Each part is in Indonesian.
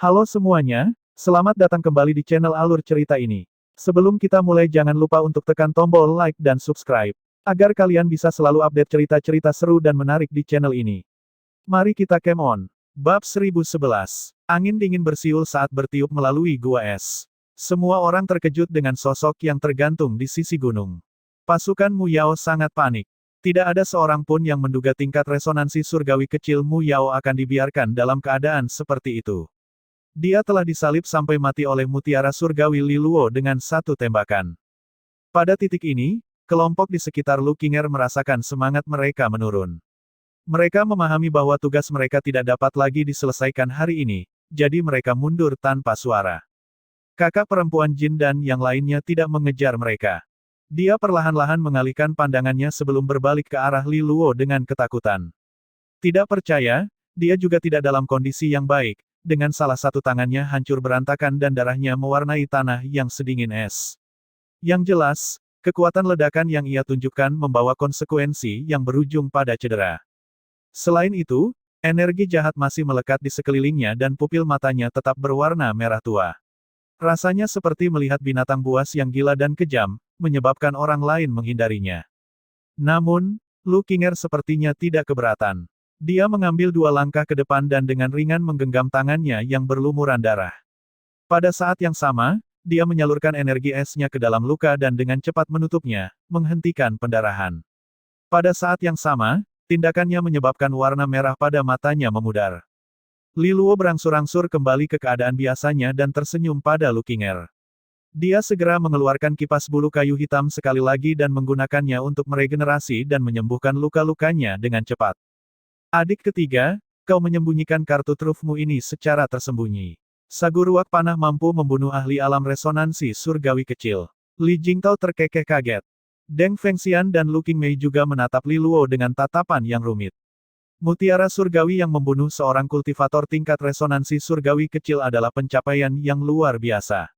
Halo semuanya, selamat datang kembali di channel alur cerita ini. Sebelum kita mulai jangan lupa untuk tekan tombol like dan subscribe, agar kalian bisa selalu update cerita-cerita seru dan menarik di channel ini. Mari kita game on. Bab 1011. Angin dingin bersiul saat bertiup melalui gua es. Semua orang terkejut dengan sosok yang tergantung di sisi gunung. Pasukan Mu Yao sangat panik. Tidak ada seorang pun yang menduga tingkat resonansi surgawi kecil Mu Yao akan dibiarkan dalam keadaan seperti itu. Dia telah disalib sampai mati oleh mutiara surgawi Li Luo dengan satu tembakan. Pada titik ini, kelompok di sekitar Lu Qinger merasakan semangat mereka menurun. Mereka memahami bahwa tugas mereka tidak dapat lagi diselesaikan hari ini, jadi mereka mundur tanpa suara. Kakak perempuan Jin dan yang lainnya tidak mengejar mereka. Dia perlahan-lahan mengalihkan pandangannya sebelum berbalik ke arah Li Luo dengan ketakutan. Tidak percaya, dia juga tidak dalam kondisi yang baik. Dengan salah satu tangannya hancur berantakan dan darahnya mewarnai tanah yang sedingin es. Yang jelas, kekuatan ledakan yang ia tunjukkan membawa konsekuensi yang berujung pada cedera. Selain itu, energi jahat masih melekat di sekelilingnya dan pupil matanya tetap berwarna merah tua. Rasanya seperti melihat binatang buas yang gila dan kejam, menyebabkan orang lain menghindarinya. Namun, Lu Qinger sepertinya tidak keberatan. Dia mengambil 2 langkah ke depan dan dengan ringan menggenggam tangannya yang berlumuran darah. Pada saat yang sama, dia menyalurkan energi esnya ke dalam luka dan dengan cepat menutupnya, menghentikan pendarahan. Pada saat yang sama, tindakannya menyebabkan warna merah pada matanya memudar. Li Luo berangsur-angsur kembali ke keadaan biasanya dan tersenyum pada Lu Qinger. Dia segera mengeluarkan kipas bulu kayu hitam sekali lagi dan menggunakannya untuk meregenerasi dan menyembuhkan luka-lukanya dengan cepat. Adik ketiga, kau menyembunyikan kartu trufmu ini secara tersembunyi. Sagu ruak panah mampu membunuh ahli alam resonansi surgawi kecil. Li Jingtao terkekeh kaget. Deng Fengxian dan Lu Qingmei juga menatap Li Luo dengan tatapan yang rumit. Mutiara surgawi yang membunuh seorang kultivator tingkat resonansi surgawi kecil adalah pencapaian yang luar biasa.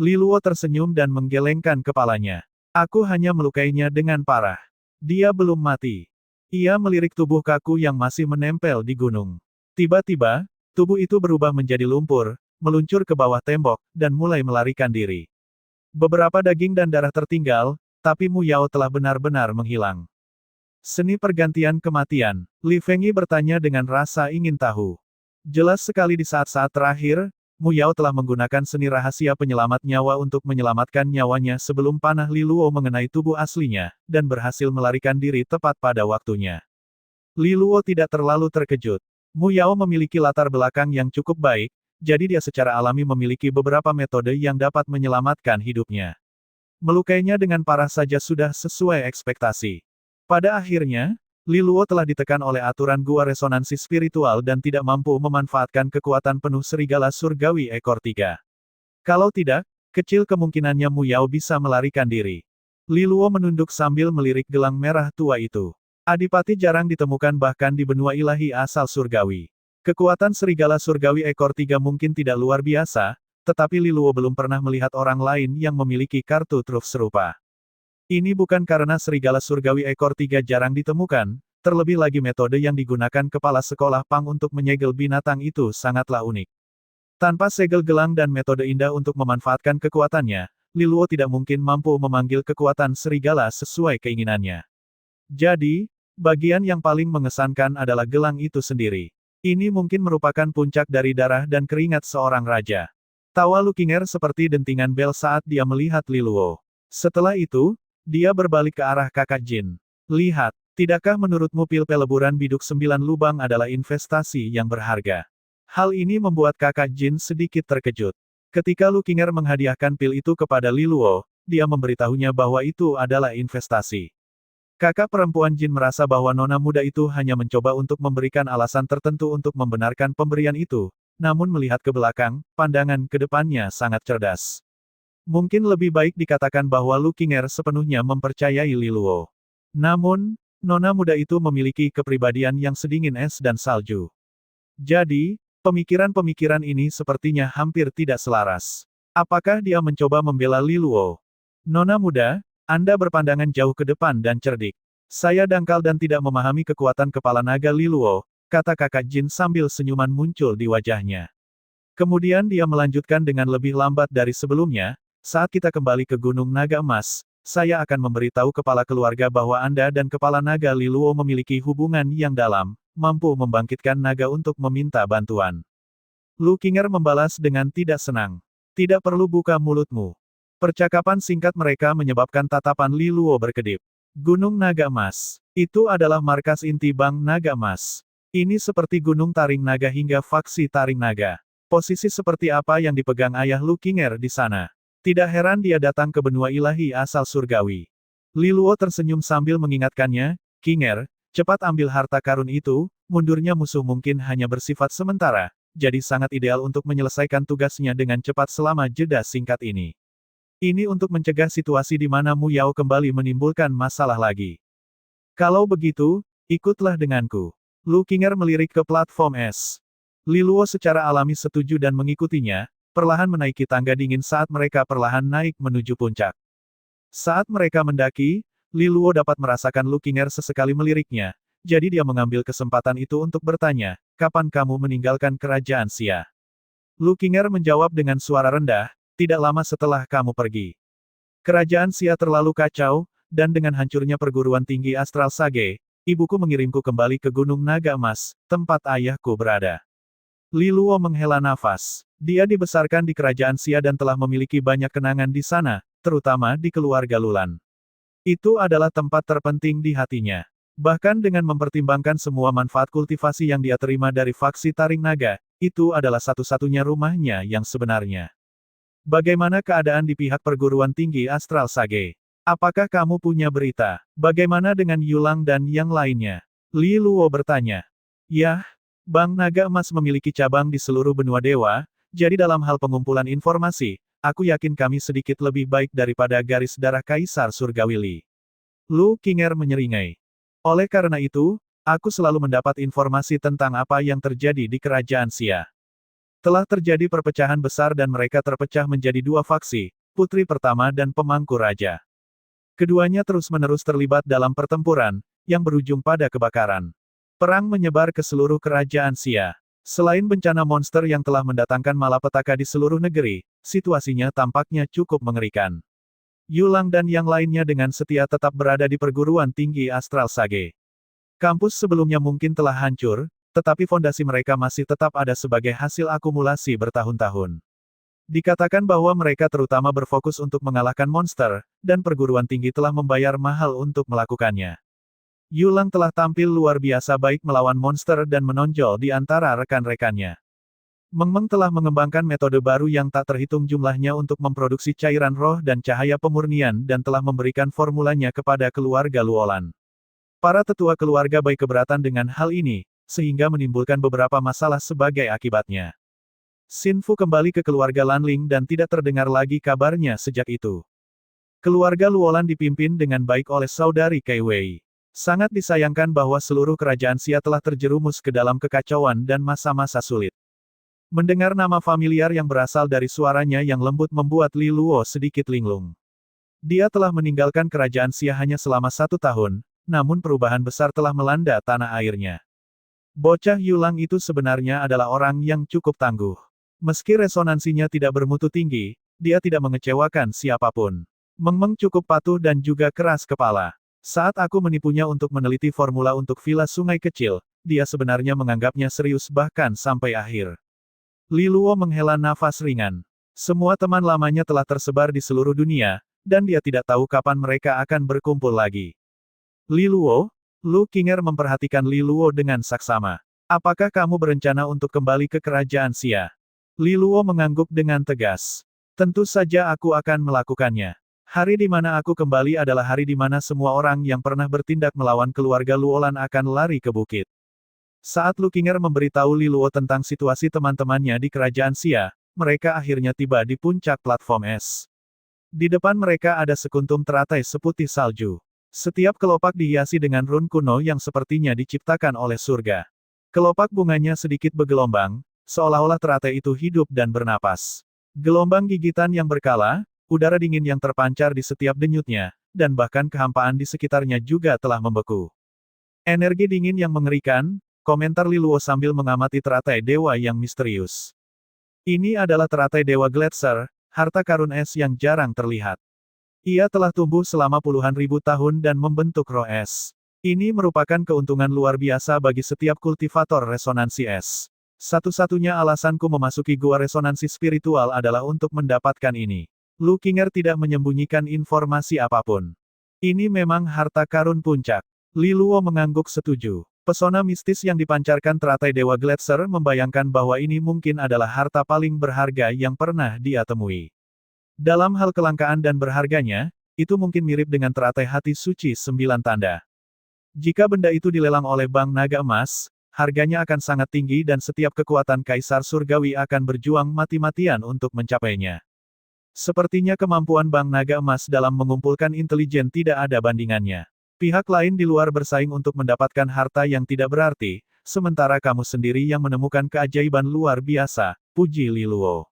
Li Luo tersenyum dan menggelengkan kepalanya. Aku hanya melukainya dengan parah. Dia belum mati. Ia melirik tubuh kaku yang masih menempel di gunung. Tiba-tiba, tubuh itu berubah menjadi lumpur, meluncur ke bawah tembok, dan mulai melarikan diri. Beberapa daging dan darah tertinggal, tapi Mu Yao telah benar-benar menghilang. Seni pergantian kematian, Li Fengyi bertanya dengan rasa ingin tahu. Jelas sekali di saat-saat terakhir, Mu Yao telah menggunakan seni rahasia penyelamat nyawa untuk menyelamatkan nyawanya sebelum panah Li Luo mengenai tubuh aslinya, dan berhasil melarikan diri tepat pada waktunya. Li Luo tidak terlalu terkejut. Mu Yao memiliki latar belakang yang cukup baik, jadi dia secara alami memiliki beberapa metode yang dapat menyelamatkan hidupnya. Melukainya dengan parah saja sudah sesuai ekspektasi. Pada akhirnya, Li Luo telah ditekan oleh aturan gua resonansi spiritual dan tidak mampu memanfaatkan kekuatan penuh serigala surgawi ekor 3. Kalau tidak, kecil kemungkinannya Mu Yao bisa melarikan diri. Li Luo menunduk sambil melirik gelang merah tua itu. Adipati jarang ditemukan bahkan di benua ilahi asal surgawi. Kekuatan serigala surgawi ekor 3 mungkin tidak luar biasa, tetapi Li Luo belum pernah melihat orang lain yang memiliki kartu truf serupa. Ini bukan karena serigala surgawi ekor 3 jarang ditemukan, terlebih lagi metode yang digunakan kepala sekolah Pang untuk menyegel binatang itu sangatlah unik. Tanpa segel gelang dan metode indah untuk memanfaatkan kekuatannya, Li Luo tidak mungkin mampu memanggil kekuatan serigala sesuai keinginannya. Jadi, bagian yang paling mengesankan adalah gelang itu sendiri. Ini mungkin merupakan puncak dari darah dan keringat seorang raja. Tawa Lu Qinger seperti dentingan bel saat dia melihat Li Luo. Setelah itu, dia berbalik ke arah kakak Jin. Lihat, tidakkah menurutmu pil peleburan biduk 9 lubang adalah investasi yang berharga? Hal ini membuat kakak Jin sedikit terkejut. Ketika Lu Qinger menghadiahkan pil itu kepada Li Luo, dia memberitahunya bahwa itu adalah investasi. Kakak perempuan Jin merasa bahwa nona muda itu hanya mencoba untuk memberikan alasan tertentu untuk membenarkan pemberian itu, namun melihat ke belakang, pandangan ke depannya sangat cerdas. Mungkin lebih baik dikatakan bahwa Lu Qinger sepenuhnya mempercayai Li Luo. Namun, nona muda itu memiliki kepribadian yang sedingin es dan salju. Jadi, pemikiran-pemikiran ini sepertinya hampir tidak selaras. Apakah dia mencoba membela Li Luo? Nona muda, Anda berpandangan jauh ke depan dan cerdik. Saya dangkal dan tidak memahami kekuatan kepala naga Li Luo, kata kakak Jin sambil senyuman muncul di wajahnya. Kemudian dia melanjutkan dengan lebih lambat dari sebelumnya, saat kita kembali ke Gunung Naga Emas, saya akan memberitahu kepala keluarga bahwa Anda dan kepala naga Liluo memiliki hubungan yang dalam, mampu membangkitkan naga untuk meminta bantuan. Lu Qinger membalas dengan tidak senang. Tidak perlu buka mulutmu. Percakapan singkat mereka menyebabkan tatapan Liluo berkedip. Gunung Naga Emas. Itu adalah markas inti Bank Naga Emas. Ini seperti Gunung Taring Naga hingga faksi Taring Naga. Posisi seperti apa yang dipegang ayah Lu Qinger di sana? Tidak heran dia datang ke benua ilahi asal surgawi. Liluo tersenyum sambil mengingatkannya, Qinger, cepat ambil harta karun itu, mundurnya musuh mungkin hanya bersifat sementara, jadi sangat ideal untuk menyelesaikan tugasnya dengan cepat selama jeda singkat ini. Ini untuk mencegah situasi di mana Mu Yao kembali menimbulkan masalah lagi. Kalau begitu, ikutlah denganku. Lu Qinger melirik ke platform es. Liluo secara alami setuju dan mengikutinya, perlahan menaiki tangga dingin saat mereka perlahan naik menuju puncak. Saat mereka mendaki, Liluo dapat merasakan Lu Qinger sesekali meliriknya, jadi dia mengambil kesempatan itu untuk bertanya, kapan kamu meninggalkan kerajaan Xia? Lu Qinger menjawab dengan suara rendah, tidak lama setelah kamu pergi. Kerajaan Xia terlalu kacau, dan dengan hancurnya perguruan tinggi Astral Sage, ibuku mengirimku kembali ke Gunung Naga Emas, tempat ayahku berada. Liluo menghela nafas. Dia dibesarkan di kerajaan Xia dan telah memiliki banyak kenangan di sana, terutama di keluarga Lulan. Itu adalah tempat terpenting di hatinya. Bahkan dengan mempertimbangkan semua manfaat kultivasi yang dia terima dari faksi Taring Naga, itu adalah satu-satunya rumahnya yang sebenarnya. Bagaimana keadaan di pihak perguruan tinggi Astral Sage? Apakah kamu punya berita? Bagaimana dengan Yulang dan yang lainnya? Liluo bertanya. Yah, Bank Naga Emas memiliki cabang di seluruh benua dewa, jadi dalam hal pengumpulan informasi, aku yakin kami sedikit lebih baik daripada garis darah Kaisar Surgawi Li. Lu Qinger menyeringai. Oleh karena itu, aku selalu mendapat informasi tentang apa yang terjadi di kerajaan Xia. Telah terjadi perpecahan besar dan mereka terpecah menjadi dua faksi, putri pertama dan pemangku raja. Keduanya terus-menerus terlibat dalam pertempuran, yang berujung pada kebakaran. Perang menyebar ke seluruh kerajaan Xia. Selain bencana monster yang telah mendatangkan malapetaka di seluruh negeri, situasinya tampaknya cukup mengerikan. Yulang dan yang lainnya dengan setia tetap berada di perguruan tinggi Astral Sage. Kampus sebelumnya mungkin telah hancur, tetapi fondasi mereka masih tetap ada sebagai hasil akumulasi bertahun-tahun. Dikatakan bahwa mereka terutama berfokus untuk mengalahkan monster, dan perguruan tinggi telah membayar mahal untuk melakukannya. Yulang telah tampil luar biasa baik melawan monster dan menonjol di antara rekan-rekannya. Meng telah mengembangkan metode baru yang tak terhitung jumlahnya untuk memproduksi cairan roh dan cahaya pemurnian dan telah memberikan formulanya kepada keluarga Luolan. Para tetua keluarga Bai keberatan dengan hal ini, sehingga menimbulkan beberapa masalah sebagai akibatnya. Xin Fu kembali ke keluarga Lanling dan tidak terdengar lagi kabarnya sejak itu. Keluarga Luolan dipimpin dengan baik oleh saudari Kai Wei. Sangat disayangkan bahwa seluruh kerajaan Xia telah terjerumus ke dalam kekacauan dan masa-masa sulit. Mendengar nama familiar yang berasal dari suaranya yang lembut membuat Li Luo sedikit linglung. Dia telah meninggalkan kerajaan Xia hanya selama 1 tahun, namun perubahan besar telah melanda tanah airnya. Bocah Yulang itu sebenarnya adalah orang yang cukup tangguh. Meski resonansinya tidak bermutu tinggi, dia tidak mengecewakan siapapun. Meng cukup patuh dan juga keras kepala. Saat aku menipunya untuk meneliti formula untuk Villa Sungai Kecil, dia sebenarnya menganggapnya serius bahkan sampai akhir. Li Luo menghela nafas ringan. Semua teman lamanya telah tersebar di seluruh dunia, dan dia tidak tahu kapan mereka akan berkumpul lagi. Li Luo, Lu Qinger memperhatikan Li Luo dengan saksama. Apakah kamu berencana untuk kembali ke kerajaan Xia? Li Luo mengangguk dengan tegas. Tentu saja aku akan melakukannya. Hari di mana aku kembali adalah hari di mana semua orang yang pernah bertindak melawan keluarga Luolan akan lari ke bukit. Saat Lu Qinger memberitahu Li Luo tentang situasi teman-temannya di kerajaan Xia, mereka akhirnya tiba di puncak platform es. Di depan mereka ada sekuntum teratai seputih salju. Setiap kelopak dihiasi dengan run kuno yang sepertinya diciptakan oleh surga. Kelopak bunganya sedikit bergelombang, seolah-olah teratai itu hidup dan bernapas. Gelombang gigitan yang berkala, udara dingin yang terpancar di setiap denyutnya, dan bahkan kehampaan di sekitarnya juga telah membeku. Energi dingin yang mengerikan, komentar Li Luo sambil mengamati teratai dewa yang misterius. Ini adalah teratai Dewa Gletser, harta karun es yang jarang terlihat. Ia telah tumbuh selama puluhan ribu tahun dan membentuk roh es. Ini merupakan keuntungan luar biasa bagi setiap kultivator resonansi es. Satu-satunya alasanku memasuki gua resonansi spiritual adalah untuk mendapatkan ini. Lu Qinger tidak menyembunyikan informasi apapun. Ini memang harta karun puncak. Li Luo mengangguk setuju. Pesona mistis yang dipancarkan teratai Dewa Gletser membayangkan bahwa ini mungkin adalah harta paling berharga yang pernah dia temui. Dalam hal kelangkaan dan berharganya, itu mungkin mirip dengan teratai hati suci 9 tanda. Jika benda itu dilelang oleh Bank Naga Emas, harganya akan sangat tinggi dan setiap kekuatan Kaisar Surgawi akan berjuang mati-matian untuk mencapainya. Sepertinya kemampuan Bank Naga Emas dalam mengumpulkan intelijen tidak ada bandingannya. Pihak lain di luar bersaing untuk mendapatkan harta yang tidak berarti, sementara kamu sendiri yang menemukan keajaiban luar biasa, puji Li Luo.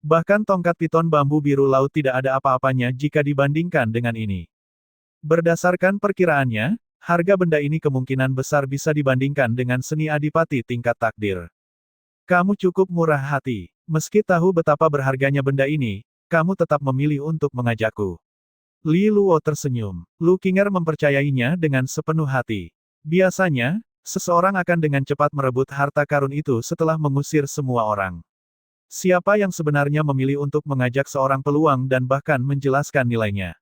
Bahkan tongkat piton bambu biru laut tidak ada apa-apanya jika dibandingkan dengan ini. Berdasarkan perkiraannya, harga benda ini kemungkinan besar bisa dibandingkan dengan seni adipati tingkat takdir. Kamu cukup murah hati. Meski tahu betapa berharganya benda ini, kamu tetap memilih untuk mengajakku. Li Luo tersenyum. Lu Qinger mempercayainya dengan sepenuh hati. Biasanya, seseorang akan dengan cepat merebut harta karun itu setelah mengusir semua orang. Siapa yang sebenarnya memilih untuk mengajak seorang peluang dan bahkan menjelaskan nilainya?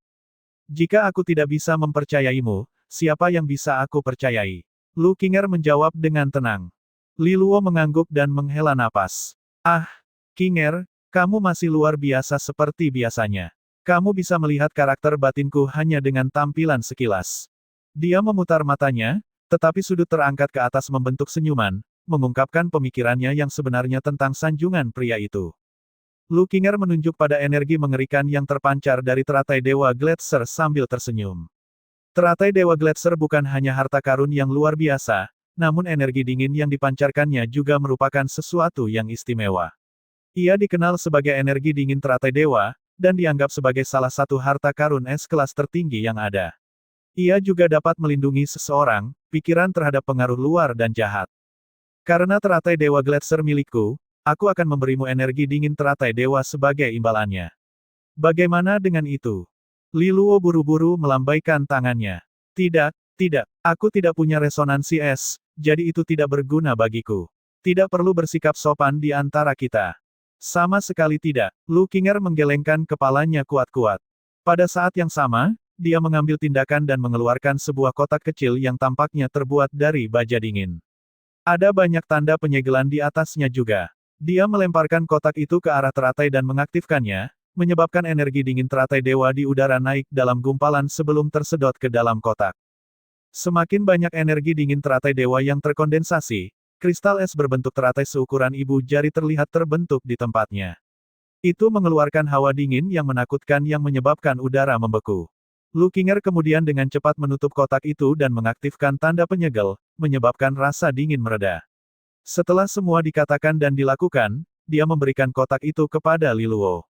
Jika aku tidak bisa mempercayaimu, siapa yang bisa aku percayai? Lu Qinger menjawab dengan tenang. Li Luo mengangguk dan menghela napas. Ah, Qinger, kamu masih luar biasa seperti biasanya. Kamu bisa melihat karakter batinku hanya dengan tampilan sekilas. Dia memutar matanya, tetapi sudut terangkat ke atas membentuk senyuman, mengungkapkan pemikirannya yang sebenarnya tentang sanjungan pria itu. Lu Qinger menunjuk pada energi mengerikan yang terpancar dari teratai Dewa Gletser sambil tersenyum. Teratai Dewa Gletser bukan hanya harta karun yang luar biasa, namun energi dingin yang dipancarkannya juga merupakan sesuatu yang istimewa. Ia dikenal sebagai energi dingin teratai dewa, dan dianggap sebagai salah satu harta karun es kelas tertinggi yang ada. Ia juga dapat melindungi seseorang, pikiran terhadap pengaruh luar dan jahat. Karena teratai Dewa Gletser milikku, aku akan memberimu energi dingin teratai dewa sebagai imbalannya. Bagaimana dengan itu? Li Luo buru-buru melambaikan tangannya. Tidak, tidak, aku tidak punya resonansi es, jadi itu tidak berguna bagiku. Tidak perlu bersikap sopan di antara kita. Sama sekali tidak. Lu Qinger menggelengkan kepalanya kuat-kuat. Pada saat yang sama, dia mengambil tindakan dan mengeluarkan sebuah kotak kecil yang tampaknya terbuat dari baja dingin. Ada banyak tanda penyegelan di atasnya juga. Dia melemparkan kotak itu ke arah teratai dan mengaktifkannya, menyebabkan energi dingin teratai dewa di udara naik dalam gumpalan sebelum tersedot ke dalam kotak. Semakin banyak energi dingin teratai dewa yang terkondensasi, kristal es berbentuk teratai seukuran ibu jari terlihat terbentuk di tempatnya. Itu mengeluarkan hawa dingin yang menakutkan yang menyebabkan udara membeku. Lu Qinger kemudian dengan cepat menutup kotak itu dan mengaktifkan tanda penyegel, menyebabkan rasa dingin mereda. Setelah semua dikatakan dan dilakukan, dia memberikan kotak itu kepada Li Luo.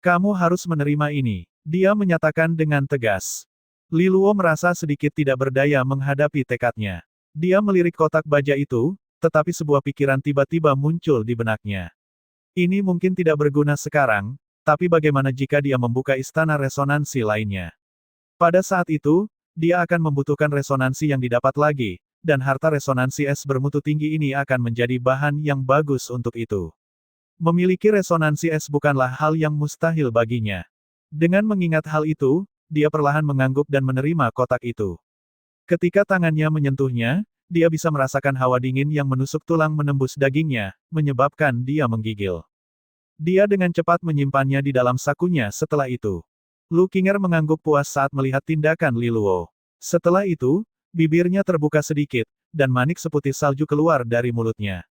Kamu harus menerima ini, dia menyatakan dengan tegas. Li Luo merasa sedikit tidak berdaya menghadapi tekadnya. Dia melirik kotak baja itu, tetapi sebuah pikiran tiba-tiba muncul di benaknya. Ini mungkin tidak berguna sekarang, tapi bagaimana jika dia membuka istana resonansi lainnya? Pada saat itu, dia akan membutuhkan resonansi yang didapat lagi, dan harta resonansi es bermutu tinggi ini akan menjadi bahan yang bagus untuk itu. Memiliki resonansi es bukanlah hal yang mustahil baginya. Dengan mengingat hal itu, dia perlahan mengangguk dan menerima kotak itu. Ketika tangannya menyentuhnya, dia bisa merasakan hawa dingin yang menusuk tulang menembus dagingnya, menyebabkan dia menggigil. Dia dengan cepat menyimpannya di dalam sakunya setelah itu. Lu Qinger mengangguk puas saat melihat tindakan Li Luo. Setelah itu, bibirnya terbuka sedikit, dan manik seputih salju keluar dari mulutnya.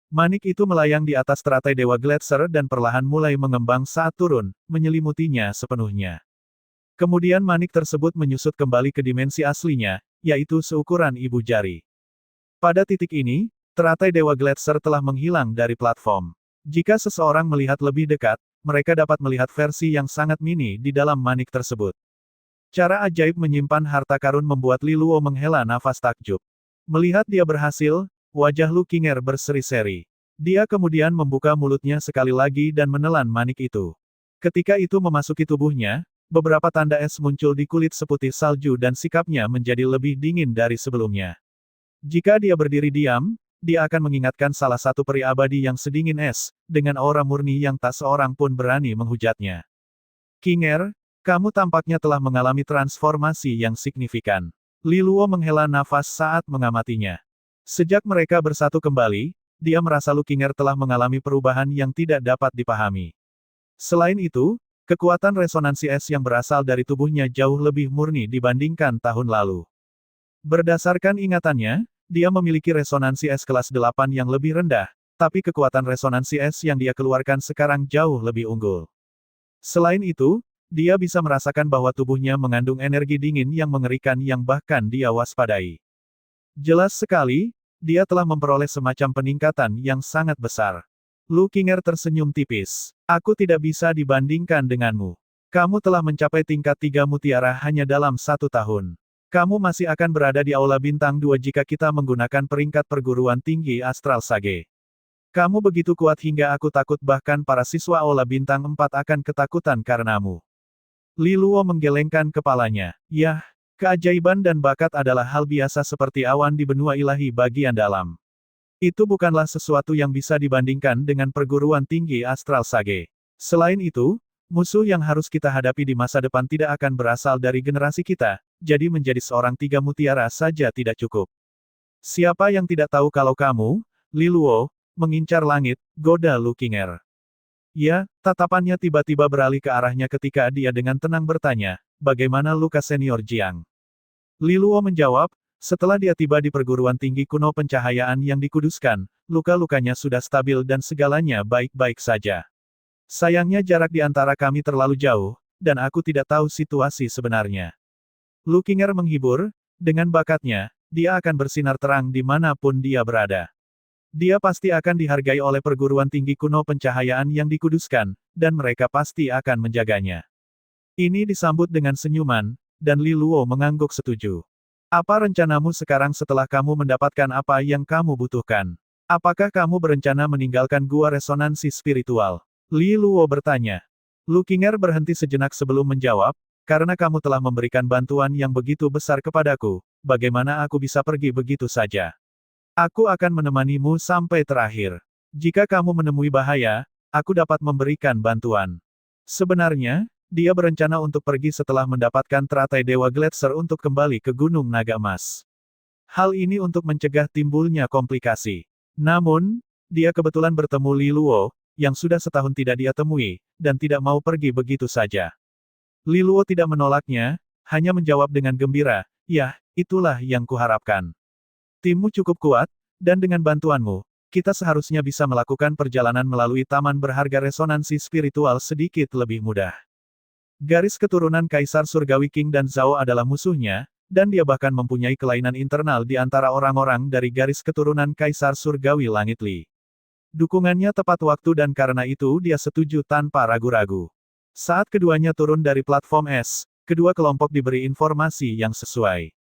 Manik itu melayang di atas teratai Dewa Gletser dan perlahan mulai mengembang saat turun, menyelimutinya sepenuhnya. Kemudian manik tersebut menyusut kembali ke dimensi aslinya, yaitu seukuran ibu jari. Pada titik ini, teratai Dewa Gletser telah menghilang dari platform. Jika seseorang melihat lebih dekat, mereka dapat melihat versi yang sangat mini di dalam manik tersebut. Cara ajaib menyimpan harta karun membuat Li Luo menghela nafas takjub. Melihat dia berhasil, wajah Lu Qinger berseri-seri. Dia kemudian membuka mulutnya sekali lagi dan menelan manik itu. Ketika itu memasuki tubuhnya, beberapa tanda es muncul di kulit seputih salju dan sikapnya menjadi lebih dingin dari sebelumnya. Jika dia berdiri diam, dia akan mengingatkan salah satu peri abadi yang sedingin es, dengan aura murni yang tak seorang pun berani menghujatnya. Qinger, kamu tampaknya telah mengalami transformasi yang signifikan. Li Luo menghela nafas saat mengamatinya. Sejak mereka bersatu kembali, dia merasa Lu Qinger telah mengalami perubahan yang tidak dapat dipahami. Selain itu, kekuatan resonansi es yang berasal dari tubuhnya jauh lebih murni dibandingkan tahun lalu. Berdasarkan ingatannya, dia memiliki resonansi es kelas 8 yang lebih rendah, tapi kekuatan resonansi es yang dia keluarkan sekarang jauh lebih unggul. Selain itu, dia bisa merasakan bahwa tubuhnya mengandung energi dingin yang mengerikan yang bahkan dia waspadai. Jelas sekali, dia telah memperoleh semacam peningkatan yang sangat besar. Lu Qinger tersenyum tipis. Aku tidak bisa dibandingkan denganmu. Kamu telah mencapai tingkat 3 mutiara hanya dalam 1 tahun. Kamu masih akan berada di Aula Bintang 2 jika kita menggunakan peringkat perguruan tinggi Astral Sage. Kamu begitu kuat hingga aku takut bahkan para siswa Aula Bintang 4 akan ketakutan karenamu. Li Luo menggelengkan kepalanya. Yah, keajaiban dan bakat adalah hal biasa seperti awan di benua ilahi bagian dalam. Itu bukanlah sesuatu yang bisa dibandingkan dengan perguruan tinggi Astral Sage. Selain itu, musuh yang harus kita hadapi di masa depan tidak akan berasal dari generasi kita, jadi menjadi seorang 3 mutiara saja tidak cukup. Siapa yang tidak tahu kalau kamu, Li Luo, mengincar langit, goda Lu Qinger. Ya, tatapannya tiba-tiba beralih ke arahnya ketika dia dengan tenang bertanya, bagaimana luka senior Jiang? Li Luo menjawab, setelah dia tiba di perguruan tinggi kuno pencahayaan yang dikuduskan, luka-lukanya sudah stabil dan segalanya baik-baik saja. Sayangnya jarak di antara kami terlalu jauh, dan aku tidak tahu situasi sebenarnya. Lu Qinger menghibur, dengan bakatnya, dia akan bersinar terang di manapun dia berada. Dia pasti akan dihargai oleh perguruan tinggi kuno pencahayaan yang dikuduskan, dan mereka pasti akan menjaganya. Ini disambut dengan senyuman, dan Li Luo mengangguk setuju. Apa rencanamu sekarang setelah kamu mendapatkan apa yang kamu butuhkan? Apakah kamu berencana meninggalkan gua resonansi spiritual? Li Luo bertanya. Lu Qinger berhenti sejenak sebelum menjawab, karena kamu telah memberikan bantuan yang begitu besar kepadaku, bagaimana aku bisa pergi begitu saja? Aku akan menemanimu sampai terakhir. Jika kamu menemui bahaya, aku dapat memberikan bantuan. Sebenarnya, dia berencana untuk pergi setelah mendapatkan teratai Dewa Gletser untuk kembali ke Gunung Naga Emas. Hal ini untuk mencegah timbulnya komplikasi. Namun, dia kebetulan bertemu Li Luo, yang sudah setahun tidak dia temui, dan tidak mau pergi begitu saja. Li Luo tidak menolaknya, hanya menjawab dengan gembira, "Yah, itulah yang kuharapkan. Timmu cukup kuat, dan dengan bantuanmu, kita seharusnya bisa melakukan perjalanan melalui taman berharga resonansi spiritual sedikit lebih mudah." Garis keturunan Kaisar Surgawi King dan Zhao adalah musuhnya, dan dia bahkan mempunyai kelainan internal di antara orang-orang dari garis keturunan Kaisar Surgawi Langit Li. Dukungannya tepat waktu dan karena itu dia setuju tanpa ragu-ragu. Saat keduanya turun dari platform es, kedua kelompok diberi informasi yang sesuai.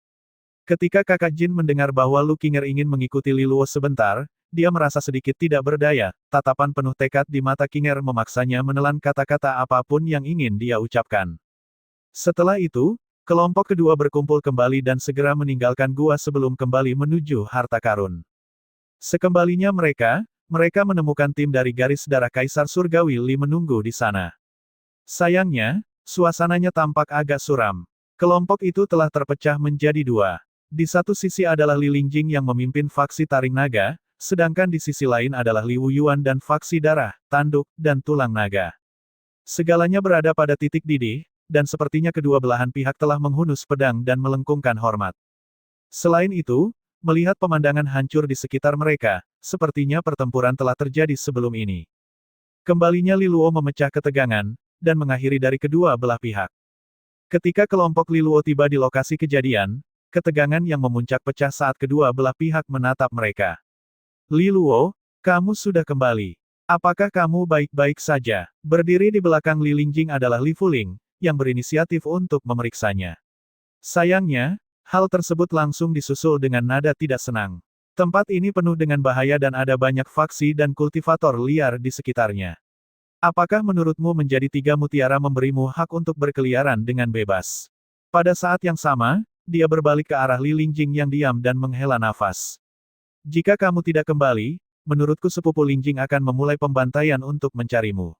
Ketika kakak Jin mendengar bahwa Lu Qinger ingin mengikuti Li Luo sebentar, dia merasa sedikit tidak berdaya, tatapan penuh tekad di mata Qinger memaksanya menelan kata-kata apapun yang ingin dia ucapkan. Setelah itu, kelompok kedua berkumpul kembali dan segera meninggalkan gua sebelum kembali menuju harta karun. Sekembalinya mereka menemukan tim dari garis darah Kaisar Surgawi Li menunggu di sana. Sayangnya, suasananya tampak agak suram. Kelompok itu telah terpecah menjadi dua. Di satu sisi adalah Li Lingjing yang memimpin faksi Taring Naga, sedangkan di sisi lain adalah Li Wuyuan dan faksi darah, tanduk, dan tulang naga. Segalanya berada pada titik didih, dan sepertinya kedua belahan pihak telah menghunus pedang dan melengkungkan hormat. Selain itu, melihat pemandangan hancur di sekitar mereka, sepertinya pertempuran telah terjadi sebelum ini. Kembalinya Li Luo memecah ketegangan, dan mengakhiri dari kedua belah pihak. Ketika kelompok Li Luo tiba di lokasi kejadian, ketegangan yang memuncak pecah saat kedua belah pihak menatap mereka. Li Luo, kamu sudah kembali. Apakah kamu baik-baik saja? Berdiri di belakang Li Lingjing adalah Li Fuling, yang berinisiatif untuk memeriksanya. Sayangnya, hal tersebut langsung disusul dengan nada tidak senang. Tempat ini penuh dengan bahaya dan ada banyak faksi dan kultivator liar di sekitarnya. Apakah menurutmu menjadi tiga mutiara memberimu hak untuk berkeliaran dengan bebas? Pada saat yang sama, dia berbalik ke arah Li Lingjing yang diam dan menghela nafas. Jika kamu tidak kembali, menurutku sepupu Lingjing akan memulai pembantaian untuk mencarimu.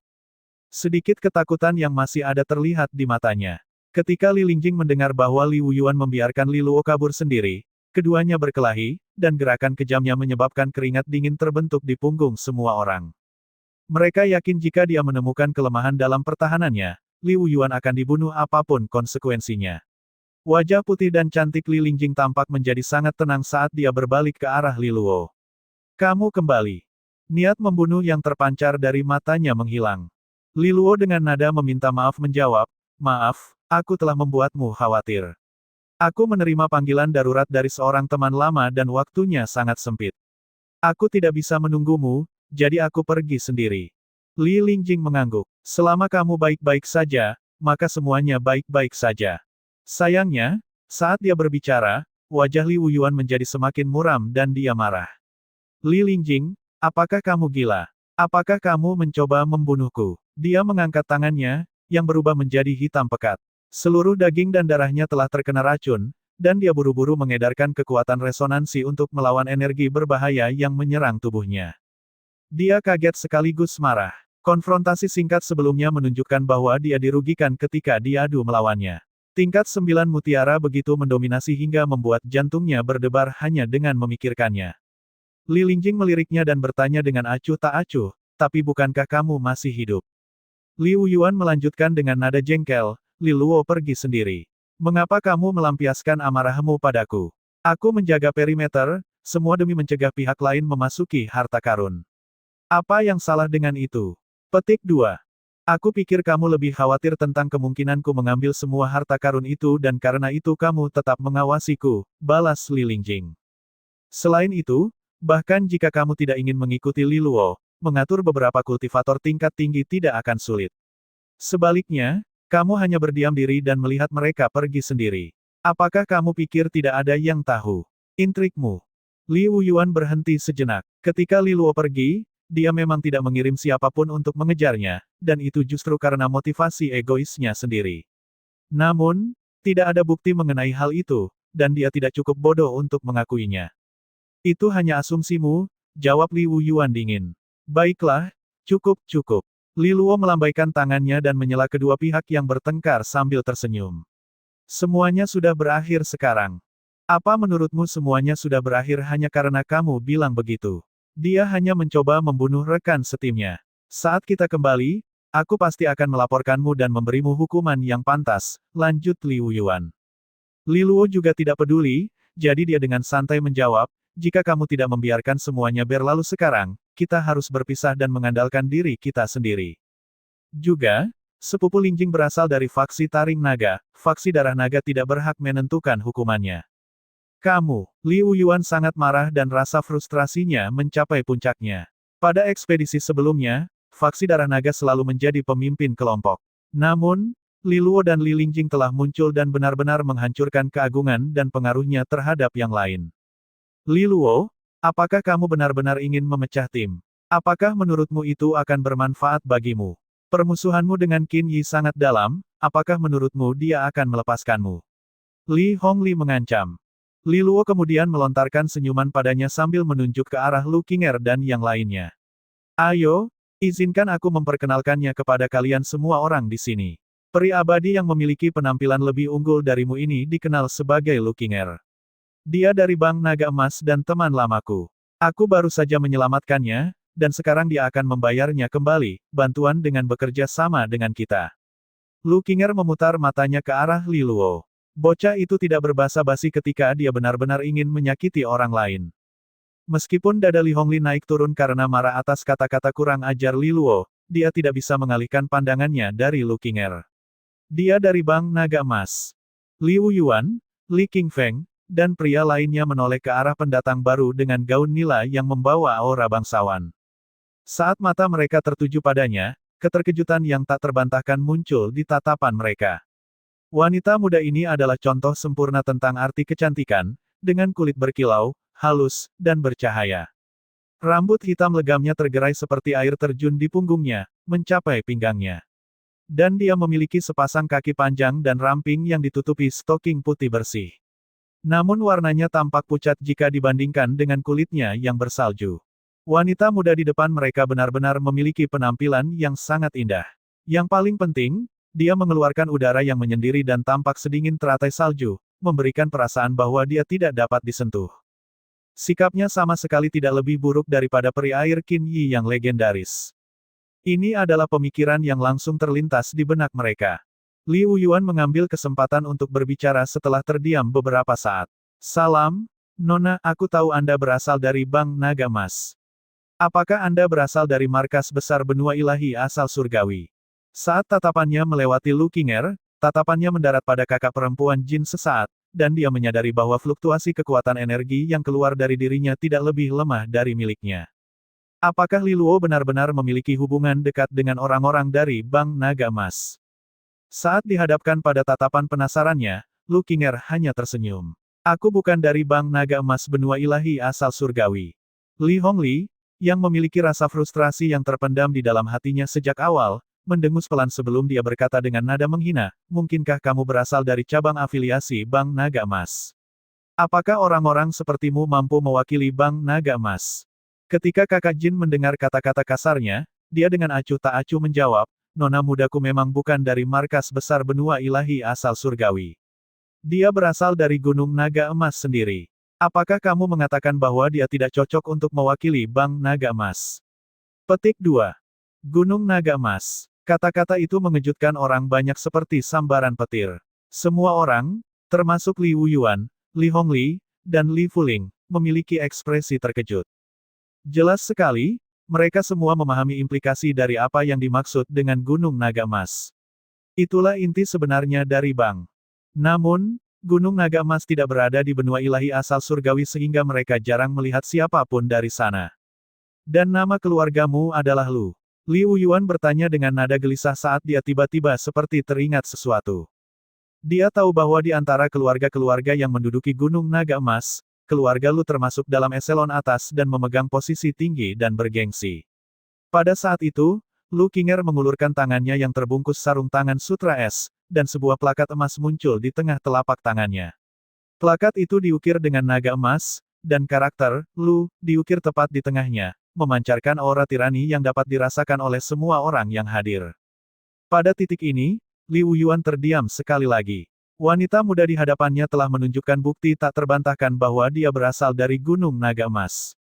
Sedikit ketakutan yang masih ada terlihat di matanya. Ketika Li Lingjing mendengar bahwa Li Wuyuan membiarkan Li Luo kabur sendiri, keduanya berkelahi, dan gerakan kejamnya menyebabkan keringat dingin terbentuk di punggung semua orang. Mereka yakin jika dia menemukan kelemahan dalam pertahanannya, Li Wuyuan akan dibunuh apapun konsekuensinya. Wajah putih dan cantik Li Lingjing tampak menjadi sangat tenang saat dia berbalik ke arah Li Luo. Kamu kembali. Niat membunuh yang terpancar dari matanya menghilang. Li Luo dengan nada meminta maaf menjawab, "Maaf, aku telah membuatmu khawatir. Aku menerima panggilan darurat dari seorang teman lama dan waktunya sangat sempit. Aku tidak bisa menunggumu, jadi aku pergi sendiri." Li Lingjing mengangguk. "Selama kamu baik-baik saja, maka semuanya baik-baik saja." Sayangnya, saat dia berbicara, wajah Li Wuyuan menjadi semakin muram dan dia marah. "Li Lingjing, apakah kamu gila? Apakah kamu mencoba membunuhku?" Dia mengangkat tangannya, yang berubah menjadi hitam pekat. Seluruh daging dan darahnya telah terkena racun, dan dia buru-buru mengedarkan kekuatan resonansi untuk melawan energi berbahaya yang menyerang tubuhnya. Dia kaget sekaligus marah. Konfrontasi singkat sebelumnya menunjukkan bahwa dia dirugikan ketika diadu melawannya. Tingkat 9 mutiara begitu mendominasi hingga membuat jantungnya berdebar hanya dengan memikirkannya. Li Lingjing meliriknya dan bertanya dengan acuh tak acuh, "Tapi bukankah kamu masih hidup?" Li Wuyuan melanjutkan dengan nada jengkel, "Li Luo pergi sendiri. Mengapa kamu melampiaskan amarahmu padaku? Aku menjaga perimeter, semua demi mencegah pihak lain memasuki harta karun. Apa yang salah dengan itu?" Petik 2. "Aku pikir kamu lebih khawatir tentang kemungkinanku mengambil semua harta karun itu dan karena itu kamu tetap mengawasiku," balas Li Lingjing. "Selain itu, bahkan jika kamu tidak ingin mengikuti Li Luo, mengatur beberapa kultivator tingkat tinggi tidak akan sulit. Sebaliknya, kamu hanya berdiam diri dan melihat mereka pergi sendiri. Apakah kamu pikir tidak ada yang tahu intrikmu?" Li Wuyuan berhenti sejenak. Ketika Li Luo pergi, dia memang tidak mengirim siapapun untuk mengejarnya, dan itu justru karena motivasi egoisnya sendiri. Namun, tidak ada bukti mengenai hal itu, dan dia tidak cukup bodoh untuk mengakuinya. "Itu hanya asumsimu," jawab Li Wuyuan dingin. "Baiklah, cukup. Li Luo melambaikan tangannya dan menyela kedua pihak yang bertengkar sambil tersenyum. "Semuanya sudah berakhir sekarang. Apa menurutmu semuanya sudah berakhir hanya karena kamu bilang begitu? Dia hanya mencoba membunuh rekan setimnya. Saat kita kembali, aku pasti akan melaporkanmu dan memberimu hukuman yang pantas," lanjut Li Wuyuan. Li Luo juga tidak peduli, jadi dia dengan santai menjawab, "Jika kamu tidak membiarkan semuanya berlalu sekarang, kita harus berpisah dan mengandalkan diri kita sendiri." Juga, sepupu Lingjing berasal dari faksi Taring Naga, faksi darah naga tidak berhak menentukan hukumannya. "Kamu," Li Wuyuan sangat marah dan rasa frustrasinya mencapai puncaknya. Pada ekspedisi sebelumnya, faksi darah naga selalu menjadi pemimpin kelompok. Namun, Li Luo dan Li Lingjing telah muncul dan benar-benar menghancurkan keagungan dan pengaruhnya terhadap yang lain. "Li Luo, apakah kamu benar-benar ingin memecah tim? Apakah menurutmu itu akan bermanfaat bagimu? Permusuhanmu dengan Qin Yi sangat dalam, apakah menurutmu dia akan melepaskanmu?" Li Hongli mengancam. Li Luo kemudian melontarkan senyuman padanya sambil menunjuk ke arah Lu Qinger dan yang lainnya. "Ayo, izinkan aku memperkenalkannya kepada kalian semua orang di sini. Peri abadi yang memiliki penampilan lebih unggul darimu ini dikenal sebagai Lu Qinger. Dia dari Bank Naga Emas dan teman lamaku. Aku baru saja menyelamatkannya, dan sekarang dia akan membayarnya kembali, bantuan dengan bekerja sama dengan kita." Lu Qinger memutar matanya ke arah Li Luo. Bocah itu tidak berbasa-basi ketika dia benar-benar ingin menyakiti orang lain. Meskipun dada Li Hongli naik turun karena marah atas kata-kata kurang ajar Li Luo, dia tidak bisa mengalihkan pandangannya dari Lu Qinger. Dia dari Bank Naga Emas. Li Wuyuan, Li Qingfeng, dan pria lainnya menoleh ke arah pendatang baru dengan gaun nila yang membawa aura bangsawan. Saat mata mereka tertuju padanya, keterkejutan yang tak terbantahkan muncul di tatapan mereka. Wanita muda ini adalah contoh sempurna tentang arti kecantikan, dengan kulit berkilau, halus, dan bercahaya. Rambut hitam legamnya tergerai seperti air terjun di punggungnya, mencapai pinggangnya. Dan dia memiliki sepasang kaki panjang dan ramping yang ditutupi stoking putih bersih. Namun warnanya tampak pucat jika dibandingkan dengan kulitnya yang bersalju. Wanita muda di depan mereka benar-benar memiliki penampilan yang sangat indah. Yang paling penting, dia mengeluarkan udara yang menyendiri dan tampak sedingin teratai salju, memberikan perasaan bahwa dia tidak dapat disentuh. Sikapnya sama sekali tidak lebih buruk daripada peri air Qin Yi yang legendaris. Ini adalah pemikiran yang langsung terlintas di benak mereka. Li Wuyuan mengambil kesempatan untuk berbicara setelah terdiam beberapa saat. Salam, Nona, aku tahu Anda berasal dari Bank Naga Emas. Apakah Anda berasal dari markas besar benua ilahi asal surgawi? Saat tatapannya melewati Lu Qinger, tatapannya mendarat pada kakak perempuan Jin sesaat, dan dia menyadari bahwa fluktuasi kekuatan energi yang keluar dari dirinya tidak lebih lemah dari miliknya. Apakah Li Luo benar-benar memiliki hubungan dekat dengan orang-orang dari Bank Naga Emas? Saat dihadapkan pada tatapan penasarannya, Lu Qinger hanya tersenyum. Aku bukan dari Bank Naga Emas benua ilahi asal surgawi. Li Hongli, yang memiliki rasa frustrasi yang terpendam di dalam hatinya sejak awal, mendengus pelan sebelum dia berkata dengan nada menghina, mungkinkah kamu berasal dari cabang afiliasi Bank Naga Emas? Apakah orang-orang sepertimu mampu mewakili Bank Naga Emas? Ketika kakak Jin mendengar kata-kata kasarnya, dia dengan acuh tak acuh menjawab, Nona mudaku memang bukan dari markas besar benua ilahi asal surgawi. Dia berasal dari Gunung Naga Emas sendiri. Apakah kamu mengatakan bahwa dia tidak cocok untuk mewakili Bank Naga Emas? Petik 2. Gunung Naga Emas. Kata-kata itu mengejutkan orang banyak seperti sambaran petir. Semua orang, termasuk Li Wuyuan, Li Hongli, dan Li Fuling, memiliki ekspresi terkejut. Jelas sekali, mereka semua memahami implikasi dari apa yang dimaksud dengan Gunung Naga Emas. Itulah inti sebenarnya dari Bank. Namun, Gunung Naga Emas tidak berada di benua ilahi asal surgawi sehingga mereka jarang melihat siapapun dari sana. Dan nama keluargamu adalah Lu. Li Wuyuan bertanya dengan nada gelisah saat dia tiba-tiba seperti teringat sesuatu. Dia tahu bahwa di antara keluarga-keluarga yang menduduki Gunung Naga Emas, keluarga Lu termasuk dalam eselon atas dan memegang posisi tinggi dan bergengsi. Pada saat itu, Lu Qinger mengulurkan tangannya yang terbungkus sarung tangan sutra es, dan sebuah plakat emas muncul di tengah telapak tangannya. Plakat itu diukir dengan naga emas, dan karakter Lu diukir tepat di tengahnya, memancarkan aura tirani yang dapat dirasakan oleh semua orang yang hadir. Pada titik ini, Li Wuyuan terdiam sekali lagi. Wanita muda di hadapannya telah menunjukkan bukti tak terbantahkan bahwa dia berasal dari Gunung Naga Emas.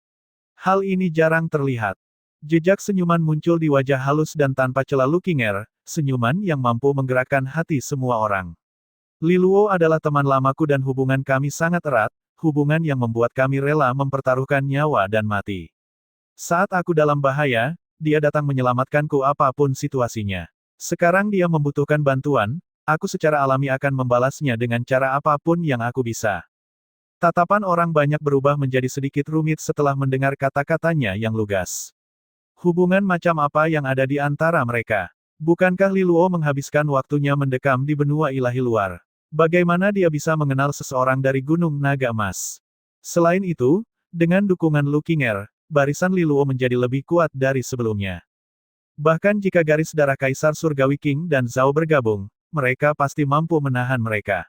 Hal ini jarang terlihat. Jejak senyuman muncul di wajah halus dan tanpa celah Lu Qinger, senyuman yang mampu menggerakkan hati semua orang. Li Luo adalah teman lamaku dan hubungan kami sangat erat, hubungan yang membuat kami rela mempertaruhkan nyawa dan mati. Saat aku dalam bahaya, dia datang menyelamatkanku apapun situasinya. Sekarang dia membutuhkan bantuan, aku secara alami akan membalasnya dengan cara apapun yang aku bisa. Tatapan orang banyak berubah menjadi sedikit rumit setelah mendengar kata-katanya yang lugas. Hubungan macam apa yang ada di antara mereka? Bukankah Li Luo menghabiskan waktunya mendekam di benua ilahi luar? Bagaimana dia bisa mengenal seseorang dari Gunung Naga Emas? Selain itu, dengan dukungan Lu Qinger, barisan Li Luo menjadi lebih kuat dari sebelumnya. Bahkan jika garis darah Kaisar Surgawi Qing dan Zhao bergabung, mereka pasti mampu menahan mereka.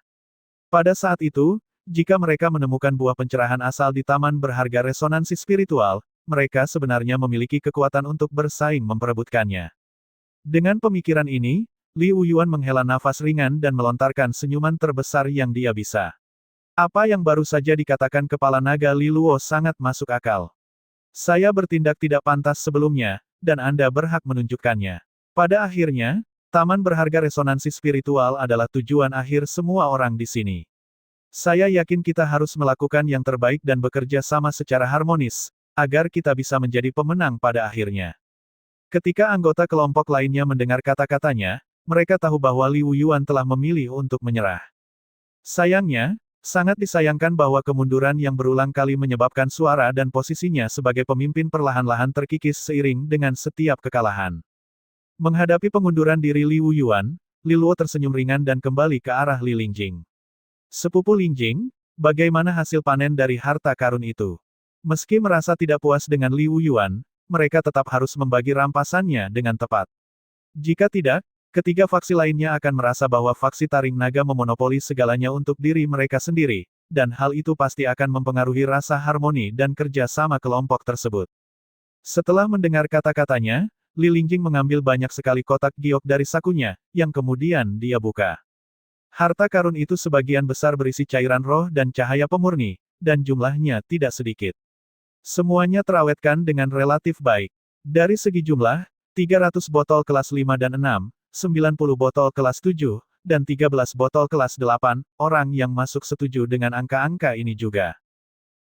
Pada saat itu, jika mereka menemukan buah pencerahan asal di taman berharga resonansi spiritual, mereka sebenarnya memiliki kekuatan untuk bersaing memperebutkannya. Dengan pemikiran ini, Li Wuyuan menghela nafas ringan dan melontarkan senyuman terbesar yang dia bisa. Apa yang baru saja dikatakan kepala naga Li Luo sangat masuk akal. Saya bertindak tidak pantas sebelumnya, dan Anda berhak menunjukkannya. Pada akhirnya, taman berharga resonansi spiritual adalah tujuan akhir semua orang di sini. Saya yakin kita harus melakukan yang terbaik dan bekerja sama secara harmonis, agar kita bisa menjadi pemenang pada akhirnya. Ketika anggota kelompok lainnya mendengar kata-katanya, mereka tahu bahwa Li Wuyuan telah memilih untuk menyerah. Sayangnya, sangat disayangkan bahwa kemunduran yang berulang kali menyebabkan suara dan posisinya sebagai pemimpin perlahan-lahan terkikis seiring dengan setiap kekalahan. Menghadapi pengunduran diri Li Wuyuan, Li Luo tersenyum ringan dan kembali ke arah Li Lingjing. Sepupu Lingjing, Bagaimana hasil panen dari harta karun itu? Meski merasa tidak puas dengan Liu Yuan, mereka tetap harus membagi rampasannya dengan tepat. Jika tidak, ketiga faksi lainnya akan merasa bahwa faksi Taring Naga memonopoli segalanya untuk diri mereka sendiri, dan hal itu pasti akan mempengaruhi rasa harmoni dan kerja sama kelompok tersebut. Setelah mendengar kata-katanya, Li Lingjing mengambil banyak sekali kotak giok dari sakunya, yang kemudian dia buka. Harta karun itu sebagian besar berisi cairan roh dan cahaya pemurni, dan jumlahnya tidak sedikit. Semuanya terawetkan dengan relatif baik. Dari segi jumlah, 300 botol kelas 5 dan 6, 90 botol kelas 7, dan 13 botol kelas 8, orang yang masuk setuju dengan angka-angka ini juga.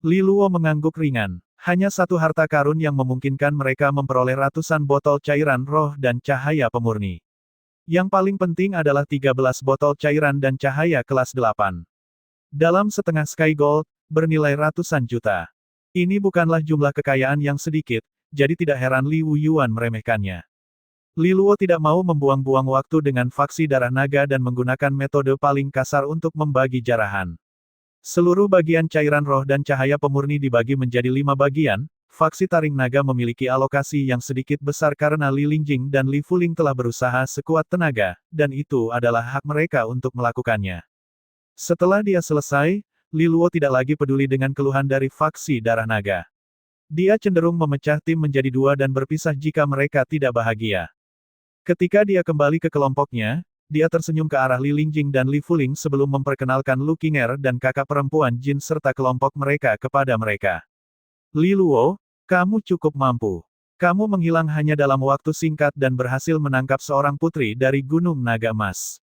Li Luo mengangguk ringan. Hanya satu harta karun yang memungkinkan mereka memperoleh ratusan botol cairan roh dan cahaya pemurni. Yang paling penting adalah 13 botol cairan dan cahaya kelas 8. Dalam setengah Sky Gold, bernilai ratusan juta. Ini bukanlah jumlah kekayaan yang sedikit, jadi tidak heran Liu Yuan meremehkannya. Li Luo tidak mau membuang-buang waktu dengan faksi darah naga dan menggunakan metode paling kasar untuk membagi jarahan. Seluruh bagian cairan roh dan cahaya pemurni dibagi menjadi 5 bagian, faksi Taring Naga memiliki alokasi yang sedikit besar karena Li Lingjing dan Li Fuling telah berusaha sekuat tenaga, dan itu adalah hak mereka untuk melakukannya. Setelah dia selesai, Li Luo tidak lagi peduli dengan keluhan dari faksi darah naga. Dia cenderung memecah tim menjadi dua dan berpisah jika mereka tidak bahagia. Ketika dia kembali ke kelompoknya, dia tersenyum ke arah Li Lingjing dan Li Fuling sebelum memperkenalkan Lu Qinger dan kakak perempuan Jin serta kelompok mereka kepada mereka. Li Luo, kamu cukup mampu. Kamu menghilang hanya dalam waktu singkat dan berhasil menangkap seorang putri dari Gunung Naga Emas.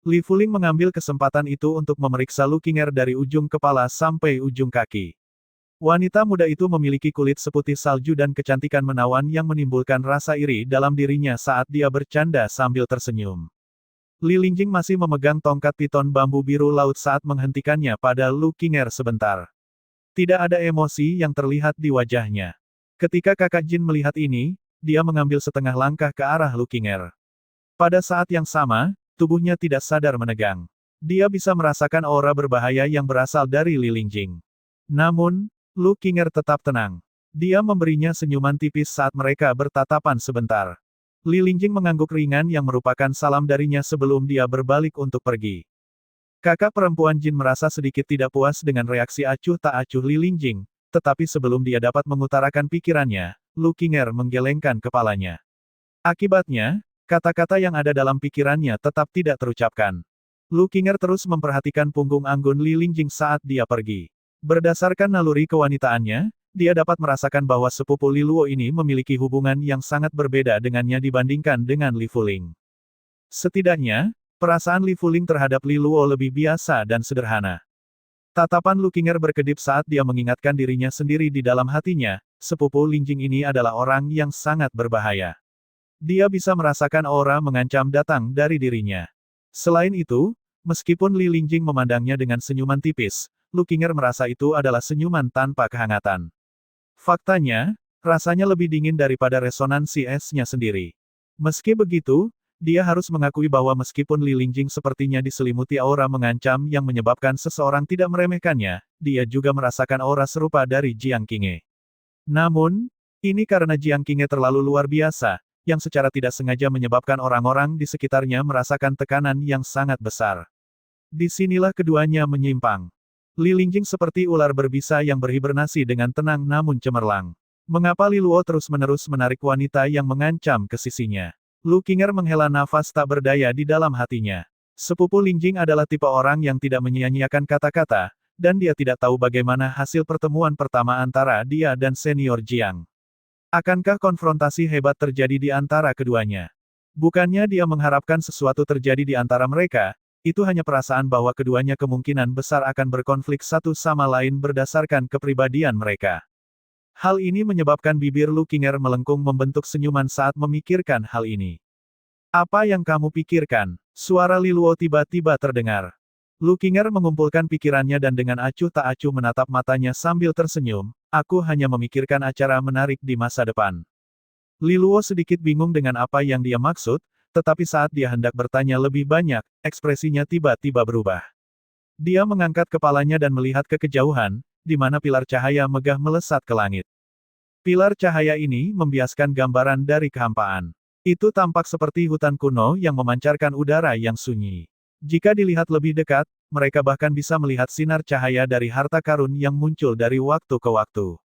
Li Fuling mengambil kesempatan itu untuk memeriksa Lu Qinger dari ujung kepala sampai ujung kaki. Wanita muda itu memiliki kulit seputih salju dan kecantikan menawan yang menimbulkan rasa iri dalam dirinya saat dia bercanda sambil tersenyum. Li Lingjing masih memegang tongkat piton bambu biru laut saat menghentikannya pada Lu Qinger sebentar. Tidak ada emosi yang terlihat di wajahnya. Ketika kakak Jin melihat ini, dia mengambil setengah langkah ke arah Lu Qinger. Pada saat yang sama, tubuhnya tidak sadar menegang. Dia bisa merasakan aura berbahaya yang berasal dari Li Lingjing. Namun, Lu Qinger tetap tenang. Dia memberinya senyuman tipis saat mereka bertatapan sebentar. Li Lingjing mengangguk ringan yang merupakan salam darinya sebelum dia berbalik untuk pergi. Kakak perempuan Jin merasa sedikit tidak puas dengan reaksi acuh tak acuh Li Lingjing, tetapi sebelum dia dapat mengutarakan pikirannya, Lu Qinger menggelengkan kepalanya. Akibatnya, kata-kata yang ada dalam pikirannya tetap tidak terucapkan. Lu Qinger terus memperhatikan punggung anggun Li Lingjing saat dia pergi. Berdasarkan naluri kewanitaannya, dia dapat merasakan bahwa sepupu Li Luo ini memiliki hubungan yang sangat berbeda dengannya dibandingkan dengan Li Fuling. Setidaknya, perasaan Li Fuling terhadap Li Luo lebih biasa dan sederhana. Tatapan Lu Qinger berkedip saat dia mengingatkan dirinya sendiri di dalam hatinya, sepupu Lingjing ini adalah orang yang sangat berbahaya. Dia bisa merasakan aura mengancam datang dari dirinya. Selain itu, meskipun Li Lingjing memandangnya dengan senyuman tipis, Lu Qinger merasa itu adalah senyuman tanpa kehangatan. Faktanya, rasanya lebih dingin daripada resonansi esnya sendiri. Meski begitu, dia harus mengakui bahwa meskipun Li Lingjing sepertinya diselimuti aura mengancam yang menyebabkan seseorang tidak meremehkannya, dia juga merasakan aura serupa dari Jiang Qinghe. Namun, ini karena Jiang Qinghe terlalu luar biasa, yang secara tidak sengaja menyebabkan orang-orang di sekitarnya merasakan tekanan yang sangat besar. Disinilah keduanya menyimpang. Li Lingjing seperti ular berbisa yang berhibernasi dengan tenang namun cemerlang. Mengapa Li Luo terus-menerus menarik wanita yang mengancam ke sisinya? Lu Qinger menghela nafas tak berdaya di dalam hatinya. Sepupu Lingjing adalah tipe orang yang tidak menyia-nyiakan kata-kata, dan dia tidak tahu bagaimana hasil pertemuan pertama antara dia dan senior Jiang. Akankah konfrontasi hebat terjadi di antara keduanya? Bukannya dia mengharapkan sesuatu terjadi di antara mereka, itu hanya perasaan bahwa keduanya kemungkinan besar akan berkonflik satu sama lain berdasarkan kepribadian mereka. Hal ini menyebabkan bibir Lu Qinger melengkung membentuk senyuman saat memikirkan hal ini. Apa yang kamu pikirkan? Suara Li Luo tiba-tiba terdengar. Lu Qinger mengumpulkan pikirannya dan dengan acuh tak acuh menatap matanya sambil tersenyum, aku hanya memikirkan acara menarik di masa depan. Li Luo sedikit bingung dengan apa yang dia maksud, tetapi saat dia hendak bertanya lebih banyak, ekspresinya tiba-tiba berubah. Dia mengangkat kepalanya dan melihat ke kejauhan, di mana pilar cahaya megah melesat ke langit. Pilar cahaya ini membiaskan gambaran dari kehampaan. Itu tampak seperti hutan kuno yang memancarkan udara yang sunyi. Jika dilihat lebih dekat, mereka bahkan bisa melihat sinar cahaya dari harta karun yang muncul dari waktu ke waktu.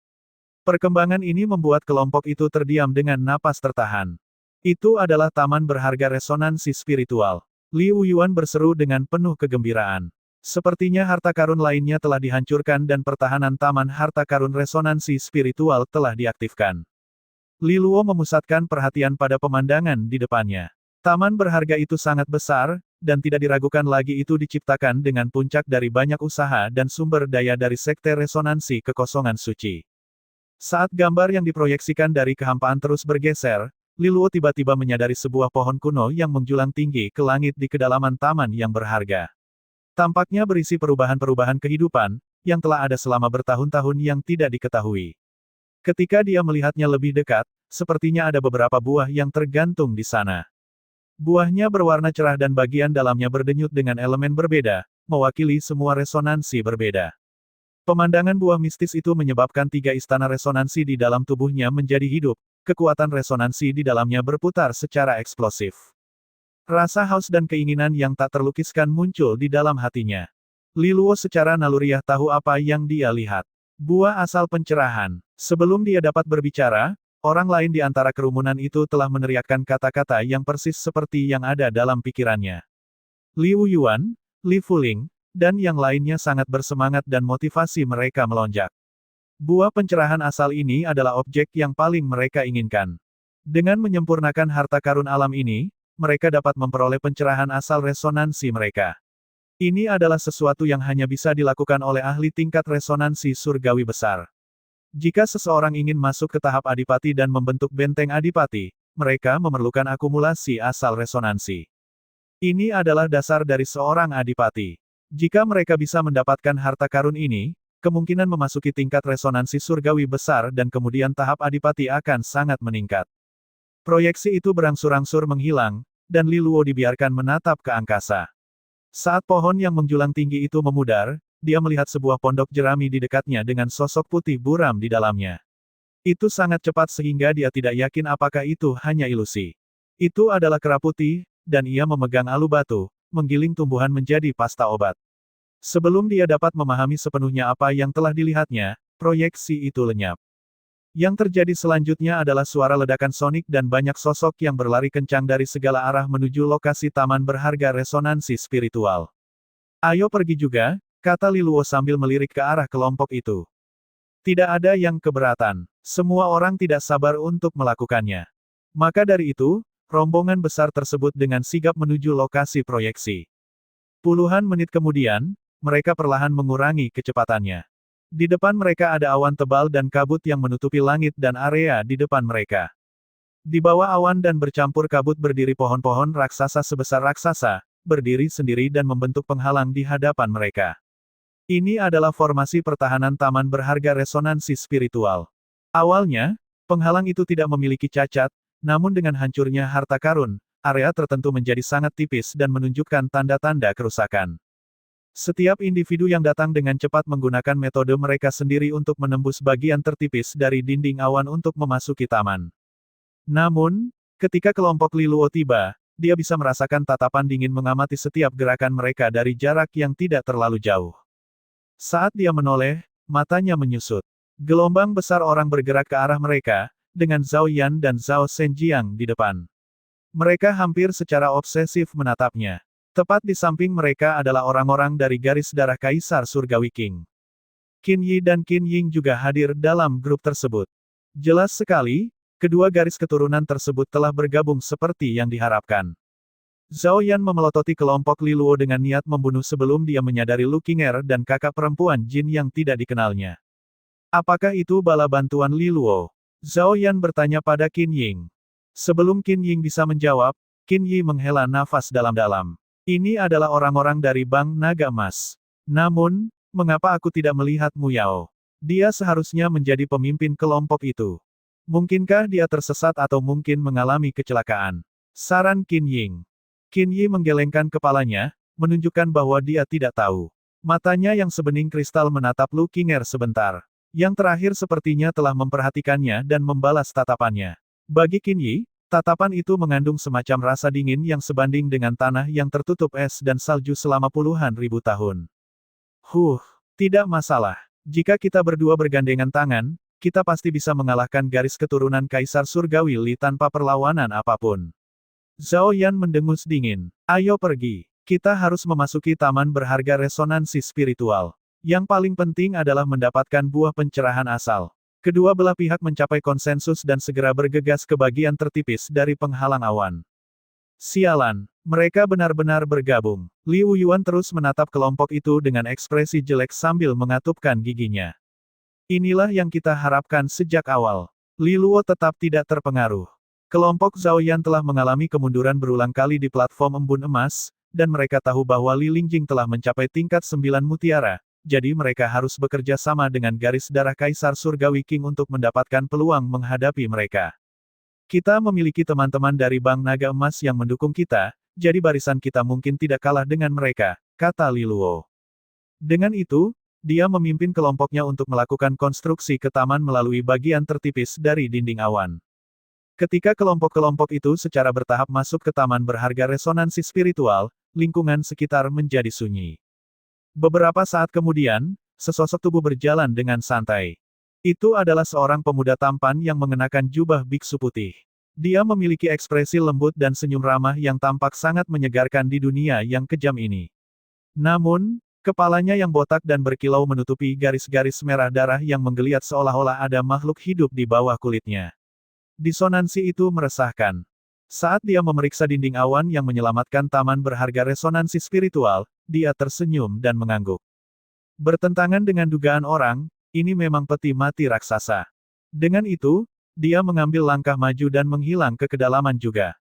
Perkembangan ini membuat kelompok itu terdiam dengan napas tertahan. Itu adalah taman berharga resonansi spiritual. Li Wuyuan berseru dengan penuh kegembiraan. Sepertinya harta karun lainnya telah dihancurkan dan pertahanan taman harta karun resonansi spiritual telah diaktifkan. Li Luo memusatkan perhatian pada pemandangan di depannya. Taman berharga itu sangat besar, dan tidak diragukan lagi itu diciptakan dengan puncak dari banyak usaha dan sumber daya dari Sekte Resonansi Kekosongan Suci. Saat gambar yang diproyeksikan dari kehampaan terus bergeser, Li Luo tiba-tiba menyadari sebuah pohon kuno yang menjulang tinggi ke langit di kedalaman taman yang berharga. Tampaknya berisi perubahan-perubahan kehidupan, yang telah ada selama bertahun-tahun yang tidak diketahui. Ketika dia melihatnya lebih dekat, sepertinya ada beberapa buah yang tergantung di sana. Buahnya berwarna cerah dan bagian dalamnya berdenyut dengan elemen berbeda, mewakili semua resonansi berbeda. Pemandangan buah mistis itu menyebabkan 3 istana resonansi di dalam tubuhnya menjadi hidup, kekuatan resonansi di dalamnya berputar secara eksplosif. Rasa haus dan keinginan yang tak terlukiskan muncul di dalam hatinya. Li Luo secara naluriah tahu apa yang dia lihat. Buah asal pencerahan. Sebelum dia dapat berbicara, orang lain di antara kerumunan itu telah meneriakkan kata-kata yang persis seperti yang ada dalam pikirannya. Li Wuyuan, Li Fuling, dan yang lainnya sangat bersemangat dan motivasi mereka melonjak. Buah pencerahan asal ini adalah objek yang paling mereka inginkan. Dengan menyempurnakan harta karun alam ini, mereka dapat memperoleh pencerahan asal resonansi mereka. Ini adalah sesuatu yang hanya bisa dilakukan oleh ahli tingkat resonansi surgawi besar. Jika seseorang ingin masuk ke tahap adipati dan membentuk benteng adipati, mereka memerlukan akumulasi asal resonansi. Ini adalah dasar dari seorang adipati. Jika mereka bisa mendapatkan harta karun ini, kemungkinan memasuki tingkat resonansi surgawi besar dan kemudian tahap adipati akan sangat meningkat. Proyeksi itu berangsur-angsur menghilang, dan Li Luo dibiarkan menatap ke angkasa. Saat pohon yang menjulang tinggi itu memudar, dia melihat sebuah pondok jerami di dekatnya dengan sosok putih buram di dalamnya. Itu sangat cepat sehingga dia tidak yakin apakah itu hanya ilusi. Itu adalah kera putih, dan ia memegang alu batu, menggiling tumbuhan menjadi pasta obat. Sebelum dia dapat memahami sepenuhnya apa yang telah dilihatnya, proyeksi itu lenyap. Yang terjadi selanjutnya adalah suara ledakan sonik dan banyak sosok yang berlari kencang dari segala arah menuju lokasi taman berharga resonansi spiritual. Ayo pergi juga, kata Li Luo sambil melirik ke arah kelompok itu. Tidak ada yang keberatan. Semua orang tidak sabar untuk melakukannya. Maka dari itu, rombongan besar tersebut dengan sigap menuju lokasi proyeksi. Puluhan menit kemudian, mereka perlahan mengurangi kecepatannya. Di depan mereka ada awan tebal dan kabut yang menutupi langit dan area di depan mereka. Di bawah awan dan bercampur kabut berdiri pohon-pohon raksasa sebesar raksasa, berdiri sendiri dan membentuk penghalang di hadapan mereka. Ini adalah formasi pertahanan taman berharga resonansi spiritual. Awalnya, penghalang itu tidak memiliki cacat, namun dengan hancurnya harta karun, area tertentu menjadi sangat tipis dan menunjukkan tanda-tanda kerusakan. Setiap individu yang datang dengan cepat menggunakan metode mereka sendiri untuk menembus bagian tertipis dari dinding awan untuk memasuki taman. Namun, ketika kelompok Li Luo tiba, dia bisa merasakan tatapan dingin mengamati setiap gerakan mereka dari jarak yang tidak terlalu jauh. Saat dia menoleh, matanya menyusut. Gelombang besar orang bergerak ke arah mereka, dengan Zhao Yan dan Zhao Zhenjiang di depan. Mereka hampir secara obsesif menatapnya. Tepat di samping mereka adalah orang-orang dari garis darah Kaisar Surgawi King. Qin Yi dan Qin Ying juga hadir dalam grup tersebut. Jelas sekali, kedua garis keturunan tersebut telah bergabung seperti yang diharapkan. Zhao Yan memelototi kelompok Li Luo dengan niat membunuh sebelum dia menyadari Lu Qinger dan kakak perempuan Jin yang tidak dikenalnya. Apakah itu bala bantuan Li Luo? Zhao Yan bertanya pada Qin Ying. Sebelum Qin Ying bisa menjawab, Qin Yi menghela nafas dalam-dalam. Ini adalah orang-orang dari Bank Naga Emas. Namun, mengapa aku tidak melihat Mu Yao? Dia seharusnya menjadi pemimpin kelompok itu. Mungkinkah dia tersesat atau mungkin mengalami kecelakaan? Saran Qin Ying. Qin Yi menggelengkan kepalanya, menunjukkan bahwa dia tidak tahu. Matanya yang sebening kristal menatap Lu Qinger sebentar. Yang terakhir sepertinya telah memperhatikannya dan membalas tatapannya. Bagi Qin Yi, tatapan itu mengandung semacam rasa dingin yang sebanding dengan tanah yang tertutup es dan salju selama puluhan ribu tahun. Tidak masalah. Jika kita berdua bergandengan tangan, kita pasti bisa mengalahkan garis keturunan Kaisar Surgawi Li tanpa perlawanan apapun. Zhao Yan mendengus dingin. Ayo pergi. Kita harus memasuki taman berharga resonansi spiritual. Yang paling penting adalah mendapatkan buah pencerahan asal. Kedua belah pihak mencapai konsensus dan segera bergegas ke bagian tertipis dari penghalang awan. Sialan, mereka benar-benar bergabung. Liu Yuan terus menatap kelompok itu dengan ekspresi jelek sambil mengatupkan giginya. Inilah yang kita harapkan sejak awal. Li Luo tetap tidak terpengaruh. Kelompok Zhao Yan telah mengalami kemunduran berulang kali di platform embun emas, dan mereka tahu bahwa Li Lingjing telah mencapai tingkat 9 mutiara, jadi mereka harus bekerja sama dengan garis darah Kaisar Surgawi Qing untuk mendapatkan peluang menghadapi mereka. Kita memiliki teman-teman dari Bank Naga Emas yang mendukung kita, jadi barisan kita mungkin tidak kalah dengan mereka, kata Li Luo. Dengan itu, dia memimpin kelompoknya untuk melakukan konstruksi ke taman melalui bagian tertipis dari dinding awan. Ketika kelompok-kelompok itu secara bertahap masuk ke taman berharga resonansi spiritual, lingkungan sekitar menjadi sunyi. Beberapa saat kemudian, sesosok tubuh berjalan dengan santai. Itu adalah seorang pemuda tampan yang mengenakan jubah biksu putih. Dia memiliki ekspresi lembut dan senyum ramah yang tampak sangat menyegarkan di dunia yang kejam ini. Namun, kepalanya yang botak dan berkilau menutupi garis-garis merah darah yang menggeliat seolah-olah ada makhluk hidup di bawah kulitnya. Disonansi itu meresahkan. Saat dia memeriksa dinding awan yang menyelamatkan taman berharga resonansi spiritual, dia tersenyum dan mengangguk. Bertentangan dengan dugaan orang, ini memang peti mati raksasa. Dengan itu, dia mengambil langkah maju dan menghilang ke kedalaman juga.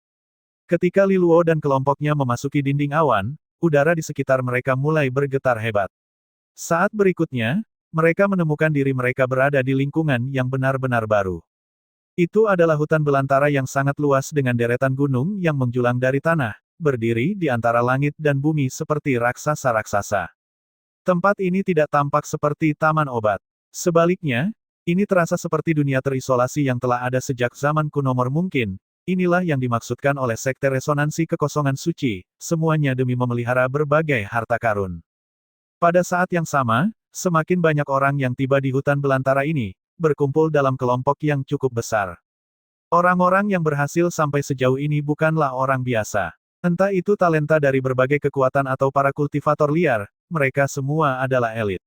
Ketika Li Luo dan kelompoknya memasuki dinding awan, udara di sekitar mereka mulai bergetar hebat. Saat berikutnya, mereka menemukan diri mereka berada di lingkungan yang benar-benar baru. Itu adalah hutan belantara yang sangat luas dengan deretan gunung yang menjulang dari tanah, berdiri di antara langit dan bumi seperti raksasa-raksasa. Tempat ini tidak tampak seperti taman obat. Sebaliknya, ini terasa seperti dunia terisolasi yang telah ada sejak zaman kuno mungkin. Inilah yang dimaksudkan oleh Sekte Resonansi Kekosongan Suci, semuanya demi memelihara berbagai harta karun. Pada saat yang sama, semakin banyak orang yang tiba di hutan belantara ini, berkumpul dalam kelompok yang cukup besar. Orang-orang yang berhasil sampai sejauh ini bukanlah orang biasa. Entah itu talenta dari berbagai kekuatan atau para kultivator liar, mereka semua adalah elit.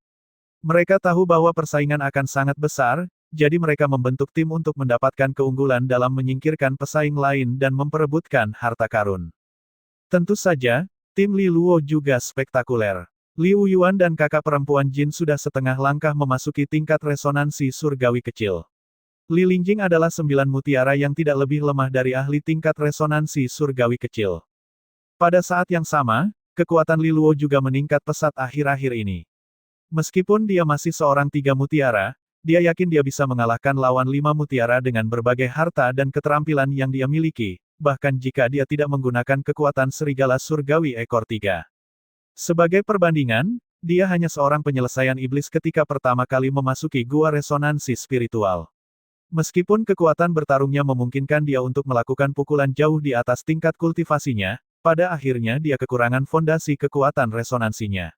Mereka tahu bahwa persaingan akan sangat besar, jadi mereka membentuk tim untuk mendapatkan keunggulan dalam menyingkirkan pesaing lain dan memperebutkan harta karun. Tentu saja, tim Li Luo juga spektakuler. Liu Yuan dan kakak perempuan Jin sudah setengah langkah memasuki tingkat resonansi surgawi kecil. Li Lingjing adalah 9 mutiara yang tidak lebih lemah dari ahli tingkat resonansi surgawi kecil. Pada saat yang sama, kekuatan Li Luo juga meningkat pesat akhir-akhir ini. Meskipun dia masih seorang 3 mutiara, dia yakin dia bisa mengalahkan lawan 5 mutiara dengan berbagai harta dan keterampilan yang dia miliki, bahkan jika dia tidak menggunakan kekuatan serigala surgawi ekor 3. Sebagai perbandingan, dia hanya seorang penyelesaian iblis ketika pertama kali memasuki gua resonansi spiritual. Meskipun kekuatan bertarungnya memungkinkan dia untuk melakukan pukulan jauh di atas tingkat kultivasinya, pada akhirnya dia kekurangan fondasi kekuatan resonansinya.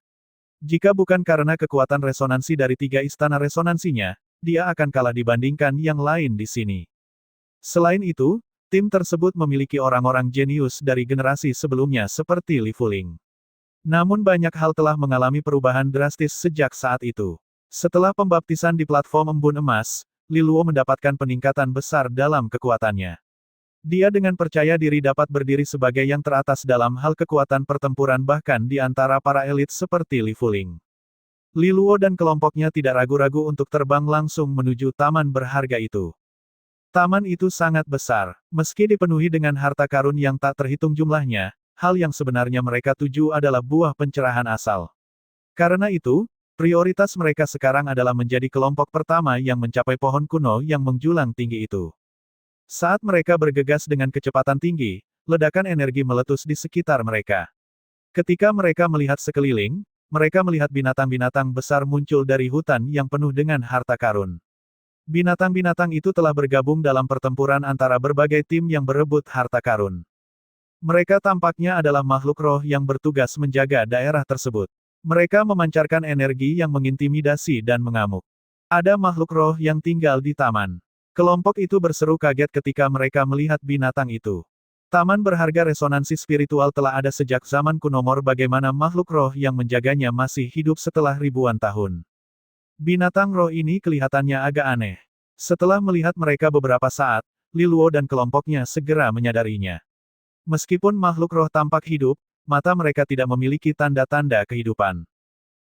Jika bukan karena kekuatan resonansi dari 3 istana resonansinya, dia akan kalah dibandingkan yang lain di sini. Selain itu, tim tersebut memiliki orang-orang jenius dari generasi sebelumnya seperti Li Fuling. Namun banyak hal telah mengalami perubahan drastis sejak saat itu. Setelah pembaptisan di platform embun emas, Li Luo mendapatkan peningkatan besar dalam kekuatannya. Dia dengan percaya diri dapat berdiri sebagai yang teratas dalam hal kekuatan pertempuran bahkan di antara para elit seperti Li Fuling. Li Luo dan kelompoknya tidak ragu-ragu untuk terbang langsung menuju taman berharga itu. Taman itu sangat besar, meski dipenuhi dengan harta karun yang tak terhitung jumlahnya. Hal yang sebenarnya mereka tuju adalah buah pencerahan asal. Karena itu, prioritas mereka sekarang adalah menjadi kelompok pertama yang mencapai pohon kuno yang menjulang tinggi itu. Saat mereka bergegas dengan kecepatan tinggi, ledakan energi meletus di sekitar mereka. Ketika mereka melihat sekeliling, mereka melihat binatang-binatang besar muncul dari hutan yang penuh dengan harta karun. Binatang-binatang itu telah bergabung dalam pertempuran antara berbagai tim yang berebut harta karun. Mereka tampaknya adalah makhluk roh yang bertugas menjaga daerah tersebut. Mereka memancarkan energi yang mengintimidasi dan mengamuk. Ada makhluk roh yang tinggal di taman. Kelompok itu berseru kaget ketika mereka melihat binatang itu. Taman berharga resonansi spiritual telah ada sejak zaman kuno. Bagaimana makhluk roh yang menjaganya masih hidup setelah ribuan tahun. Binatang roh ini kelihatannya agak aneh. Setelah melihat mereka beberapa saat, Li Luo dan kelompoknya segera menyadarinya. Meskipun makhluk roh tampak hidup, mata mereka tidak memiliki tanda-tanda kehidupan.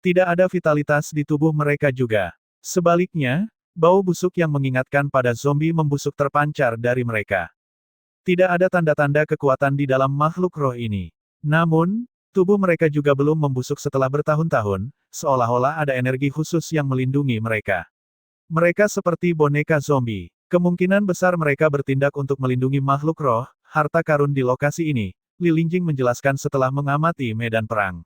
Tidak ada vitalitas di tubuh mereka juga. Sebaliknya, bau busuk yang mengingatkan pada zombie membusuk terpancar dari mereka. Tidak ada tanda-tanda kekuatan di dalam makhluk roh ini. Namun, tubuh mereka juga belum membusuk setelah bertahun-tahun, seolah-olah ada energi khusus yang melindungi mereka. Mereka seperti boneka zombie. Kemungkinan besar mereka bertindak untuk melindungi makhluk roh, harta karun di lokasi ini, Li Lingjing menjelaskan setelah mengamati medan perang.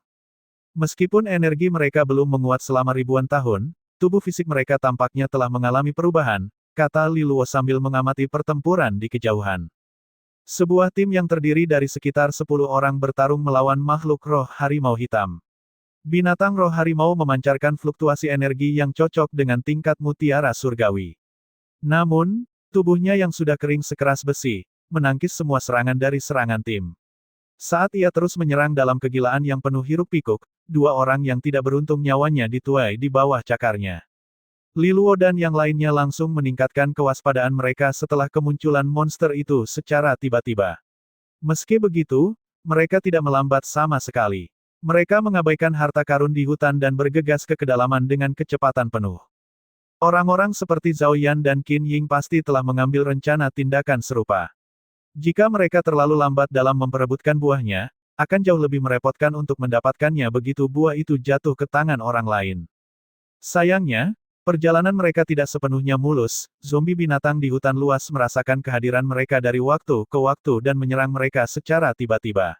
Meskipun energi mereka belum menguat selama ribuan tahun, tubuh fisik mereka tampaknya telah mengalami perubahan, kata Li Luo sambil mengamati pertempuran di kejauhan. Sebuah tim yang terdiri dari sekitar 10 orang bertarung melawan makhluk roh harimau hitam. Binatang roh harimau memancarkan fluktuasi energi yang cocok dengan tingkat mutiara surgawi. Namun, tubuhnya yang sudah kering sekeras besi, menangkis semua serangan dari serangan tim. Saat ia terus menyerang dalam kegilaan yang penuh hiruk-pikuk, dua orang yang tidak beruntung nyawanya dituai di bawah cakarnya. Li Luo dan yang lainnya langsung meningkatkan kewaspadaan mereka setelah kemunculan monster itu secara tiba-tiba. Meski begitu, mereka tidak melambat sama sekali. Mereka mengabaikan harta karun di hutan dan bergegas ke kedalaman dengan kecepatan penuh. Orang-orang seperti Zhao Yan dan Qin Ying pasti telah mengambil rencana tindakan serupa. Jika mereka terlalu lambat dalam memperebutkan buahnya, akan jauh lebih merepotkan untuk mendapatkannya begitu buah itu jatuh ke tangan orang lain. Sayangnya, perjalanan mereka tidak sepenuhnya mulus, zombie binatang di hutan luas merasakan kehadiran mereka dari waktu ke waktu dan menyerang mereka secara tiba-tiba.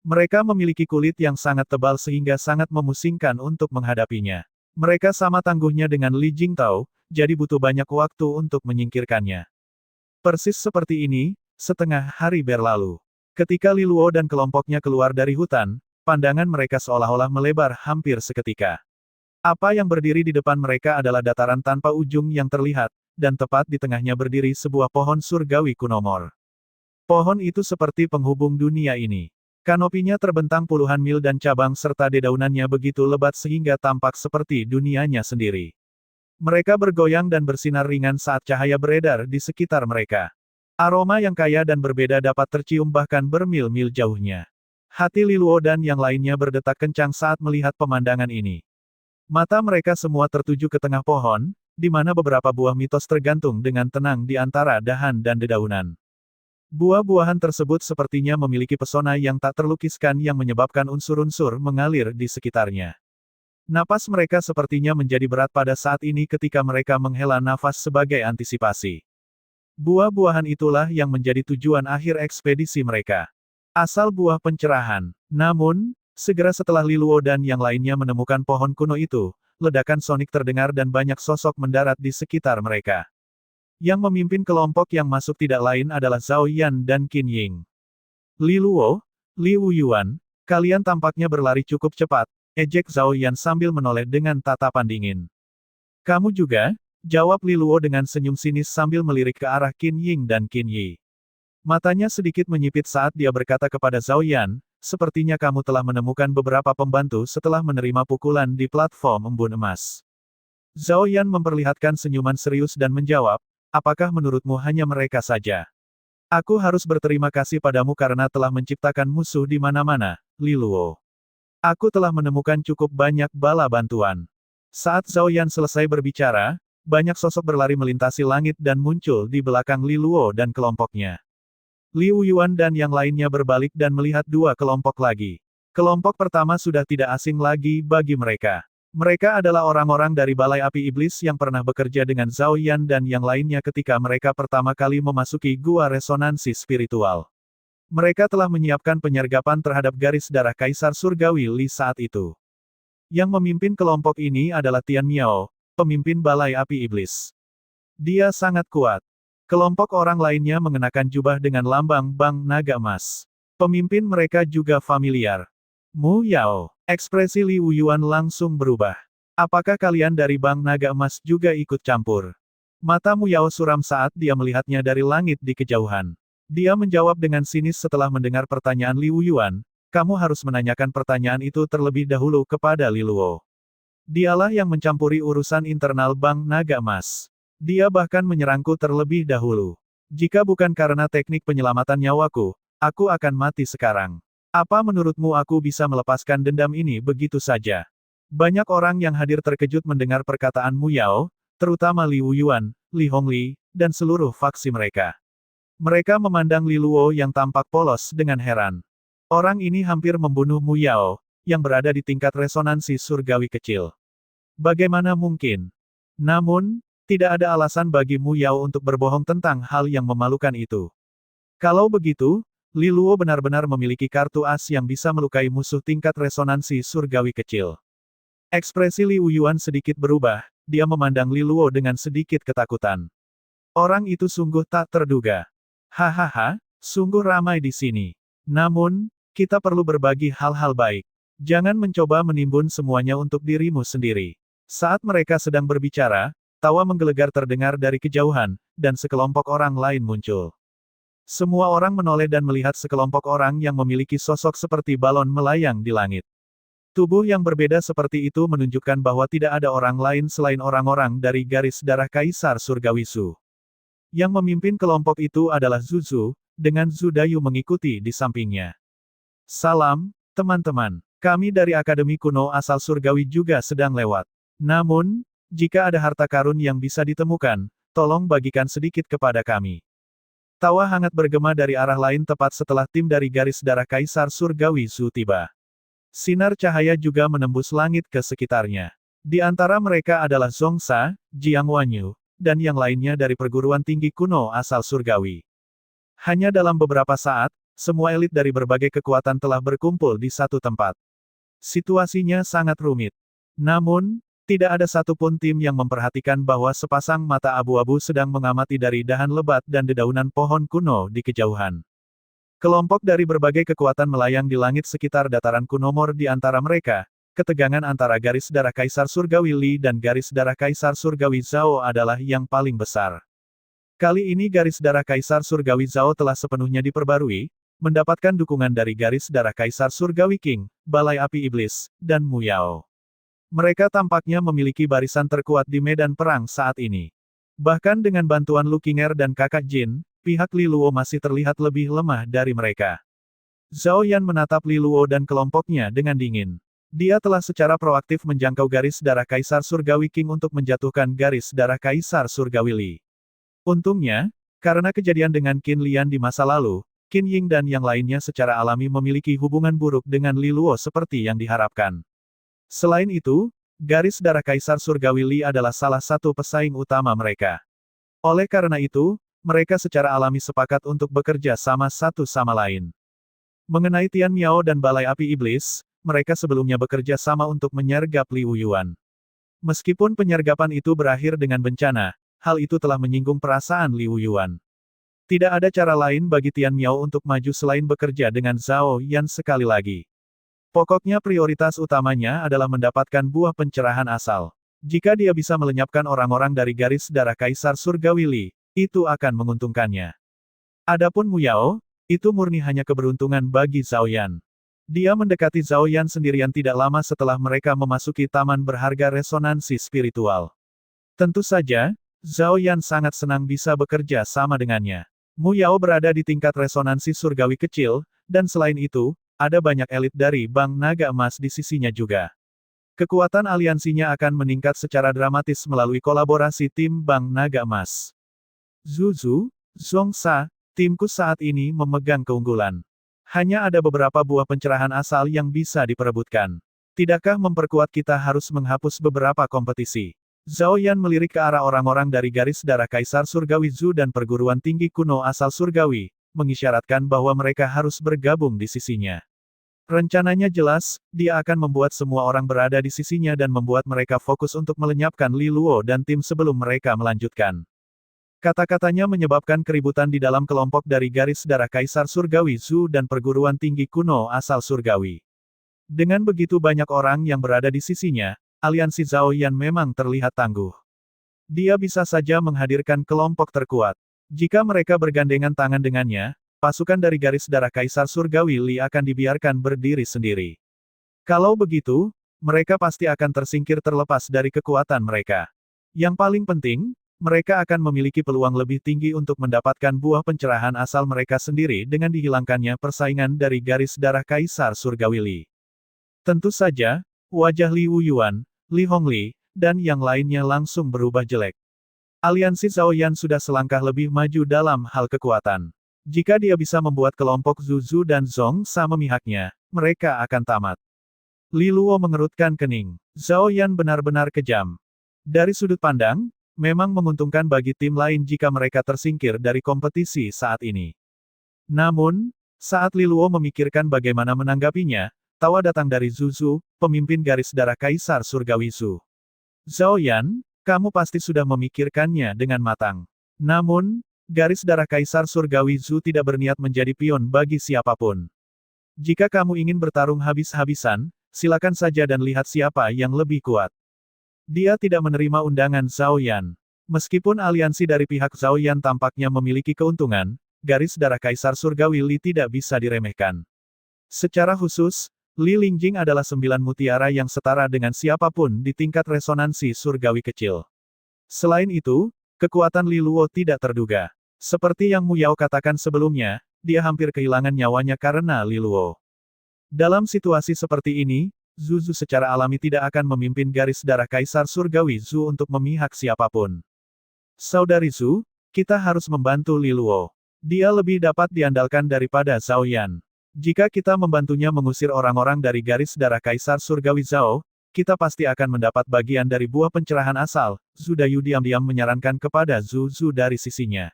Mereka memiliki kulit yang sangat tebal sehingga sangat memusingkan untuk menghadapinya. Mereka sama tangguhnya dengan Li Jingtao, jadi butuh banyak waktu untuk menyingkirkannya. Persis seperti ini, setengah hari berlalu. Ketika Li Luo dan kelompoknya keluar dari hutan, pandangan mereka seolah-olah melebar hampir seketika. Apa yang berdiri di depan mereka adalah dataran tanpa ujung yang terlihat, dan tepat di tengahnya berdiri sebuah pohon surgawi kuno. Pohon itu seperti penghubung dunia ini. Kanopinya terbentang puluhan mil dan cabang serta dedaunannya begitu lebat sehingga tampak seperti dunianya sendiri. Mereka bergoyang dan bersinar ringan saat cahaya beredar di sekitar mereka. Aroma yang kaya dan berbeda dapat tercium bahkan bermil-mil jauhnya. Hati Li Luo dan yang lainnya berdetak kencang saat melihat pemandangan ini. Mata mereka semua tertuju ke tengah pohon, di mana beberapa buah mitos tergantung dengan tenang di antara dahan dan dedaunan. Buah-buahan tersebut sepertinya memiliki pesona yang tak terlukiskan yang menyebabkan unsur-unsur mengalir di sekitarnya. Napas mereka sepertinya menjadi berat pada saat ini ketika mereka menghela nafas sebagai antisipasi. Buah-buahan itulah yang menjadi tujuan akhir ekspedisi mereka. Asal buah pencerahan. Namun, segera setelah Li Luo dan yang lainnya menemukan pohon kuno itu, ledakan sonik terdengar dan banyak sosok mendarat di sekitar mereka. Yang memimpin kelompok yang masuk tidak lain adalah Zhao Yan dan Qin Ying. Li Luo, Li Wuyuan, kalian tampaknya berlari cukup cepat, ejek Zhao Yan sambil menoleh dengan tatapan dingin. Kamu juga? Jawab Li Luo dengan senyum sinis sambil melirik ke arah Qin Ying dan Qin Yi. Matanya sedikit menyipit saat dia berkata kepada Zhao Yan, sepertinya kamu telah menemukan beberapa pembantu setelah menerima pukulan di platform embun emas. Zhao Yan memperlihatkan senyuman serius dan menjawab, apakah menurutmu hanya mereka saja? Aku harus berterima kasih padamu karena telah menciptakan musuh di mana-mana, Li Luo. Aku telah menemukan cukup banyak bala bantuan. Saat Zhao Yan selesai berbicara, banyak sosok berlari melintasi langit dan muncul di belakang Li Luo dan kelompoknya. Li Wuyuan dan yang lainnya berbalik dan melihat dua kelompok lagi. Kelompok pertama sudah tidak asing lagi bagi mereka. Mereka adalah orang-orang dari Balai Api Iblis yang pernah bekerja dengan Zhao Yan dan yang lainnya ketika mereka pertama kali memasuki Gua Resonansi Spiritual. Mereka telah menyiapkan penyergapan terhadap garis darah Kaisar Surgawi Li saat itu. Yang memimpin kelompok ini adalah Tian Miao, pemimpin Balai Api Iblis. Dia sangat kuat. Kelompok orang lainnya mengenakan jubah dengan lambang Bank Naga Emas. Pemimpin mereka juga familiar. Mu Yao. Ekspresi Li Wuyuan langsung berubah. Apakah kalian dari Bank Naga Emas juga ikut campur? Mata Mu Yao suram saat dia melihatnya dari langit di kejauhan. Dia menjawab dengan sinis setelah mendengar pertanyaan Li Wuyuan, kamu harus menanyakan pertanyaan itu terlebih dahulu kepada Li Luo. Dialah yang mencampuri urusan internal Bank Naga Emas. Dia bahkan menyerangku terlebih dahulu. Jika bukan karena teknik penyelamatan nyawaku, aku akan mati sekarang. Apa menurutmu aku bisa melepaskan dendam ini begitu saja? Banyak orang yang hadir terkejut mendengar perkataan Mu Yao, terutama Li Wuyuan, Li Hongli, dan seluruh faksi mereka. Mereka memandang Li Luo yang tampak polos dengan heran. Orang ini hampir membunuh Mu Yao, yang berada di tingkat resonansi surgawi kecil. Bagaimana mungkin? Namun, tidak ada alasan bagi Mu Yao untuk berbohong tentang hal yang memalukan itu. Kalau begitu, Li Luo benar-benar memiliki kartu as yang bisa melukai musuh tingkat resonansi surgawi kecil. Ekspresi Li Wuyuan sedikit berubah, dia memandang Li Luo dengan sedikit ketakutan. Orang itu sungguh tak terduga. Hahaha, sungguh ramai di sini. Namun, kita perlu berbagi hal-hal baik. Jangan mencoba menimbun semuanya untuk dirimu sendiri. Saat mereka sedang berbicara, tawa menggelegar terdengar dari kejauhan, dan sekelompok orang lain muncul. Semua orang menoleh dan melihat sekelompok orang yang memiliki sosok seperti balon melayang di langit. Tubuh yang berbeda seperti itu menunjukkan bahwa tidak ada orang lain selain orang-orang dari garis darah Kaisar Surgawi Zhu. Yang memimpin kelompok itu adalah Zhu Zu, dengan Zhu Dayu mengikuti di sampingnya. Salam, teman-teman. Kami dari Akademi Kuno asal Surgawi juga sedang lewat. Namun, jika ada harta karun yang bisa ditemukan, tolong bagikan sedikit kepada kami. Tawa hangat bergema dari arah lain tepat setelah tim dari garis darah Kaisar Surgawi Zhu tiba. Sinar cahaya juga menembus langit ke sekitarnya. Di antara mereka adalah Zhongsa, Jiang Wanyu, dan yang lainnya dari perguruan tinggi kuno asal surgawi. Hanya dalam beberapa saat, semua elit dari berbagai kekuatan telah berkumpul di satu tempat. Situasinya sangat rumit. Namun, tidak ada satupun tim yang memperhatikan bahwa sepasang mata abu-abu sedang mengamati dari dahan lebat dan dedaunan pohon kuno di kejauhan. Kelompok dari berbagai kekuatan melayang di langit sekitar dataran Kunomor di antara mereka. Ketegangan antara garis darah Kaisar Surgawi Li dan garis darah Kaisar Surgawi Zhao adalah yang paling besar. Kali ini garis darah Kaisar Surgawi Zhao telah sepenuhnya diperbarui, mendapatkan dukungan dari garis darah Kaisar Surgawi Qing, Balai Api Iblis, dan Mu Yao. Mereka tampaknya memiliki barisan terkuat di medan perang saat ini. Bahkan dengan bantuan Lu Qinger dan kakak Jin, pihak Li Luo masih terlihat lebih lemah dari mereka. Zhao Yan menatap Li Luo dan kelompoknya dengan dingin. Dia telah secara proaktif menjangkau garis darah Kaisar Surgawi Qing untuk menjatuhkan garis darah Kaisar Surgawi Li. Untungnya, karena kejadian dengan Qin Lian di masa lalu, Qin Ying dan yang lainnya secara alami memiliki hubungan buruk dengan Li Luo seperti yang diharapkan. Selain itu, garis darah Kaisar Surgawi Li adalah salah satu pesaing utama mereka. Oleh karena itu, mereka secara alami sepakat untuk bekerja sama satu sama lain. Mengenai Tian Miao dan Balai Api Iblis, mereka sebelumnya bekerja sama untuk menyergap Li Wuyuan. Meskipun penyergapan itu berakhir dengan bencana, hal itu telah menyinggung perasaan Li Wuyuan. Tidak ada cara lain bagi Tian Miao untuk maju selain bekerja dengan Zhao Yan sekali lagi. Pokoknya prioritas utamanya adalah mendapatkan buah pencerahan asal. Jika dia bisa melenyapkan orang-orang dari garis darah Kaisar Surgawi Li, itu akan menguntungkannya. Adapun Mu Yao, itu murni hanya keberuntungan bagi Zhao Yan. Dia mendekati Zhao Yan sendirian tidak lama setelah mereka memasuki taman berharga resonansi spiritual. Tentu saja, Zhao Yan sangat senang bisa bekerja sama dengannya. Mu Yao berada di tingkat resonansi surgawi kecil, dan selain itu, ada banyak elit dari Bank Naga Emas di sisinya juga. Kekuatan aliansinya akan meningkat secara dramatis melalui kolaborasi tim Bank Naga Emas. Zhu Zu, Zhongsa, timku saat ini memegang keunggulan. Hanya ada beberapa buah pencerahan asal yang bisa diperebutkan. Tidakkah memperkuat kita harus menghapus beberapa kompetisi? Zhao Yan melirik ke arah orang-orang dari garis darah Kaisar Surgawi Zhu dan perguruan tinggi kuno asal Surgawi, mengisyaratkan bahwa mereka harus bergabung di sisinya. Rencananya jelas, dia akan membuat semua orang berada di sisinya dan membuat mereka fokus untuk melenyapkan Li Luo dan tim sebelum mereka melanjutkan. Kata-katanya menyebabkan keributan di dalam kelompok dari garis darah Kaisar Surgawi Zhu dan perguruan tinggi kuno asal Surgawi. Dengan begitu banyak orang yang berada di sisinya, aliansi Zhao Yan memang terlihat tangguh. Dia bisa saja menghadirkan kelompok terkuat. Jika mereka bergandengan tangan dengannya, pasukan dari garis darah Kaisar Surgawi Li akan dibiarkan berdiri sendiri. Kalau begitu, mereka pasti akan tersingkir terlepas dari kekuatan mereka. Yang paling penting, mereka akan memiliki peluang lebih tinggi untuk mendapatkan buah pencerahan asal mereka sendiri dengan dihilangkannya persaingan dari garis darah Kaisar Surgawi Li. Tentu saja, wajah Li Wuyuan, Li Hongli, dan yang lainnya langsung berubah jelek. Aliansi Zhao Yan sudah selangkah lebih maju dalam hal kekuatan. Jika dia bisa membuat kelompok Zhu dan Zhong Sa memihaknya, mereka akan tamat. Li Luo mengerutkan kening. Zhao Yan benar-benar kejam. Dari sudut pandang, memang menguntungkan bagi tim lain jika mereka tersingkir dari kompetisi saat ini. Namun, saat Li Luo memikirkan bagaimana menanggapinya, tawa datang dari Zhu, pemimpin garis darah Kaisar Surgawi Zhu. Zhao Yan, kamu pasti sudah memikirkannya dengan matang. Namun, garis darah Kaisar Surgawi Zhu tidak berniat menjadi pion bagi siapapun. Jika kamu ingin bertarung habis-habisan, silakan saja dan lihat siapa yang lebih kuat. Dia tidak menerima undangan Zhao Yan. Meskipun aliansi dari pihak Zhao Yan tampaknya memiliki keuntungan, garis darah Kaisar Surgawi Li tidak bisa diremehkan. Secara khusus, Li Lingjing adalah 9 mutiara yang setara dengan siapapun di tingkat resonansi surgawi kecil. Selain itu, kekuatan Li Luo tidak terduga. Seperti yang Mu Yao katakan sebelumnya, dia hampir kehilangan nyawanya karena Li Luo. Dalam situasi seperti ini, Zhu secara alami tidak akan memimpin garis darah Kaisar Surgawi Zhu untuk memihak siapapun. Saudari Zhu, kita harus membantu Li Luo. Dia lebih dapat diandalkan daripada Zhao Yan. Jika kita membantunya mengusir orang-orang dari garis darah Kaisar Surgawi Zhao, kita pasti akan mendapat bagian dari buah pencerahan asal. Zhu Dayu diam-diam menyarankan kepada Zhu dari sisinya.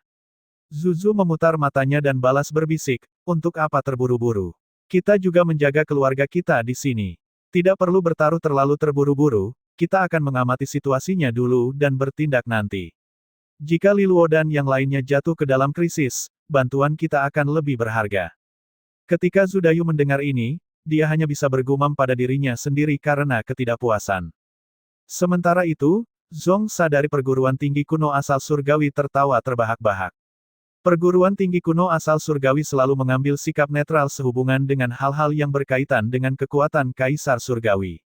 Zhu memutar matanya dan balas berbisik, untuk apa terburu-buru? Kita juga menjaga keluarga kita di sini. Tidak perlu bertaruh terlalu terburu-buru, kita akan mengamati situasinya dulu dan bertindak nanti. Jika Li Luo dan yang lainnya jatuh ke dalam krisis, bantuan kita akan lebih berharga. Ketika Zhu Dayu mendengar ini, dia hanya bisa bergumam pada dirinya sendiri karena ketidakpuasan. Sementara itu, Zhong Sa dari perguruan tinggi kuno asal surgawi tertawa terbahak-bahak. Perguruan tinggi kuno asal surgawi selalu mengambil sikap netral sehubungan dengan hal-hal yang berkaitan dengan kekuatan Kaisar Surgawi.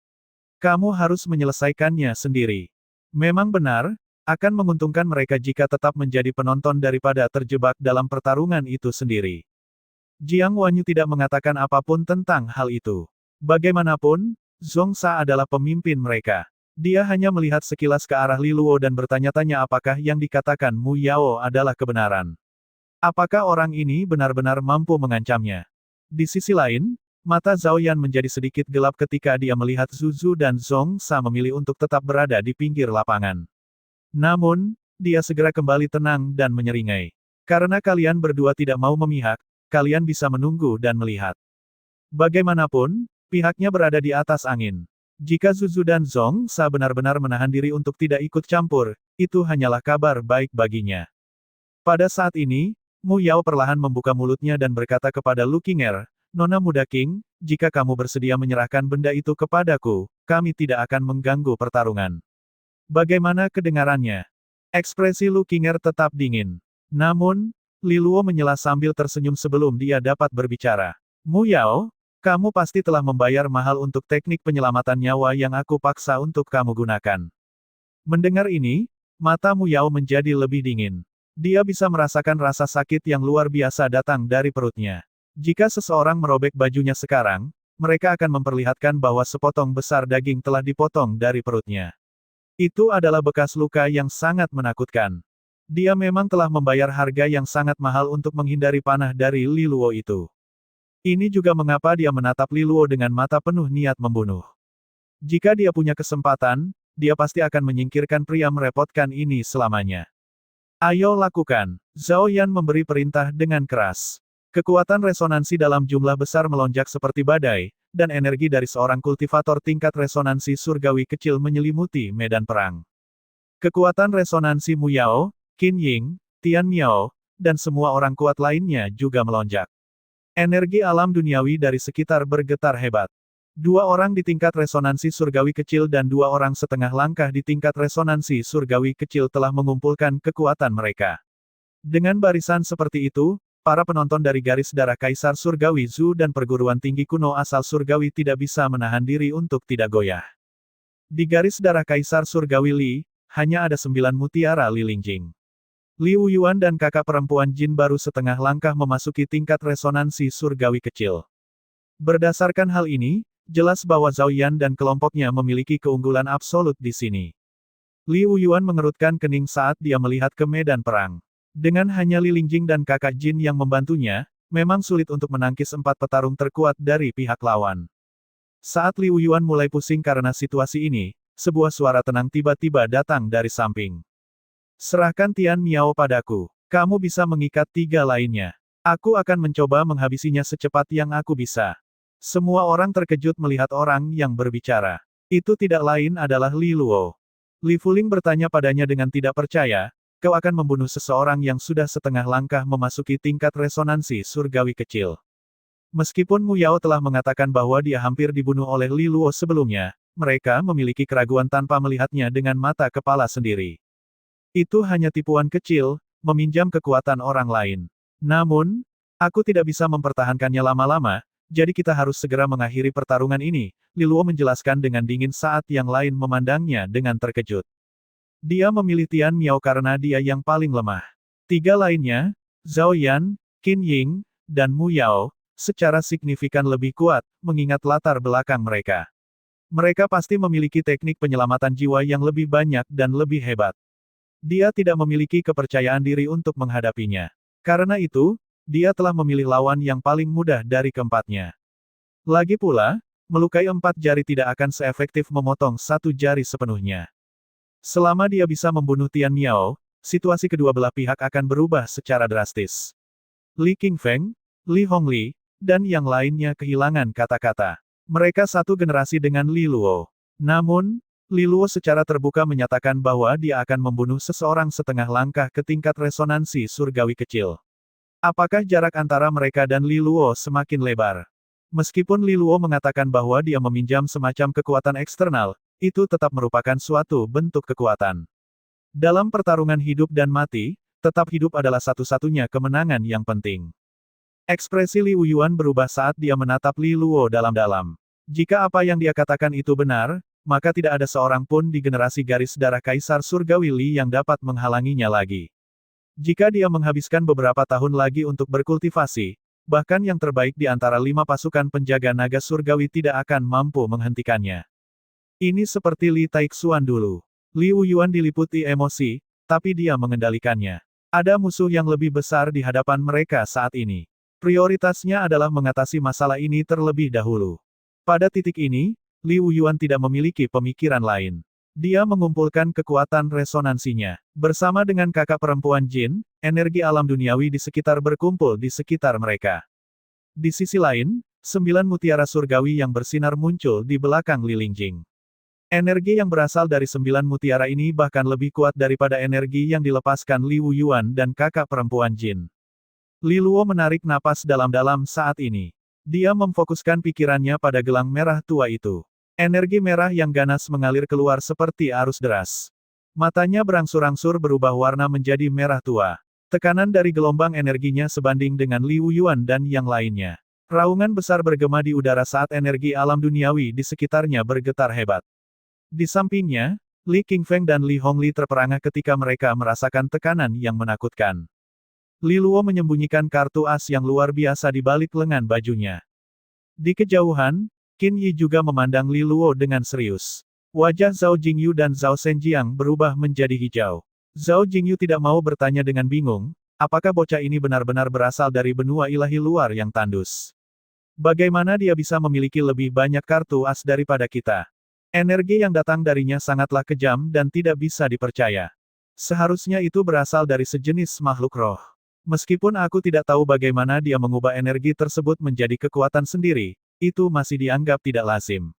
Kamu harus menyelesaikannya sendiri. Memang benar, akan menguntungkan mereka jika tetap menjadi penonton daripada terjebak dalam pertarungan itu sendiri. Jiang Wanyu tidak mengatakan apapun tentang hal itu. Bagaimanapun, Zhong Sa adalah pemimpin mereka. Dia hanya melihat sekilas ke arah Li Luo dan bertanya-tanya apakah yang dikatakan Mu Yao adalah kebenaran. Apakah orang ini benar-benar mampu mengancamnya? Di sisi lain, mata Zhao Yan menjadi sedikit gelap ketika dia melihat Zhu dan Zhong Sa memilih untuk tetap berada di pinggir lapangan. Namun, dia segera kembali tenang dan menyeringai. Karena kalian berdua tidak mau memihak, kalian bisa menunggu dan melihat. Bagaimanapun, pihaknya berada di atas angin. Jika Zhu dan Zhong Sa benar-benar menahan diri untuk tidak ikut campur, itu hanyalah kabar baik baginya. Pada saat ini, Mu Yao perlahan membuka mulutnya dan berkata kepada Lu Qinger, Nona muda King, jika kamu bersedia menyerahkan benda itu kepadaku, kami tidak akan mengganggu pertarungan. Bagaimana kedengarannya? Ekspresi Lu Qinger tetap dingin. Namun, Li Luo menyela sambil tersenyum sebelum dia dapat berbicara. Mu Yao, kamu pasti telah membayar mahal untuk teknik penyelamatan nyawa yang aku paksa untuk kamu gunakan. Mendengar ini, mata Mu Yao menjadi lebih dingin. Dia bisa merasakan rasa sakit yang luar biasa datang dari perutnya. Jika seseorang merobek bajunya sekarang, mereka akan memperlihatkan bahwa sepotong besar daging telah dipotong dari perutnya. Itu adalah bekas luka yang sangat menakutkan. Dia memang telah membayar harga yang sangat mahal untuk menghindari panah dari Li Luo itu. Ini juga mengapa dia menatap Li Luo dengan mata penuh niat membunuh. Jika dia punya kesempatan, dia pasti akan menyingkirkan pria merepotkan ini selamanya. Ayo lakukan. Zhao Yan memberi perintah dengan keras. Kekuatan resonansi dalam jumlah besar melonjak seperti badai, dan energi dari seorang kultivator tingkat resonansi surgawi kecil menyelimuti medan perang. Kekuatan resonansi Mu Yao, Qin Ying, Tian Miao, dan semua orang kuat lainnya juga melonjak. Energi alam duniawi dari sekitar bergetar hebat. Dua orang di tingkat resonansi surgawi kecil dan dua orang setengah langkah di tingkat resonansi surgawi kecil telah mengumpulkan kekuatan mereka. Dengan barisan seperti itu, para penonton dari garis darah Kaisar Surgawi Zhu dan perguruan tinggi kuno asal Surgawi tidak bisa menahan diri untuk tidak goyah. Di garis darah Kaisar Surgawi Li, hanya ada 9 mutiara Li Lingjing. Li Wuyuan dan kakak perempuan Jin baru setengah langkah memasuki tingkat resonansi surgawi kecil. Berdasarkan hal ini, jelas bahwa Zhao Yan dan kelompoknya memiliki keunggulan absolut di sini. Li Wuyuan mengerutkan kening saat dia melihat ke medan perang. Dengan hanya Li Lingjing dan kakak Jin yang membantunya, memang sulit untuk menangkis 4 petarung terkuat dari pihak lawan. Saat Li Wuyuan mulai pusing karena situasi ini, sebuah suara tenang tiba-tiba datang dari samping. Serahkan Tian Miao padaku. Kamu bisa mengikat 3 lainnya. Aku akan mencoba menghabisinya secepat yang aku bisa. Semua orang terkejut melihat orang yang berbicara. Itu tidak lain adalah Li Luo. Li Fuling bertanya padanya dengan tidak percaya, kau akan membunuh seseorang yang sudah setengah langkah memasuki tingkat resonansi surgawi kecil. Meskipun Mu Yao telah mengatakan bahwa dia hampir dibunuh oleh Li Luo sebelumnya, mereka memiliki keraguan tanpa melihatnya dengan mata kepala sendiri. Itu hanya tipuan kecil, meminjam kekuatan orang lain. Namun, aku tidak bisa mempertahankannya lama-lama, jadi kita harus segera mengakhiri pertarungan ini, Li Luo menjelaskan dengan dingin saat yang lain memandangnya dengan terkejut. Dia memilih Tian Miao karena dia yang paling lemah. 3 lainnya, Zhao Yan, Qin Ying, dan Mu Yao, secara signifikan lebih kuat, mengingat latar belakang mereka. Mereka pasti memiliki teknik penyelamatan jiwa yang lebih banyak dan lebih hebat. Dia tidak memiliki kepercayaan diri untuk menghadapinya. Karena itu, dia telah memilih lawan yang paling mudah dari keempatnya. Lagi pula, melukai 4 jari tidak akan seefektif memotong 1 jari sepenuhnya. Selama dia bisa membunuh Tian Miao, situasi kedua belah pihak akan berubah secara drastis. Li Qingfeng, Li Hongli, dan yang lainnya kehilangan kata-kata. Mereka satu generasi dengan Li Luo. Namun, Li Luo secara terbuka menyatakan bahwa dia akan membunuh seseorang setengah langkah ke tingkat resonansi surgawi kecil. Apakah jarak antara mereka dan Li Luo semakin lebar? Meskipun Li Luo mengatakan bahwa dia meminjam semacam kekuatan eksternal, itu tetap merupakan suatu bentuk kekuatan. Dalam pertarungan hidup dan mati, tetap hidup adalah satu-satunya kemenangan yang penting. Ekspresi Li Wuyuan berubah saat dia menatap Li Luo dalam-dalam. Jika apa yang dia katakan itu benar, maka tidak ada seorang pun di generasi garis darah Kaisar Surgawi Li yang dapat menghalanginya lagi. Jika dia menghabiskan beberapa tahun lagi untuk berkultivasi, bahkan yang terbaik di antara 5 pasukan penjaga naga surgawi tidak akan mampu menghentikannya. Ini seperti Li Taixuan dulu. Li Wuyuan diliputi emosi, tapi dia mengendalikannya. Ada musuh yang lebih besar di hadapan mereka saat ini. Prioritasnya adalah mengatasi masalah ini terlebih dahulu. Pada titik ini, Li Wuyuan tidak memiliki pemikiran lain. Dia mengumpulkan kekuatan resonansinya. Bersama dengan kakak perempuan Jin, energi alam duniawi di sekitar berkumpul di sekitar mereka. Di sisi lain, 9 mutiara surgawi yang bersinar muncul di belakang Li Lingjing. Energi yang berasal dari 9 mutiara ini bahkan lebih kuat daripada energi yang dilepaskan Li Wuyuan dan kakak perempuan Jin. Li Luo menarik napas dalam-dalam saat ini. Dia memfokuskan pikirannya pada gelang merah tua itu. Energi merah yang ganas mengalir keluar seperti arus deras. Matanya berangsur-angsur berubah warna menjadi merah tua. Tekanan dari gelombang energinya sebanding dengan Li Wuyuan dan yang lainnya. Raungan besar bergema di udara saat energi alam duniawi di sekitarnya bergetar hebat. Di sampingnya, Li Qingfeng dan Li Hongli terperangah ketika mereka merasakan tekanan yang menakutkan. Li Luo menyembunyikan kartu as yang luar biasa di balik lengan bajunya. Di kejauhan, Qin Yi juga memandang Li Luo dengan serius. Wajah Zhao Jingyu dan Zhao Zhenjiang berubah menjadi hijau. Zhao Jingyu tidak mau bertanya dengan bingung, apakah bocah ini benar-benar berasal dari benua ilahi luar yang tandus. Bagaimana dia bisa memiliki lebih banyak kartu as daripada kita? Energi yang datang darinya sangatlah kejam dan tidak bisa dipercaya. Seharusnya itu berasal dari sejenis makhluk roh. Meskipun aku tidak tahu bagaimana dia mengubah energi tersebut menjadi kekuatan sendiri, itu masih dianggap tidak lazim.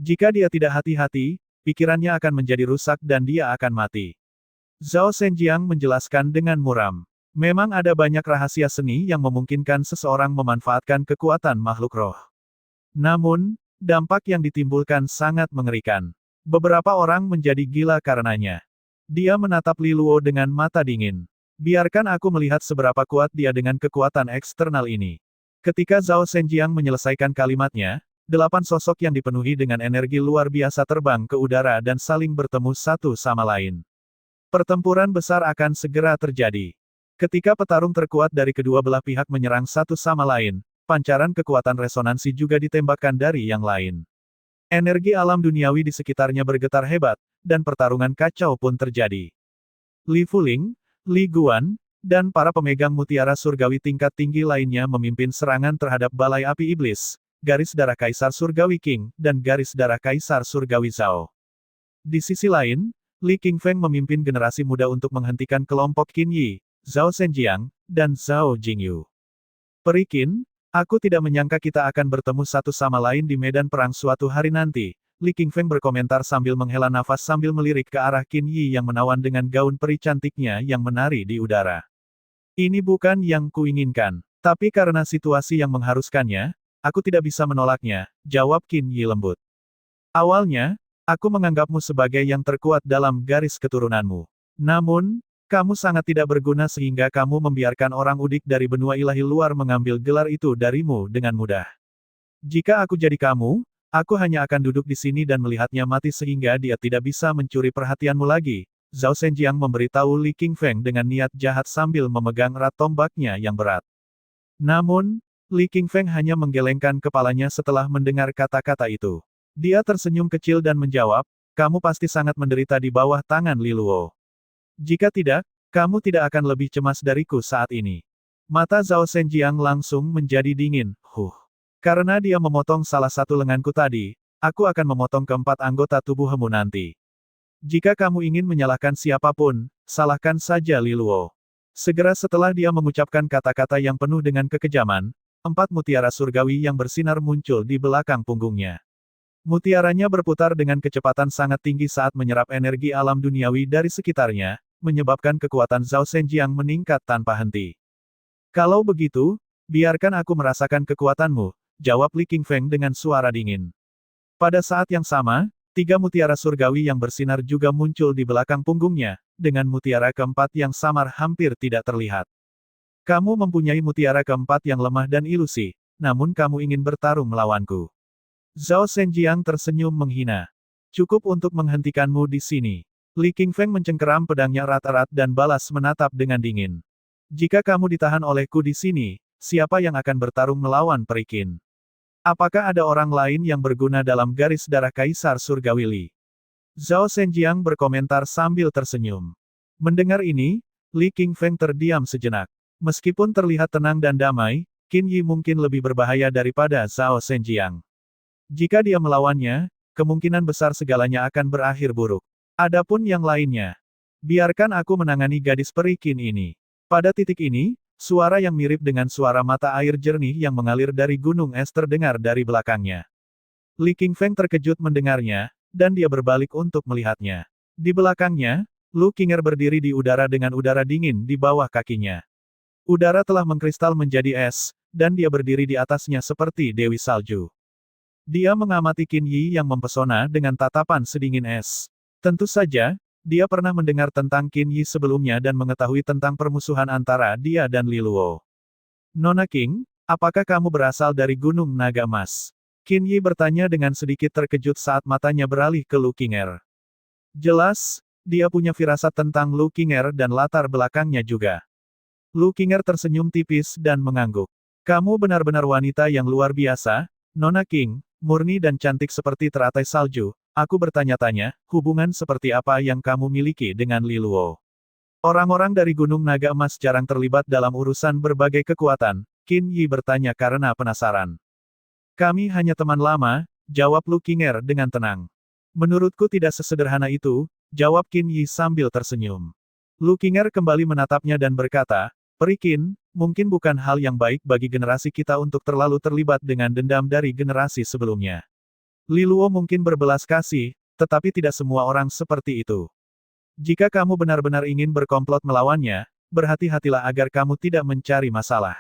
Jika dia tidak hati-hati, pikirannya akan menjadi rusak dan dia akan mati. Zhao Zhenjiang menjelaskan dengan muram. Memang ada banyak rahasia seni yang memungkinkan seseorang memanfaatkan kekuatan makhluk roh. Namun, dampak yang ditimbulkan sangat mengerikan. Beberapa orang menjadi gila karenanya. Dia menatap Li Luo dengan mata dingin. Biarkan aku melihat seberapa kuat dia dengan kekuatan eksternal ini. Ketika Zhao Zhenjiang menyelesaikan kalimatnya, 8 sosok yang dipenuhi dengan energi luar biasa terbang ke udara dan saling bertemu satu sama lain. Pertempuran besar akan segera terjadi. Ketika petarung terkuat dari kedua belah pihak menyerang satu sama lain, pancaran kekuatan resonansi juga ditembakkan dari yang lain. Energi alam duniawi di sekitarnya bergetar hebat, dan pertarungan kacau pun terjadi. Li Fuling, Li Guan, dan para pemegang mutiara surgawi tingkat tinggi lainnya memimpin serangan terhadap Balai Api Iblis, Garis Darah Kaisar Surgawi King, dan Garis Darah Kaisar Surgawi Zhao. Di sisi lain, Li Qingfeng memimpin generasi muda untuk menghentikan kelompok Qin Yi, Zhao Zhenjiang, dan Zhao Jingyu. Peri Qin, aku tidak menyangka kita akan bertemu satu sama lain di medan perang suatu hari nanti, Li Qingfeng berkomentar sambil menghela nafas sambil melirik ke arah Qin Yi yang menawan dengan gaun peri cantiknya yang menari di udara. Ini bukan yang kuinginkan, tapi karena situasi yang mengharuskannya, aku tidak bisa menolaknya, jawab Qin Yi lembut. Awalnya, aku menganggapmu sebagai yang terkuat dalam garis keturunanmu. Namun, kamu sangat tidak berguna sehingga kamu membiarkan orang udik dari benua ilahi luar mengambil gelar itu darimu dengan mudah. Jika aku jadi kamu, aku hanya akan duduk di sini dan melihatnya mati sehingga dia tidak bisa mencuri perhatianmu lagi. Zhao Zhenjiang memberitahu Li Qingfeng dengan niat jahat sambil memegang erat tombaknya yang berat. Namun, Li Qingfeng hanya menggelengkan kepalanya setelah mendengar kata-kata itu. Dia tersenyum kecil dan menjawab, kamu pasti sangat menderita di bawah tangan Li Luo. Jika tidak, kamu tidak akan lebih cemas dariku saat ini. Mata Zhao Zhenjiang langsung menjadi dingin, Karena dia memotong salah satu lenganku tadi, aku akan memotong keempat anggota tubuhmu nanti. Jika kamu ingin menyalahkan siapapun, salahkan saja Li Luo. Segera setelah dia mengucapkan kata-kata yang penuh dengan kekejaman, 4 mutiara surgawi yang bersinar muncul di belakang punggungnya. Mutiaranya berputar dengan kecepatan sangat tinggi saat menyerap energi alam duniawi dari sekitarnya, menyebabkan kekuatan Zhao Zhenjiang meningkat tanpa henti. Kalau begitu, biarkan aku merasakan kekuatanmu, jawab Li Qingfeng dengan suara dingin. Pada saat yang sama, 3 mutiara surgawi yang bersinar juga muncul di belakang punggungnya, dengan mutiara keempat yang samar hampir tidak terlihat. Kamu mempunyai mutiara keempat yang lemah dan ilusi, namun kamu ingin bertarung melawanku. Zhao Zhenjiang tersenyum menghina. Cukup untuk menghentikanmu di sini. Li Qingfeng mencengkeram pedangnya erat-erat dan balas menatap dengan dingin. Jika kamu ditahan olehku di sini, siapa yang akan bertarung melawan Peri Qin? Apakah ada orang lain yang berguna dalam garis darah Kaisar Surgawi Li? Zhao Zhenjiang berkomentar sambil tersenyum. Mendengar ini, Li Qingfeng terdiam sejenak. Meskipun terlihat tenang dan damai, Qin Yi mungkin lebih berbahaya daripada Zhao Zhenjiang. Jika dia melawannya, kemungkinan besar segalanya akan berakhir buruk. Adapun yang lainnya, biarkan aku menangani gadis Peri Qin ini. Pada titik ini, suara yang mirip dengan suara mata air jernih yang mengalir dari gunung es terdengar dari belakangnya. Li Qingfeng terkejut mendengarnya, dan dia berbalik untuk melihatnya. Di belakangnya, Lu Qinger berdiri di udara dengan udara dingin di bawah kakinya. Udara telah mengkristal menjadi es, dan dia berdiri di atasnya seperti Dewi Salju. Dia mengamati Qin Yi yang mempesona dengan tatapan sedingin es. Tentu saja, dia pernah mendengar tentang Qin Yi sebelumnya dan mengetahui tentang permusuhan antara dia dan Li Luo. Nona King, apakah kamu berasal dari Gunung Naga Emas? Qin Yi bertanya dengan sedikit terkejut saat matanya beralih ke Lu Qinger. Jelas, dia punya firasat tentang Lu Qinger dan latar belakangnya juga. Lu Qinger tersenyum tipis dan mengangguk. Kamu benar-benar wanita yang luar biasa, Nona King, murni dan cantik seperti teratai salju. Aku bertanya-tanya, hubungan seperti apa yang kamu miliki dengan Li Luo? Orang-orang dari Gunung Naga Emas jarang terlibat dalam urusan berbagai kekuatan, Qin Yi bertanya karena penasaran. Kami hanya teman lama, jawab Lu Qinger dengan tenang. Menurutku tidak sesederhana itu, jawab Qin Yi sambil tersenyum. Lu Qinger kembali menatapnya dan berkata, Peri Qin, mungkin bukan hal yang baik bagi generasi kita untuk terlalu terlibat dengan dendam dari generasi sebelumnya. Li Luo mungkin berbelas kasih, tetapi tidak semua orang seperti itu. Jika kamu benar-benar ingin berkomplot melawannya, berhati-hatilah agar kamu tidak mencari masalah.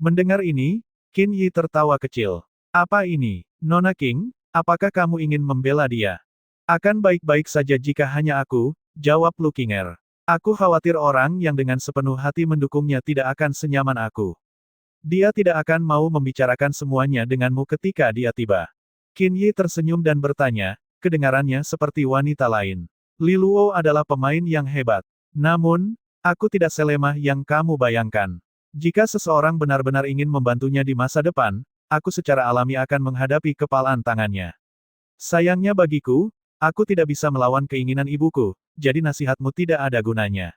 Mendengar ini, Qin Yi tertawa kecil. Apa ini, Nona King? Apakah kamu ingin membela dia? Akan baik-baik saja jika hanya aku, jawab Lu Qinger. Aku khawatir orang yang dengan sepenuh hati mendukungnya tidak akan senyaman aku. Dia tidak akan mau membicarakan semuanya denganmu ketika dia tiba. Qin Yi tersenyum dan bertanya, kedengarannya seperti wanita lain. Li Luo adalah pemain yang hebat. Namun, aku tidak selemah yang kamu bayangkan. Jika seseorang benar-benar ingin membantunya di masa depan, aku secara alami akan menghadapi kepalan tangannya. Sayangnya bagiku, aku tidak bisa melawan keinginan ibuku, jadi nasihatmu tidak ada gunanya.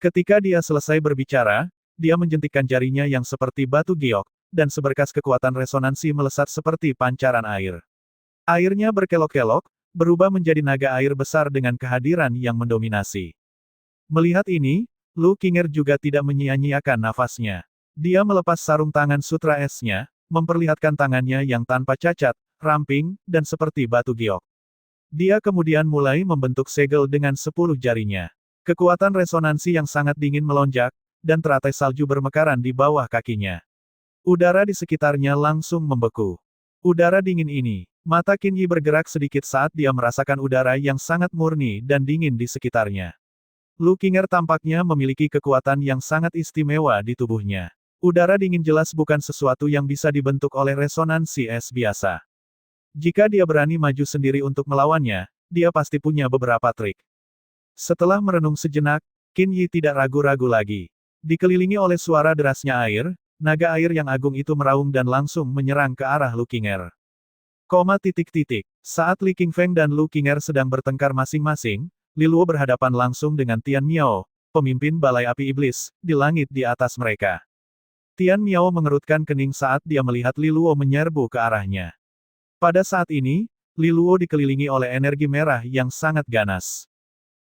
Ketika dia selesai berbicara, dia menjentikkan jarinya yang seperti batu giok, dan seberkas kekuatan resonansi melesat seperti pancaran air. Airnya berkelok-kelok, berubah menjadi naga air besar dengan kehadiran yang mendominasi. Melihat ini, Lu Qinger juga tidak menyia-nyiakan nafasnya. Dia melepas sarung tangan sutra esnya, memperlihatkan tangannya yang tanpa cacat, ramping, dan seperti batu giok. Dia kemudian mulai membentuk segel dengan 10 jarinya. Kekuatan resonansi yang sangat dingin melonjak, dan teratai salju bermekaran di bawah kakinya. Udara di sekitarnya langsung membeku. Udara dingin ini, mata Qin Yi bergerak sedikit saat dia merasakan udara yang sangat murni dan dingin di sekitarnya. Lu Qinger tampaknya memiliki kekuatan yang sangat istimewa di tubuhnya. Udara dingin jelas bukan sesuatu yang bisa dibentuk oleh resonansi es biasa. Jika dia berani maju sendiri untuk melawannya, dia pasti punya beberapa trik. Setelah merenung sejenak, Qin Yi tidak ragu-ragu lagi. Dikelilingi oleh suara derasnya air, naga air yang agung itu meraung dan langsung menyerang ke arah Lu Qinger. Saat Li Qingfeng dan Lu Qinger sedang bertengkar masing-masing, Li Luo berhadapan langsung dengan Tian Miao, pemimpin balai api iblis, di langit di atas mereka. Tian Miao mengerutkan kening saat dia melihat Li Luo menyerbu ke arahnya. Pada saat ini, Li Luo dikelilingi oleh energi merah yang sangat ganas.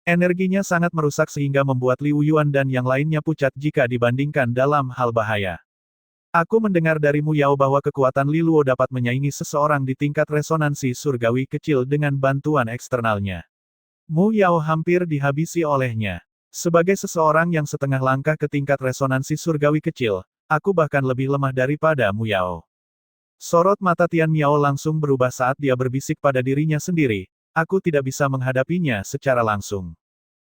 Energinya sangat merusak sehingga membuat Liu Yuan dan yang lainnya pucat jika dibandingkan dalam hal bahaya. Aku mendengar dari Mu Yao bahwa kekuatan Li Luo dapat menyaingi seseorang di tingkat resonansi surgawi kecil dengan bantuan eksternalnya. Mu Yao hampir dihabisi olehnya. Sebagai seseorang yang setengah langkah ke tingkat resonansi surgawi kecil, aku bahkan lebih lemah daripada Mu Yao. Sorot mata Tian Miao langsung berubah saat dia berbisik pada dirinya sendiri, aku tidak bisa menghadapinya secara langsung.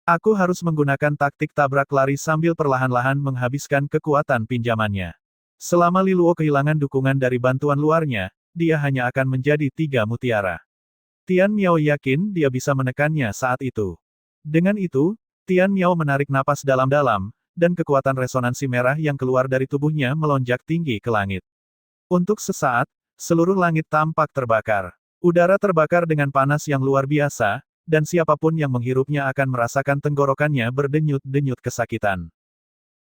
Aku harus menggunakan taktik tabrak lari sambil perlahan-lahan menghabiskan kekuatan pinjamannya. Selama Li Luo kehilangan dukungan dari bantuan luarnya, dia hanya akan menjadi 3 mutiara. Tian Miao yakin dia bisa menekannya saat itu. Dengan itu, Tian Miao menarik napas dalam-dalam, dan kekuatan resonansi merah yang keluar dari tubuhnya melonjak tinggi ke langit. Untuk sesaat, seluruh langit tampak terbakar. Udara terbakar dengan panas yang luar biasa, dan siapapun yang menghirupnya akan merasakan tenggorokannya berdenyut-denyut kesakitan.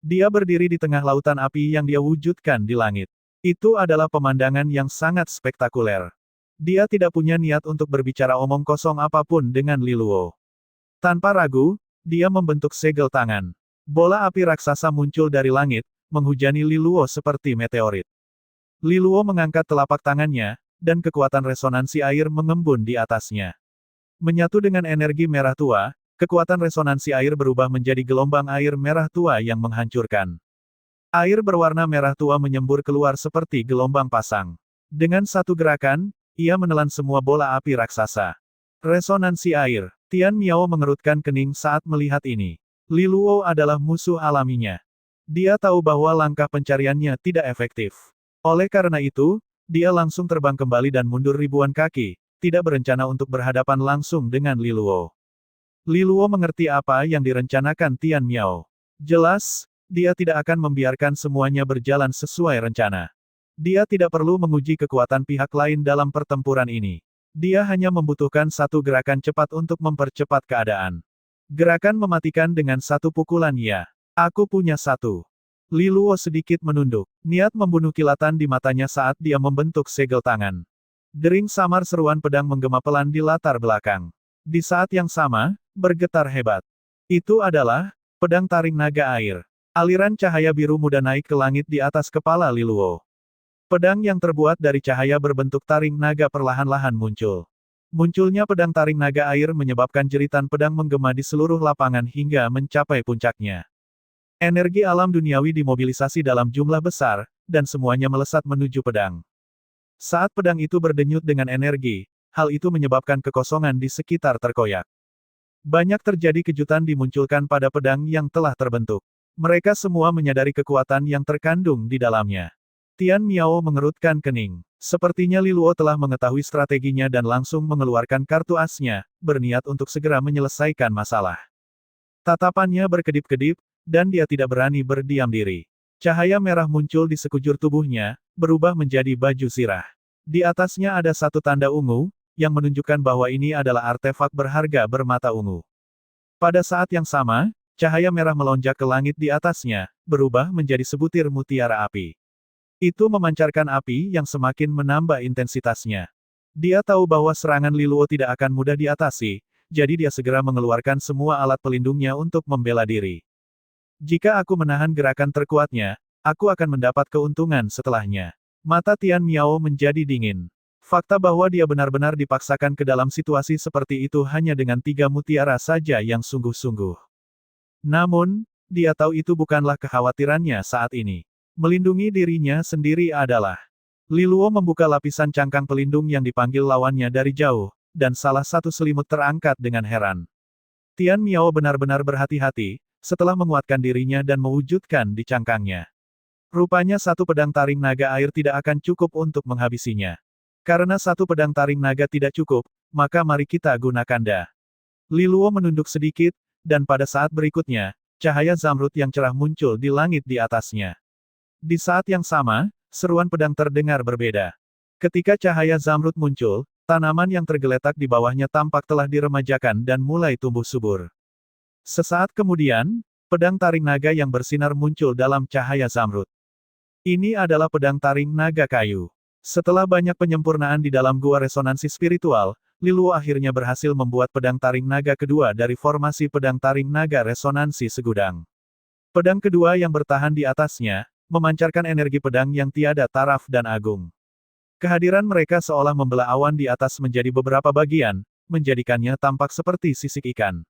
Dia berdiri di tengah lautan api yang dia wujudkan di langit. Itu adalah pemandangan yang sangat spektakuler. Dia tidak punya niat untuk berbicara omong kosong apapun dengan Li Luo. Tanpa ragu, dia membentuk segel tangan. Bola api raksasa muncul dari langit, menghujani Li Luo seperti meteorit. Li Luo mengangkat telapak tangannya, dan kekuatan resonansi air mengembun di atasnya. Menyatu dengan energi merah tua, kekuatan resonansi air berubah menjadi gelombang air merah tua yang menghancurkan. Air berwarna merah tua menyembur keluar seperti gelombang pasang. Dengan satu gerakan, ia menelan semua bola api raksasa. Resonansi air. Tian Miao mengerutkan kening saat melihat ini. Li Luo adalah musuh alaminya. Dia tahu bahwa langkah pencariannya tidak efektif. Oleh karena itu, dia langsung terbang kembali dan mundur ribuan kaki, tidak berencana untuk berhadapan langsung dengan Li Luo. Li Luo mengerti apa yang direncanakan Tian Miao. Jelas, dia tidak akan membiarkan semuanya berjalan sesuai rencana. Dia tidak perlu menguji kekuatan pihak lain dalam pertempuran ini. Dia hanya membutuhkan satu gerakan cepat untuk mempercepat keadaan. Gerakan mematikan dengan satu pukulan ya. Aku punya satu. Li Luo sedikit menunduk. Niat membunuh kilatan di matanya saat dia membentuk segel tangan. Dering samar seruan pedang menggema pelan di latar belakang. Di saat yang sama, bergetar hebat. Itu adalah pedang taring naga air. Aliran cahaya biru muda naik ke langit di atas kepala Liluo. Pedang yang terbuat dari cahaya berbentuk taring naga perlahan-lahan muncul. Munculnya pedang taring naga air menyebabkan jeritan pedang menggema di seluruh lapangan hingga mencapai puncaknya. Energi alam duniawi dimobilisasi dalam jumlah besar, dan semuanya melesat menuju pedang. Saat pedang itu berdenyut dengan energi, hal itu menyebabkan kekosongan di sekitar terkoyak. Banyak terjadi kejutan dimunculkan pada pedang yang telah terbentuk. Mereka semua menyadari kekuatan yang terkandung di dalamnya. Tian Miao mengerutkan kening. Sepertinya Liluo telah mengetahui strateginya dan langsung mengeluarkan kartu asnya, berniat untuk segera menyelesaikan masalah. Tatapannya berkedip-kedip, dan dia tidak berani berdiam diri. Cahaya merah muncul di sekujur tubuhnya, berubah menjadi baju zirah. Di atasnya ada satu tanda ungu, yang menunjukkan bahwa ini adalah artefak berharga bermata ungu. Pada saat yang sama, cahaya merah melonjak ke langit di atasnya, berubah menjadi sebutir mutiara api. Itu memancarkan api yang semakin menambah intensitasnya. Dia tahu bahwa serangan Liluo tidak akan mudah diatasi, jadi dia segera mengeluarkan semua alat pelindungnya untuk membela diri. Jika aku menahan gerakan terkuatnya, aku akan mendapat keuntungan setelahnya. Mata Tian Miao menjadi dingin. Fakta bahwa dia benar-benar dipaksakan ke dalam situasi seperti itu hanya dengan 3 mutiara saja yang sungguh-sungguh. Namun, dia tahu itu bukanlah kekhawatirannya saat ini. Melindungi dirinya sendiri adalah. Liluo membuka lapisan cangkang pelindung yang dipanggil lawannya dari jauh, dan salah satu selimut terangkat dengan heran. Tian Miao benar-benar berhati-hati, setelah menguatkan dirinya dan mewujudkan di cangkangnya. Rupanya satu pedang taring naga air tidak akan cukup untuk menghabisinya. Karena satu pedang taring naga tidak cukup, maka mari kita gunakan Da. Liluo menunduk sedikit, dan pada saat berikutnya, cahaya zamrud yang cerah muncul di langit di atasnya. Di saat yang sama, seruan pedang terdengar berbeda. Ketika cahaya zamrud muncul, tanaman yang tergeletak di bawahnya tampak telah diremajakan dan mulai tumbuh subur. Sesaat kemudian, pedang taring naga yang bersinar muncul dalam cahaya zamrud. Ini adalah pedang taring naga kayu. Setelah banyak penyempurnaan di dalam gua resonansi spiritual, Liluo akhirnya berhasil membuat pedang taring naga kedua dari formasi pedang taring naga resonansi segudang. Pedang kedua yang bertahan di atasnya, memancarkan energi pedang yang tiada taraf dan agung. Kehadiran mereka seolah membelah awan di atas menjadi beberapa bagian, menjadikannya tampak seperti sisik ikan.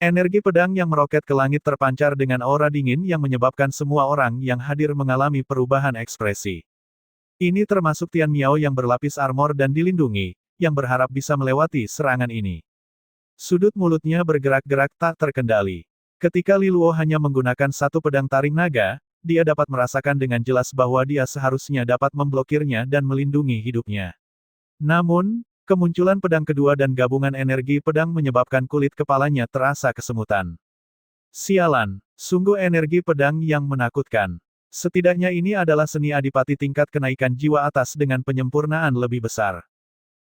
Energi pedang yang meroket ke langit terpancar dengan aura dingin yang menyebabkan semua orang yang hadir mengalami perubahan ekspresi. Ini termasuk Tian Miao yang berlapis armor dan dilindungi, yang berharap bisa melewati serangan ini. Sudut mulutnya bergerak-gerak tak terkendali. Ketika Liluo hanya menggunakan satu pedang taring naga, dia dapat merasakan dengan jelas bahwa dia seharusnya dapat memblokirnya dan melindungi hidupnya. Namun, kemunculan pedang kedua dan gabungan energi pedang menyebabkan kulit kepalanya terasa kesemutan. Sialan, sungguh energi pedang yang menakutkan. Setidaknya ini adalah seni adipati tingkat kenaikan jiwa atas dengan penyempurnaan lebih besar.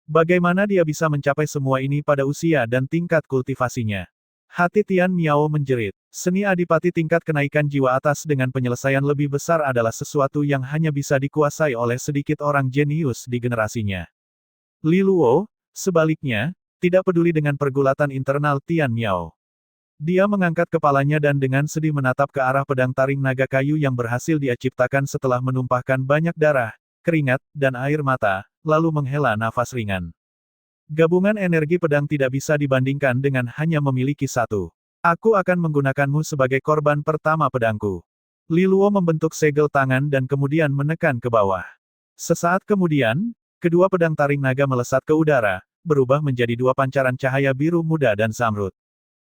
Bagaimana dia bisa mencapai semua ini pada usia dan tingkat kultivasinya? Hati Tian Miao menjerit. Seni adipati tingkat kenaikan jiwa atas dengan penyelesaian lebih besar adalah sesuatu yang hanya bisa dikuasai oleh sedikit orang jenius di generasinya. Liluo, sebaliknya, tidak peduli dengan pergulatan internal Tian Miao. Dia mengangkat kepalanya dan dengan sedih menatap ke arah pedang taring naga kayu yang berhasil dia ciptakan setelah menumpahkan banyak darah, keringat, dan air mata, lalu menghela nafas ringan. Gabungan energi pedang tidak bisa dibandingkan dengan hanya memiliki satu. Aku akan menggunakanmu sebagai korban pertama pedangku. Liluo membentuk segel tangan dan kemudian menekan ke bawah. Sesaat kemudian, kedua pedang taring naga melesat ke udara, berubah menjadi dua pancaran cahaya biru muda dan zamrud.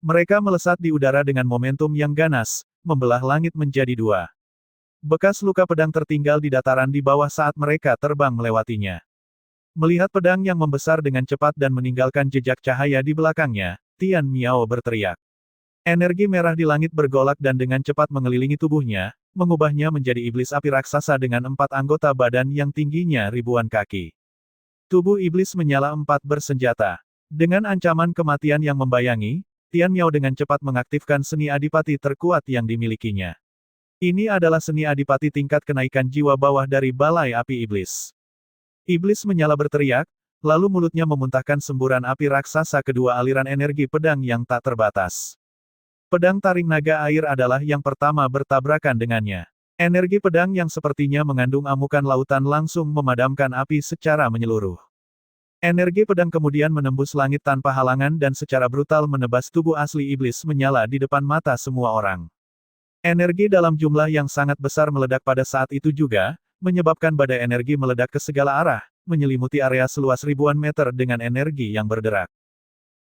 Mereka melesat di udara dengan momentum yang ganas, membelah langit menjadi dua. Bekas luka pedang tertinggal di dataran di bawah saat mereka terbang melewatinya. Melihat pedang yang membesar dengan cepat dan meninggalkan jejak cahaya di belakangnya, Tian Miao berteriak. Energi merah di langit bergolak dan dengan cepat mengelilingi tubuhnya, mengubahnya menjadi iblis api raksasa dengan 4 anggota badan yang tingginya ribuan kaki. Tubuh iblis menyala 4 bersenjata. Dengan ancaman kematian yang membayangi, Tian Miao dengan cepat mengaktifkan seni adipati terkuat yang dimilikinya. Ini adalah seni adipati tingkat kenaikan jiwa bawah dari balai api iblis. Iblis menyala berteriak, lalu mulutnya memuntahkan semburan api raksasa kedua aliran energi pedang yang tak terbatas. Pedang taring naga air adalah yang pertama bertabrakan dengannya. Energi pedang yang sepertinya mengandung amukan lautan langsung memadamkan api secara menyeluruh. Energi pedang kemudian menembus langit tanpa halangan dan secara brutal menebas tubuh asli iblis menyala di depan mata semua orang. Energi dalam jumlah yang sangat besar meledak pada saat itu juga, menyebabkan badai energi meledak ke segala arah, menyelimuti area seluas ribuan meter dengan energi yang berderak.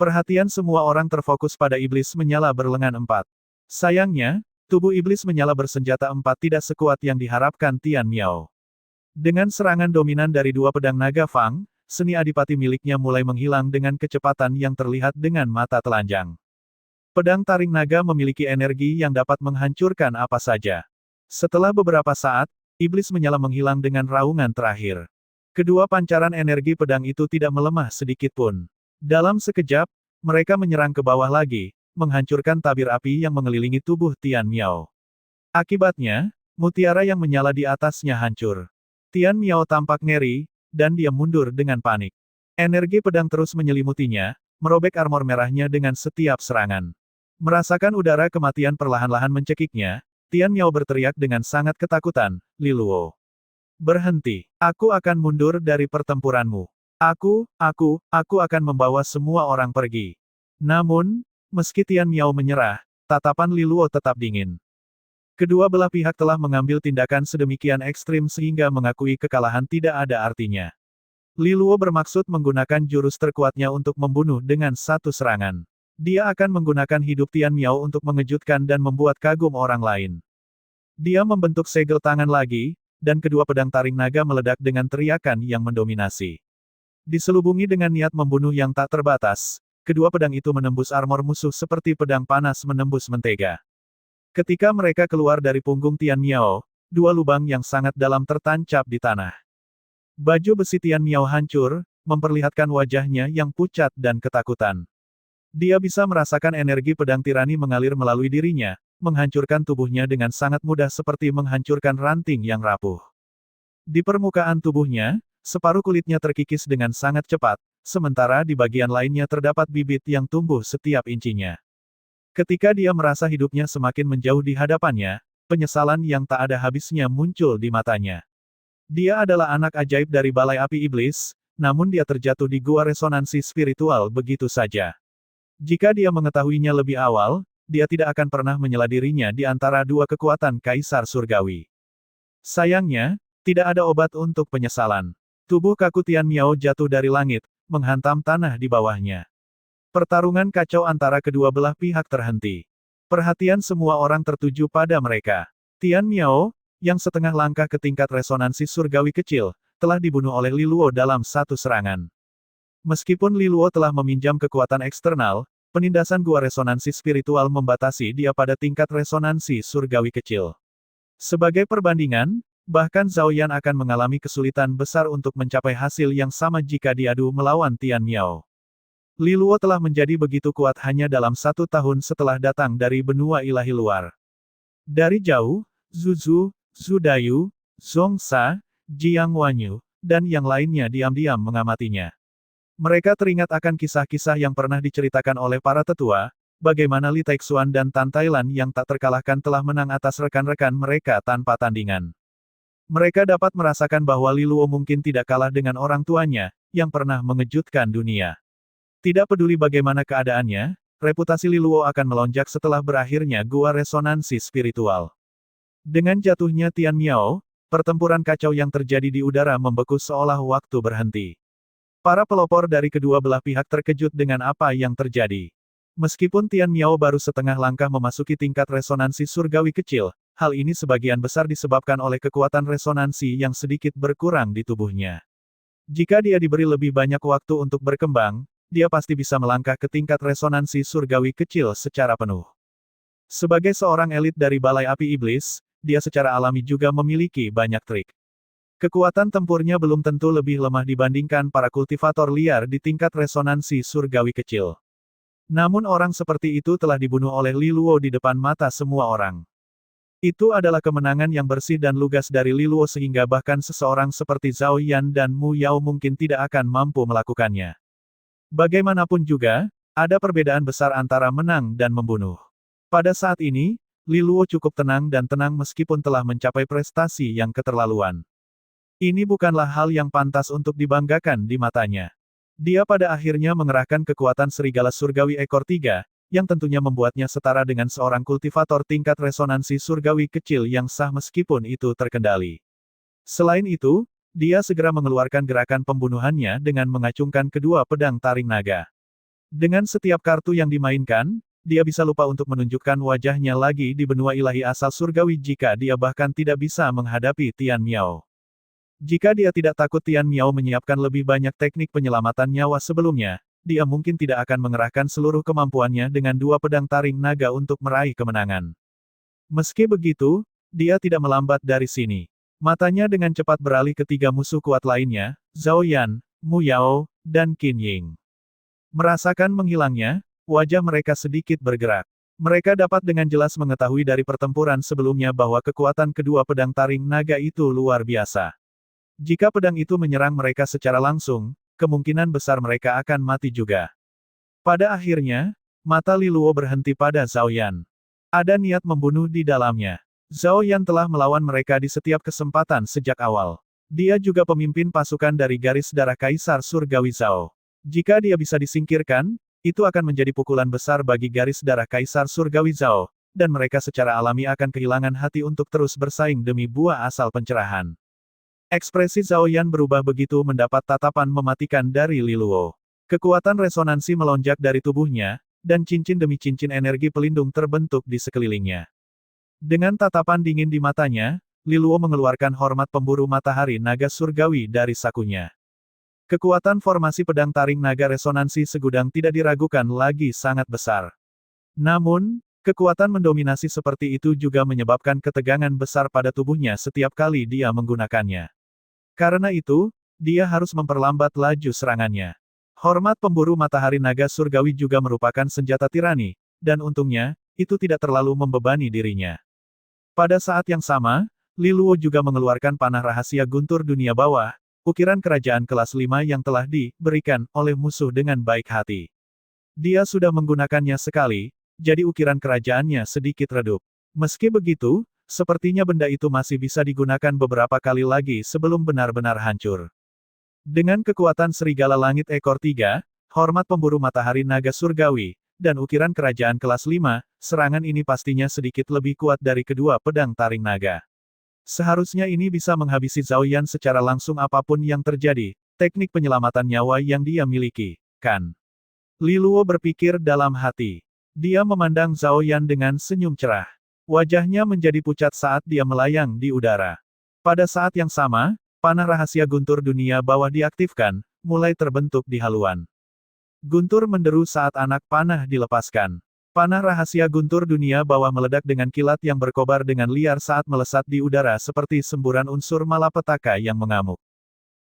Perhatian semua orang terfokus pada iblis menyala berlengan 4. Sayangnya, tubuh iblis menyala bersenjata 4 tidak sekuat yang diharapkan Tian Miao. Dengan serangan dominan dari dua pedang naga Fang, seni adipati miliknya mulai menghilang dengan kecepatan yang terlihat dengan mata telanjang. Pedang taring naga memiliki energi yang dapat menghancurkan apa saja. Setelah beberapa saat, iblis menyala menghilang dengan raungan terakhir. Kedua pancaran energi pedang itu tidak melemah sedikit pun. Dalam sekejap, mereka menyerang ke bawah lagi, menghancurkan tabir api yang mengelilingi tubuh Tian Miao. Akibatnya, mutiara yang menyala di atasnya hancur. Tian Miao tampak ngeri, dan dia mundur dengan panik. Energi pedang terus menyelimutinya, merobek armor merahnya dengan setiap serangan. Merasakan udara kematian perlahan-lahan mencekiknya, Tian Miao berteriak dengan sangat ketakutan, "Li Luo, berhenti. Aku akan mundur dari pertempuranmu. Aku akan membawa semua orang pergi." Namun, meski Tian Miao menyerah, tatapan Li Luo tetap dingin. Kedua belah pihak telah mengambil tindakan sedemikian ekstrim sehingga mengakui kekalahan tidak ada artinya. Li Luo bermaksud menggunakan jurus terkuatnya untuk membunuh dengan satu serangan. Dia akan menggunakan hidup Tian Miao untuk mengejutkan dan membuat kagum orang lain. Dia membentuk segel tangan lagi, dan kedua pedang taring naga meledak dengan teriakan yang mendominasi. Diselubungi dengan niat membunuh yang tak terbatas, kedua pedang itu menembus armor musuh seperti pedang panas menembus mentega. Ketika mereka keluar dari punggung Tian Miao, dua lubang yang sangat dalam tertancap di tanah. Baju besi Tian Miao hancur, memperlihatkan wajahnya yang pucat dan ketakutan. Dia bisa merasakan energi pedang tirani mengalir melalui dirinya, menghancurkan tubuhnya dengan sangat mudah seperti menghancurkan ranting yang rapuh. Di permukaan tubuhnya, separuh kulitnya terkikis dengan sangat cepat, sementara di bagian lainnya terdapat bibit yang tumbuh setiap incinya. Ketika dia merasa hidupnya semakin menjauh di hadapannya, penyesalan yang tak ada habisnya muncul di matanya. Dia adalah anak ajaib dari balai api iblis, namun dia terjatuh di gua resonansi spiritual begitu saja. Jika dia mengetahuinya lebih awal, dia tidak akan pernah menyela dirinya di antara dua kekuatan kaisar surgawi. Sayangnya, tidak ada obat untuk penyesalan. Tubuh kaku Tian Miao jatuh dari langit, menghantam tanah di bawahnya. Pertarungan kacau antara kedua belah pihak terhenti. Perhatian semua orang tertuju pada mereka. Tian Miao, yang setengah langkah ke tingkat resonansi surgawi kecil, telah dibunuh oleh Li Luo dalam satu serangan. Meskipun Li Luo telah meminjam kekuatan eksternal, penindasan gua resonansi spiritual membatasi dia pada tingkat resonansi surgawi kecil. Sebagai perbandingan, bahkan Zhao Yan akan mengalami kesulitan besar untuk mencapai hasil yang sama jika diadu melawan Tian Miao. Li Luo telah menjadi begitu kuat hanya dalam 1 tahun setelah datang dari benua ilahi luar. Dari jauh, Zhu Zu, Zhu Dayu, Zhong Sa, Jiang Wanyu, dan yang lainnya diam-diam mengamatinya. Mereka teringat akan kisah-kisah yang pernah diceritakan oleh para tetua, bagaimana Li Taixuan dan Tan Tailan yang tak terkalahkan telah menang atas rekan-rekan mereka tanpa tandingan. Mereka dapat merasakan bahwa Li Luo mungkin tidak kalah dengan orang tuanya, yang pernah mengejutkan dunia. Tidak peduli bagaimana keadaannya, reputasi Li Luo akan melonjak setelah berakhirnya gua resonansi spiritual. Dengan jatuhnya Tian Miao, pertempuran kacau yang terjadi di udara membeku seolah waktu berhenti. Para pelopor dari kedua belah pihak terkejut dengan apa yang terjadi. Meskipun Tian Miao baru setengah langkah memasuki tingkat resonansi surgawi kecil, hal ini sebagian besar disebabkan oleh kekuatan resonansi yang sedikit berkurang di tubuhnya. Jika dia diberi lebih banyak waktu untuk berkembang, dia pasti bisa melangkah ke tingkat resonansi surgawi kecil secara penuh. Sebagai seorang elit dari balai api iblis, dia secara alami juga memiliki banyak trik. Kekuatan tempurnya belum tentu lebih lemah dibandingkan para kultivator liar di tingkat resonansi surgawi kecil. Namun orang seperti itu telah dibunuh oleh Li Luo di depan mata semua orang. Itu adalah kemenangan yang bersih dan lugas dari Li Luo sehingga bahkan seseorang seperti Zhao Yan dan Mu Yao mungkin tidak akan mampu melakukannya. Bagaimanapun juga, ada perbedaan besar antara menang dan membunuh. Pada saat ini, Li Luo cukup tenang dan tenang meskipun telah mencapai prestasi yang keterlaluan. Ini bukanlah hal yang pantas untuk dibanggakan di matanya. Dia pada akhirnya mengerahkan kekuatan serigala surgawi ekor 3, yang tentunya membuatnya setara dengan seorang kultivator tingkat resonansi surgawi kecil yang sah meskipun itu terkendali. Selain itu, dia segera mengeluarkan gerakan pembunuhannya dengan mengacungkan kedua pedang taring naga. Dengan setiap kartu yang dimainkan, dia bisa lupa untuk menunjukkan wajahnya lagi di benua ilahi asal surgawi jika dia bahkan tidak bisa menghadapi Tian Miao. Jika dia tidak takut Tian Miao menyiapkan lebih banyak teknik penyelamatan nyawa sebelumnya, dia mungkin tidak akan mengerahkan seluruh kemampuannya dengan dua pedang taring naga untuk meraih kemenangan. Meski begitu, dia tidak melambat dari sini. Matanya dengan cepat beralih ke tiga musuh kuat lainnya, Zhao Yan, Mu Yao, dan Qin Ying. Merasakan menghilangnya, wajah mereka sedikit bergerak. Mereka dapat dengan jelas mengetahui dari pertempuran sebelumnya bahwa kekuatan kedua pedang taring naga itu luar biasa. Jika pedang itu menyerang mereka secara langsung, kemungkinan besar mereka akan mati juga. Pada akhirnya, mata Li Luo berhenti pada Zhao Yan. Ada niat membunuh di dalamnya. Zhao Yan telah melawan mereka di setiap kesempatan sejak awal. Dia juga pemimpin pasukan dari garis darah Kaisar Surgawi Zhao. Jika dia bisa disingkirkan, itu akan menjadi pukulan besar bagi garis darah Kaisar Surgawi Zhao, dan mereka secara alami akan kehilangan hati untuk terus bersaing demi buah asal pencerahan. Ekspresi Zhao Yan berubah begitu mendapat tatapan mematikan dari Li Luo. Kekuatan resonansi melonjak dari tubuhnya, dan cincin demi cincin energi pelindung terbentuk di sekelilingnya. Dengan tatapan dingin di matanya, Li Luo mengeluarkan hormat pemburu matahari naga surgawi dari sakunya. Kekuatan formasi pedang taring naga resonansi segudang tidak diragukan lagi sangat besar. Namun, kekuatan mendominasi seperti itu juga menyebabkan ketegangan besar pada tubuhnya setiap kali dia menggunakannya. Karena itu, dia harus memperlambat laju serangannya. Hormat pemburu matahari naga surgawi juga merupakan senjata tirani, dan untungnya, itu tidak terlalu membebani dirinya. Pada saat yang sama, Li Luo juga mengeluarkan panah rahasia guntur dunia bawah, ukiran kerajaan kelas 5 yang telah diberikan oleh musuh dengan baik hati. Dia sudah menggunakannya sekali, jadi ukiran kerajaannya sedikit redup. Meski begitu, sepertinya benda itu masih bisa digunakan beberapa kali lagi sebelum benar-benar hancur. Dengan kekuatan serigala langit ekor 3, hormat pemburu matahari naga surgawi, dan ukiran kerajaan kelas 5, serangan ini pastinya sedikit lebih kuat dari kedua pedang taring naga. Seharusnya ini bisa menghabisi Zhao Yan secara langsung apapun yang terjadi, teknik penyelamatan nyawa yang dia miliki, kan? Li Luo berpikir dalam hati. Dia memandang Zhao Yan dengan senyum cerah. Wajahnya menjadi pucat saat dia melayang di udara. Pada saat yang sama, panah rahasia guntur dunia bawah diaktifkan, mulai terbentuk di haluan. Guntur menderu saat anak panah dilepaskan. Panah rahasia guntur dunia bawah meledak dengan kilat yang berkobar dengan liar saat melesat di udara seperti semburan unsur malapetaka yang mengamuk.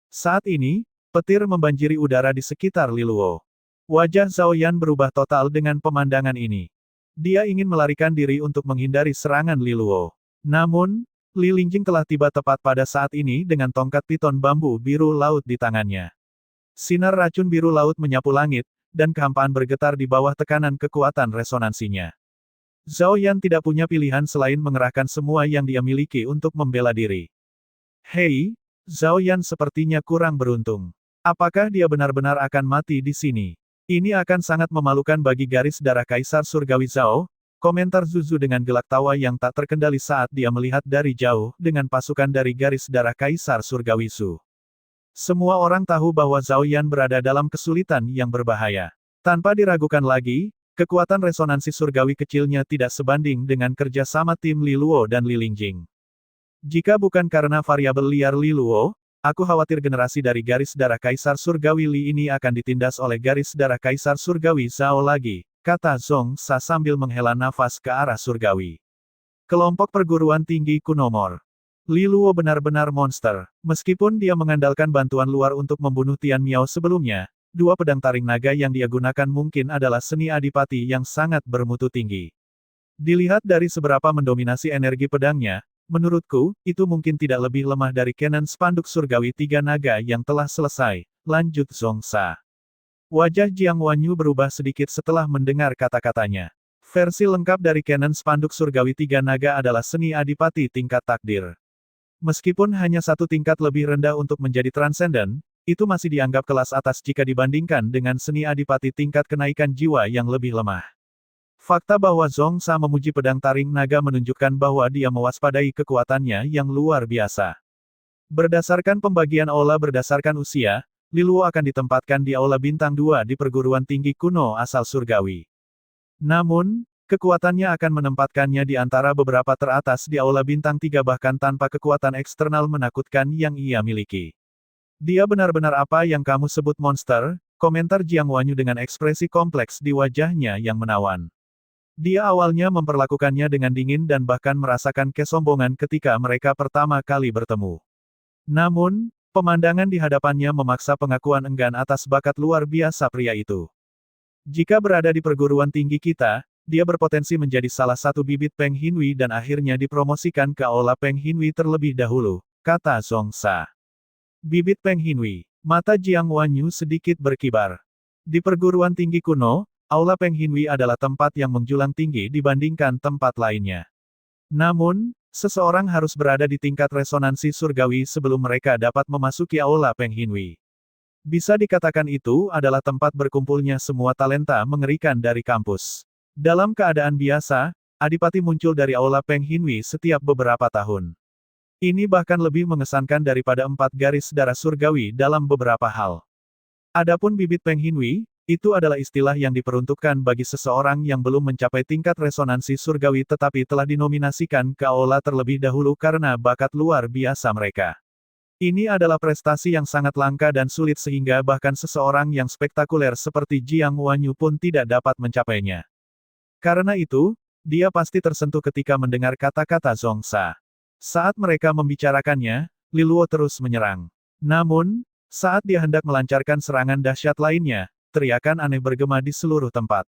Saat ini, petir membanjiri udara di sekitar Li Luo. Wajah Zhao Yan berubah total dengan pemandangan ini. Dia ingin melarikan diri untuk menghindari serangan Li Luo. Namun, Li Lingjing telah tiba tepat pada saat ini dengan tongkat piton bambu biru laut di tangannya. Sinar racun biru laut menyapu langit, dan kehampaan bergetar di bawah tekanan kekuatan resonansinya. Zhao Yan tidak punya pilihan selain mengerahkan semua yang dia miliki untuk membela diri. Hei, Zhao Yan sepertinya kurang beruntung. Apakah dia benar-benar akan mati di sini? Ini akan sangat memalukan bagi garis darah Kaisar Surgawi Zhao, komentar Zuzu dengan gelak tawa yang tak terkendali saat dia melihat dari jauh dengan pasukan dari garis darah Kaisar Surgawi Zhu. Semua orang tahu bahwa Zhao Yan berada dalam kesulitan yang berbahaya. Tanpa diragukan lagi, kekuatan resonansi surgawi kecilnya tidak sebanding dengan kerja sama tim Li Luo dan Li Lingjing. Jika bukan karena variabel liar Li Luo, aku khawatir generasi dari garis darah Kaisar Surgawi Li ini akan ditindas oleh garis darah Kaisar Surgawi Zhao lagi, kata Zhong Sa sambil menghela nafas ke arah surgawi. Kelompok perguruan tinggi Kunomor. Li Luo benar-benar monster. Meskipun dia mengandalkan bantuan luar untuk membunuh Tian Miao sebelumnya, dua pedang taring naga yang dia gunakan mungkin adalah seni adipati yang sangat bermutu tinggi. Dilihat dari seberapa mendominasi energi pedangnya, menurutku, itu mungkin tidak lebih lemah dari Kenan spanduk surgawi tiga naga yang telah selesai, lanjut Zhong Sa. Wajah Jiang Wanyu berubah sedikit setelah mendengar kata-katanya. Versi lengkap dari canon spanduk surgawi tiga naga adalah seni adipati tingkat takdir. Meskipun hanya satu tingkat lebih rendah untuk menjadi transenden, itu masih dianggap kelas atas jika dibandingkan dengan seni adipati tingkat kenaikan jiwa yang lebih lemah. Fakta bahwa Zhongsa memuji pedang taring naga menunjukkan bahwa dia mewaspadai kekuatannya yang luar biasa. Berdasarkan pembagian aula berdasarkan usia, Liluo akan ditempatkan di aula bintang 2 di perguruan tinggi kuno asal surgawi. Namun, kekuatannya akan menempatkannya di antara beberapa teratas di aula bintang 3 bahkan tanpa kekuatan eksternal menakutkan yang ia miliki. Dia benar-benar apa yang kamu sebut monster, komentar Jiang Wanyu dengan ekspresi kompleks di wajahnya yang menawan. Dia awalnya memperlakukannya dengan dingin dan bahkan merasakan kesombongan ketika mereka pertama kali bertemu. Namun, pemandangan di hadapannya memaksa pengakuan enggan atas bakat luar biasa pria itu. Jika berada di perguruan tinggi kita, dia berpotensi menjadi salah satu bibit Peng Hinui dan akhirnya dipromosikan ke aula Peng Hinui terlebih dahulu, kata Zhongsa. Bibit Peng Hinui. Mata Jiang Wanyu sedikit berkibar. Di perguruan tinggi kuno, aula Peng Hinui adalah tempat yang menjulang tinggi dibandingkan tempat lainnya. Namun, seseorang harus berada di tingkat resonansi surgawi sebelum mereka dapat memasuki aula Peng Hinui. Bisa dikatakan itu adalah tempat berkumpulnya semua talenta mengerikan dari kampus. Dalam keadaan biasa, adipati muncul dari aula Peng Hinui setiap beberapa tahun. Ini bahkan lebih mengesankan daripada 4 garis darah surgawi dalam beberapa hal. Adapun bibit Peng Hinui, itu adalah istilah yang diperuntukkan bagi seseorang yang belum mencapai tingkat resonansi surgawi tetapi telah dinominasikan ke aula terlebih dahulu karena bakat luar biasa mereka. Ini adalah prestasi yang sangat langka dan sulit sehingga bahkan seseorang yang spektakuler seperti Jiang Wanyu pun tidak dapat mencapainya. Karena itu, dia pasti tersentuh ketika mendengar kata-kata Zhongsa. Saat mereka membicarakannya, Liluo terus menyerang. Namun, saat dia hendak melancarkan serangan dahsyat lainnya, teriakan aneh bergema di seluruh tempat.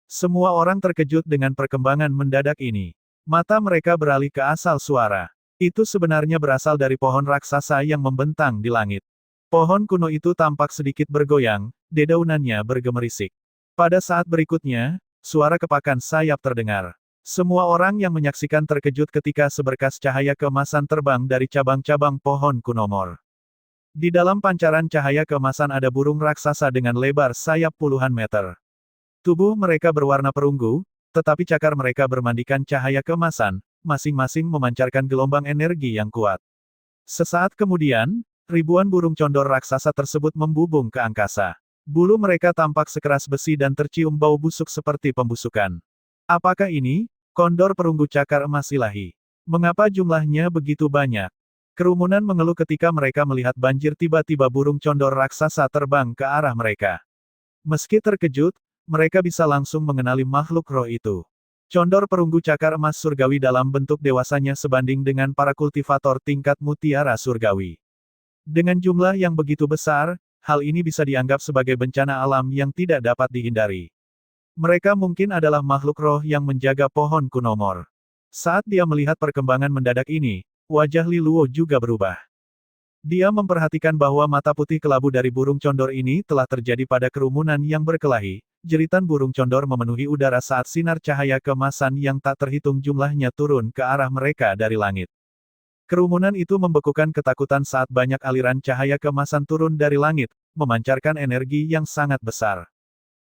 Semua orang terkejut dengan perkembangan mendadak ini. Mata mereka beralih ke asal suara. Itu sebenarnya berasal dari pohon raksasa yang membentang di langit. Pohon kuno itu tampak sedikit bergoyang, dedaunannya bergemerisik. Pada saat berikutnya, suara kepakan sayap terdengar. Semua orang yang menyaksikan terkejut ketika seberkas cahaya keemasan terbang dari cabang-cabang pohon kuno mor. Di dalam pancaran cahaya keemasan ada burung raksasa dengan lebar sayap puluhan meter. Tubuh mereka berwarna perunggu, tetapi cakar mereka bermandikan cahaya keemasan, masing-masing memancarkan gelombang energi yang kuat. Sesaat kemudian, ribuan burung condor raksasa tersebut membubung ke angkasa. Bulu mereka tampak sekeras besi dan tercium bau busuk seperti pembusukan. Apakah ini? Kondor perunggu cakar emas ilahi. Mengapa jumlahnya begitu banyak? Kerumunan mengeluh ketika mereka melihat banjir tiba-tiba burung condor raksasa terbang ke arah mereka. Meski terkejut, mereka bisa langsung mengenali makhluk roh itu. Condor perunggu cakar emas surgawi dalam bentuk dewasanya sebanding dengan para kultivator tingkat mutiara surgawi. Dengan jumlah yang begitu besar, hal ini bisa dianggap sebagai bencana alam yang tidak dapat dihindari. Mereka mungkin adalah makhluk roh yang menjaga pohon kuno mor. Saat dia melihat perkembangan mendadak ini, wajah Liluo juga berubah. Dia memperhatikan bahwa mata putih kelabu dari burung condor ini telah terjadi pada kerumunan yang berkelahi. Jeritan burung condor memenuhi udara saat sinar cahaya keemasan yang tak terhitung jumlahnya turun ke arah mereka dari langit. Kerumunan itu membekukan ketakutan saat banyak aliran cahaya keemasan turun dari langit, memancarkan energi yang sangat besar.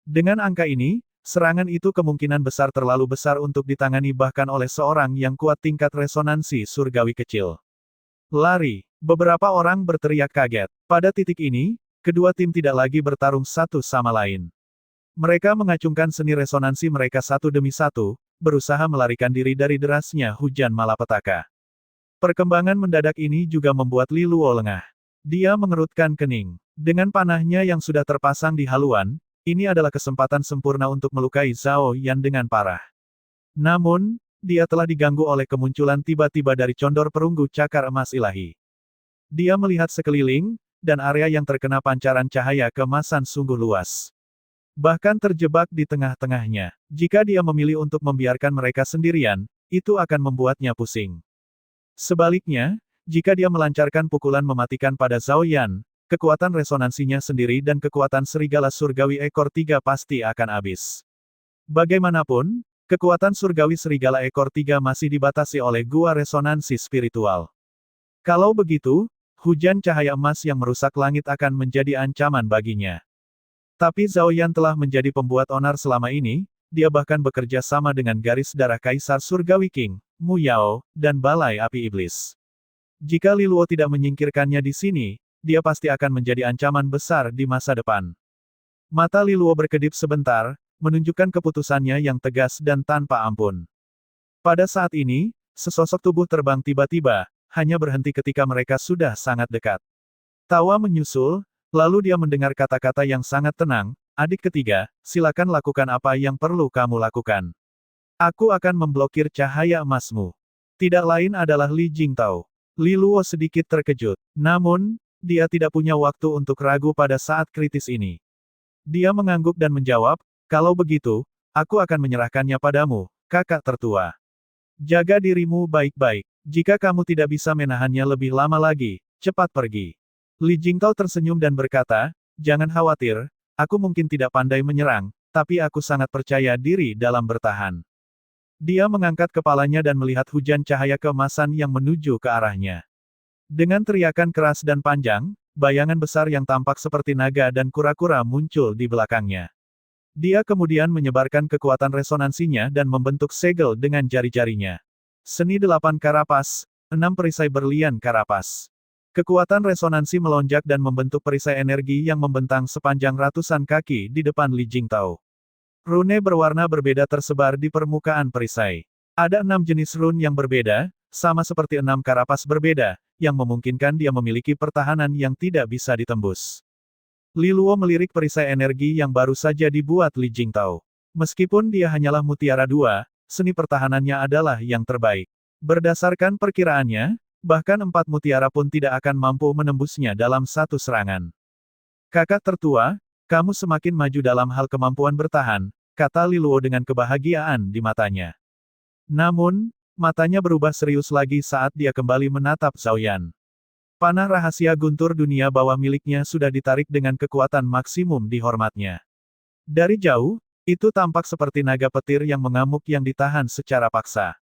Dengan angka ini, serangan itu kemungkinan besar terlalu besar untuk ditangani bahkan oleh seorang yang kuat tingkat resonansi surgawi kecil. Lari! Beberapa orang berteriak kaget. Pada titik ini, kedua tim tidak lagi bertarung satu sama lain. Mereka mengacungkan seni resonansi mereka satu demi satu, berusaha melarikan diri dari derasnya hujan malapetaka. Perkembangan mendadak ini juga membuat Liluo lengah. Dia mengerutkan kening. Dengan panahnya yang sudah terpasang di haluan, ini adalah kesempatan sempurna untuk melukai Zhao Yan dengan parah. Namun, dia telah diganggu oleh kemunculan tiba-tiba dari condor perunggu cakar emas ilahi. Dia melihat sekeliling, dan area yang terkena pancaran cahaya keemasan sungguh luas. Bahkan terjebak di tengah-tengahnya. Jika dia memilih untuk membiarkan mereka sendirian, itu akan membuatnya pusing. Sebaliknya, jika dia melancarkan pukulan mematikan pada Zhao Yan, kekuatan resonansinya sendiri dan kekuatan serigala surgawi ekor 3 pasti akan habis. Bagaimanapun, Kekuatan surgawi serigala ekor tiga masih dibatasi oleh gua resonansi spiritual. Kalau begitu, hujan cahaya emas yang merusak langit akan menjadi ancaman baginya. Tapi Zhao Yan telah menjadi pembuat onar selama ini, dia bahkan bekerja sama dengan garis darah Kaisar Surgawi King, Mu Yao, dan Balai Api Iblis. Jika Li Luo tidak menyingkirkannya di sini, dia pasti akan menjadi ancaman besar di masa depan. Mata Li Luo berkedip sebentar, menunjukkan keputusannya yang tegas dan tanpa ampun. Pada saat ini, sesosok tubuh terbang tiba-tiba, hanya berhenti ketika mereka sudah sangat dekat. Tawa menyusul, lalu dia mendengar kata-kata yang sangat tenang, "Adik ketiga, silakan lakukan apa yang perlu kamu lakukan. Aku akan memblokir cahaya emasmu." Tidak lain adalah Li Jingtao. Li Luo sedikit terkejut, namun, dia tidak punya waktu untuk ragu pada saat kritis ini. Dia mengangguk dan menjawab, "Kalau begitu, aku akan menyerahkannya padamu, kakak tertua. Jaga dirimu baik-baik. Jika kamu tidak bisa menahannya lebih lama lagi, cepat pergi." Li Jingtao tersenyum dan berkata, "Jangan khawatir, aku mungkin tidak pandai menyerang, tapi aku sangat percaya diri dalam bertahan." Dia mengangkat kepalanya dan melihat hujan cahaya keemasan yang menuju ke arahnya. Dengan teriakan keras dan panjang, bayangan besar yang tampak seperti naga dan kura-kura muncul di belakangnya. Dia kemudian menyebarkan kekuatan resonansinya dan membentuk segel dengan jari-jarinya. Seni 8 karapas, 6 perisai berlian karapas. Kekuatan resonansi melonjak dan membentuk perisai energi yang membentang sepanjang ratusan kaki di depan Li Jingtao. Rune berwarna berbeda tersebar di permukaan perisai. Ada 6 jenis rune yang berbeda, sama seperti 6 karapas berbeda, yang memungkinkan dia memiliki pertahanan yang tidak bisa ditembus. Li Luo melirik perisai energi yang baru saja dibuat Li Jingtao. Meskipun dia hanyalah mutiara 2, seni pertahanannya adalah yang terbaik. Berdasarkan perkiraannya, bahkan 4 mutiara pun tidak akan mampu menembusnya dalam satu serangan. "Kakak tertua, kamu semakin maju dalam hal kemampuan bertahan," kata Li Luo dengan kebahagiaan di matanya. Namun, matanya berubah serius lagi saat dia kembali menatap Zhao Yan. Panah rahasia guntur dunia bawah miliknya sudah ditarik dengan kekuatan maksimum di hormatnya. Dari jauh, itu tampak seperti naga petir yang mengamuk yang ditahan secara paksa.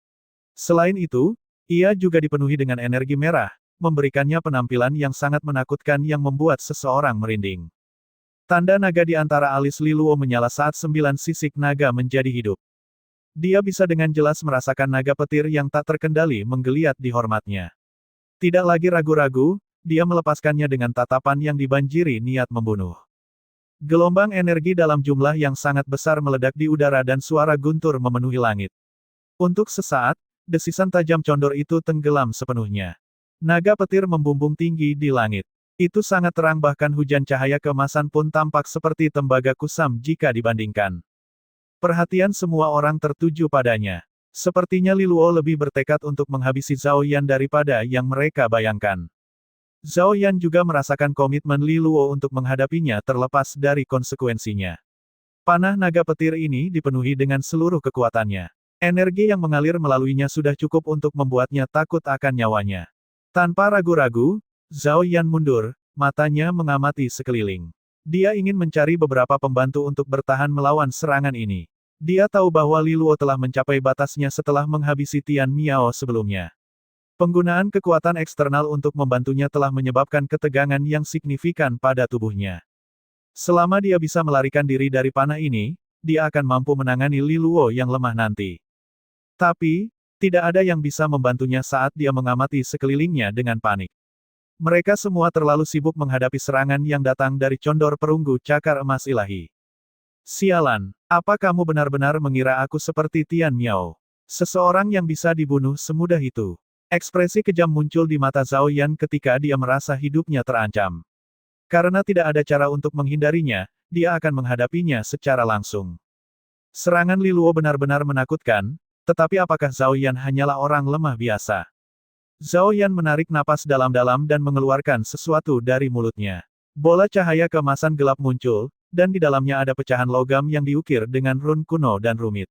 Selain itu, ia juga dipenuhi dengan energi merah, memberikannya penampilan yang sangat menakutkan yang membuat seseorang merinding. Tanda naga di antara alis Li Luo menyala saat 9 sisik naga menjadi hidup. Dia bisa dengan jelas merasakan naga petir yang tak terkendali menggeliat di hormatnya. Tidak lagi ragu-ragu, dia melepaskannya dengan tatapan yang dibanjiri niat membunuh. Gelombang energi dalam jumlah yang sangat besar meledak di udara dan suara guntur memenuhi langit. Untuk sesaat, desisan tajam condor itu tenggelam sepenuhnya. Naga petir membumbung tinggi di langit. Itu sangat terang bahkan hujan cahaya keemasan pun tampak seperti tembaga kusam jika dibandingkan. Perhatian semua orang tertuju padanya. Sepertinya Li Luo lebih bertekad untuk menghabisi Zhao Yan daripada yang mereka bayangkan. Zhao Yan juga merasakan komitmen Li Luo untuk menghadapinya terlepas dari konsekuensinya. Panah naga petir ini dipenuhi dengan seluruh kekuatannya. Energi yang mengalir melaluinya sudah cukup untuk membuatnya takut akan nyawanya. Tanpa ragu-ragu, Zhao Yan mundur, matanya mengamati sekeliling. Dia ingin mencari beberapa pembantu untuk bertahan melawan serangan ini. Dia tahu bahwa Li Luo telah mencapai batasnya setelah menghabisi Tian Miao sebelumnya. Penggunaan kekuatan eksternal untuk membantunya telah menyebabkan ketegangan yang signifikan pada tubuhnya. Selama dia bisa melarikan diri dari panah ini, dia akan mampu menangani Li Luo yang lemah nanti. Tapi, tidak ada yang bisa membantunya saat dia mengamati sekelilingnya dengan panik. Mereka semua terlalu sibuk menghadapi serangan yang datang dari condor perunggu cakar emas ilahi. "Sialan, apa kamu benar-benar mengira aku seperti Tian Miao? Seseorang yang bisa dibunuh semudah itu?" Ekspresi kejam muncul di mata Zhao Yan ketika dia merasa hidupnya terancam. Karena tidak ada cara untuk menghindarinya, dia akan menghadapinya secara langsung. Serangan Li Luo benar-benar menakutkan, tetapi apakah Zhao Yan hanyalah orang lemah biasa? Zhao Yan menarik napas dalam-dalam dan mengeluarkan sesuatu dari mulutnya. Bola cahaya keemasan gelap muncul, dan di dalamnya ada pecahan logam yang diukir dengan rune kuno dan rumit.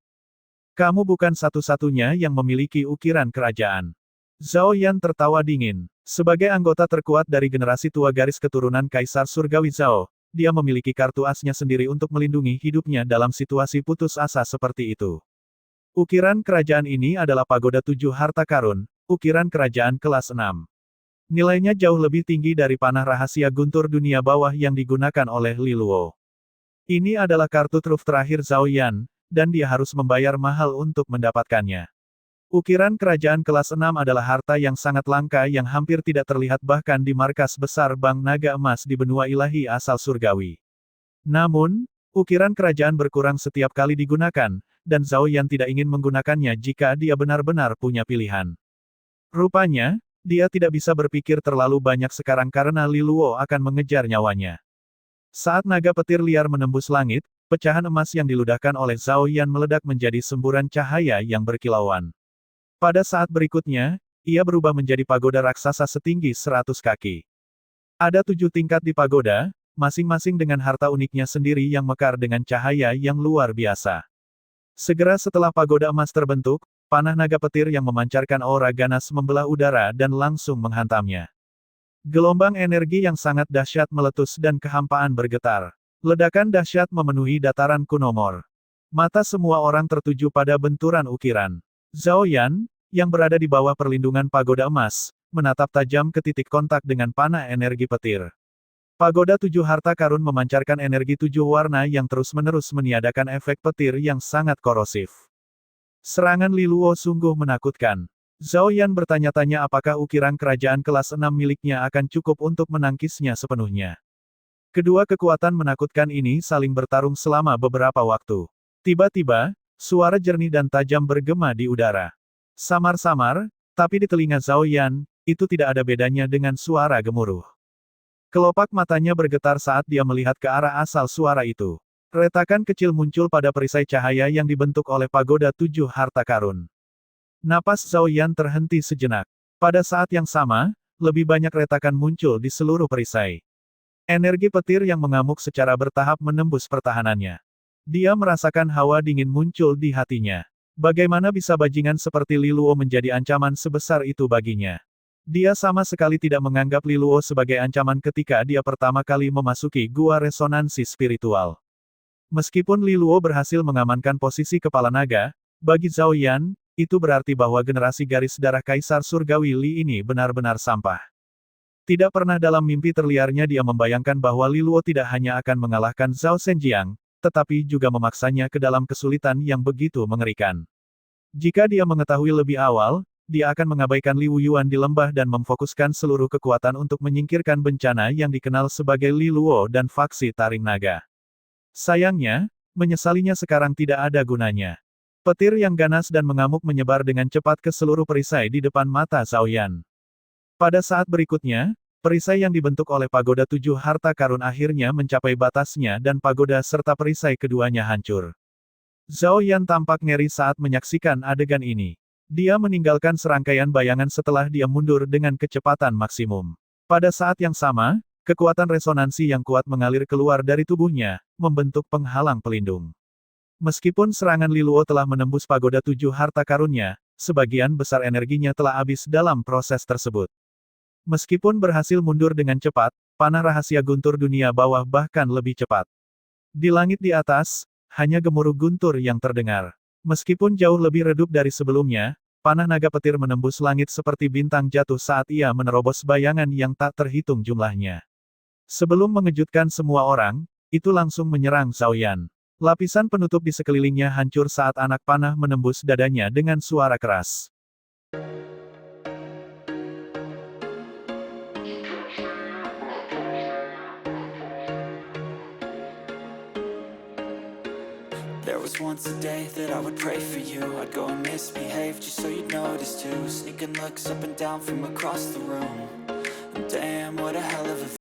"Kamu bukan satu-satunya yang memiliki ukiran kerajaan." Zhao Yan tertawa dingin. Sebagai anggota terkuat dari generasi tua garis keturunan Kaisar Surgawi Zhao, dia memiliki kartu asnya sendiri untuk melindungi hidupnya dalam situasi putus asa seperti itu. Ukiran kerajaan ini adalah Pagoda 7 Harta Karun, ukiran kerajaan kelas 6. Nilainya jauh lebih tinggi dari panah rahasia guntur dunia bawah yang digunakan oleh Li Luo. Ini adalah kartu truf terakhir Zhao Yan, dan dia harus membayar mahal untuk mendapatkannya. Ukiran kerajaan kelas 6 adalah harta yang sangat langka yang hampir tidak terlihat bahkan di markas besar Bank Naga Emas di benua ilahi asal surgawi. Namun, ukiran kerajaan berkurang setiap kali digunakan, dan Zhao Yan tidak ingin menggunakannya jika dia benar-benar punya pilihan. Rupanya, dia tidak bisa berpikir terlalu banyak sekarang karena Li Luo akan mengejar nyawanya. Saat naga petir liar menembus langit, pecahan emas yang diludahkan oleh Zhao Yan meledak menjadi semburan cahaya yang berkilauan. Pada saat berikutnya, ia berubah menjadi pagoda raksasa setinggi 100 kaki. Ada 7 tingkat di pagoda, masing-masing dengan harta uniknya sendiri yang mekar dengan cahaya yang luar biasa. Segera setelah pagoda emas terbentuk, panah naga petir yang memancarkan aura ganas membelah udara dan langsung menghantamnya. Gelombang energi yang sangat dahsyat meletus dan kehampaan bergetar. Ledakan dahsyat memenuhi dataran Kunomor. Mata semua orang tertuju pada benturan ukiran. Zhao Yan, yang berada di bawah perlindungan pagoda emas, menatap tajam ke titik kontak dengan panah energi petir. Pagoda 7 harta karun memancarkan energi 7 warna yang terus-menerus meniadakan efek petir yang sangat korosif. Serangan Li Luo sungguh menakutkan. Zhao Yan bertanya-tanya apakah ukiran kerajaan kelas 6 miliknya akan cukup untuk menangkisnya sepenuhnya. Kedua kekuatan menakutkan ini saling bertarung selama beberapa waktu. Tiba-tiba, suara jernih dan tajam bergema di udara. Samar-samar, tapi di telinga Zhao Yan, itu tidak ada bedanya dengan suara gemuruh. Kelopak matanya bergetar saat dia melihat ke arah asal suara itu. Retakan kecil muncul pada perisai cahaya yang dibentuk oleh pagoda 7 harta karun. Napas Zhao Yan terhenti sejenak. Pada saat yang sama, lebih banyak retakan muncul di seluruh perisai. Energi petir yang mengamuk secara bertahap menembus pertahanannya. Dia merasakan hawa dingin muncul di hatinya. Bagaimana bisa bajingan seperti Li Luo menjadi ancaman sebesar itu baginya? Dia sama sekali tidak menganggap Li Luo sebagai ancaman ketika dia pertama kali memasuki gua resonansi spiritual. Meskipun Li Luo berhasil mengamankan posisi kepala naga, bagi Zhao Yan, itu berarti bahwa generasi garis darah Kaisar Surgawi Li ini benar-benar sampah. Tidak pernah dalam mimpi terliarnya dia membayangkan bahwa Li Luo tidak hanya akan mengalahkan Zhao Zhenjiang, tetapi juga memaksanya ke dalam kesulitan yang begitu mengerikan. Jika dia mengetahui lebih awal, dia akan mengabaikan Li Wuyuan di lembah dan memfokuskan seluruh kekuatan untuk menyingkirkan bencana yang dikenal sebagai Li Luo dan faksi Taring Naga. Sayangnya, menyesalinya sekarang tidak ada gunanya. Petir yang ganas dan mengamuk menyebar dengan cepat ke seluruh perisai di depan mata Zhao Yan. Pada saat berikutnya, perisai yang dibentuk oleh pagoda 7 harta karun akhirnya mencapai batasnya dan pagoda serta perisai keduanya hancur. Zhao Yan tampak ngeri saat menyaksikan adegan ini. Dia meninggalkan serangkaian bayangan setelah dia mundur dengan kecepatan maksimum. Pada saat yang sama, kekuatan resonansi yang kuat mengalir keluar dari tubuhnya, membentuk penghalang pelindung. Meskipun serangan Li Luo telah menembus pagoda 7 harta karunnya, sebagian besar energinya telah habis dalam proses tersebut. Meskipun berhasil mundur dengan cepat, panah rahasia guntur dunia bawah bahkan lebih cepat. Di langit di atas, hanya gemuruh guntur yang terdengar. Meskipun jauh lebih redup dari sebelumnya, panah naga petir menembus langit seperti bintang jatuh saat ia menerobos bayangan yang tak terhitung jumlahnya. Sebelum mengejutkan semua orang, itu langsung menyerang Zhao Yan. Lapisan penutup di sekelilingnya hancur saat anak panah menembus dadanya dengan suara keras. There was once a day that I would pray for you. I'd go and misbehave just so you'd notice too. Sneaking looks up and down from across the room. And damn, what a hell of a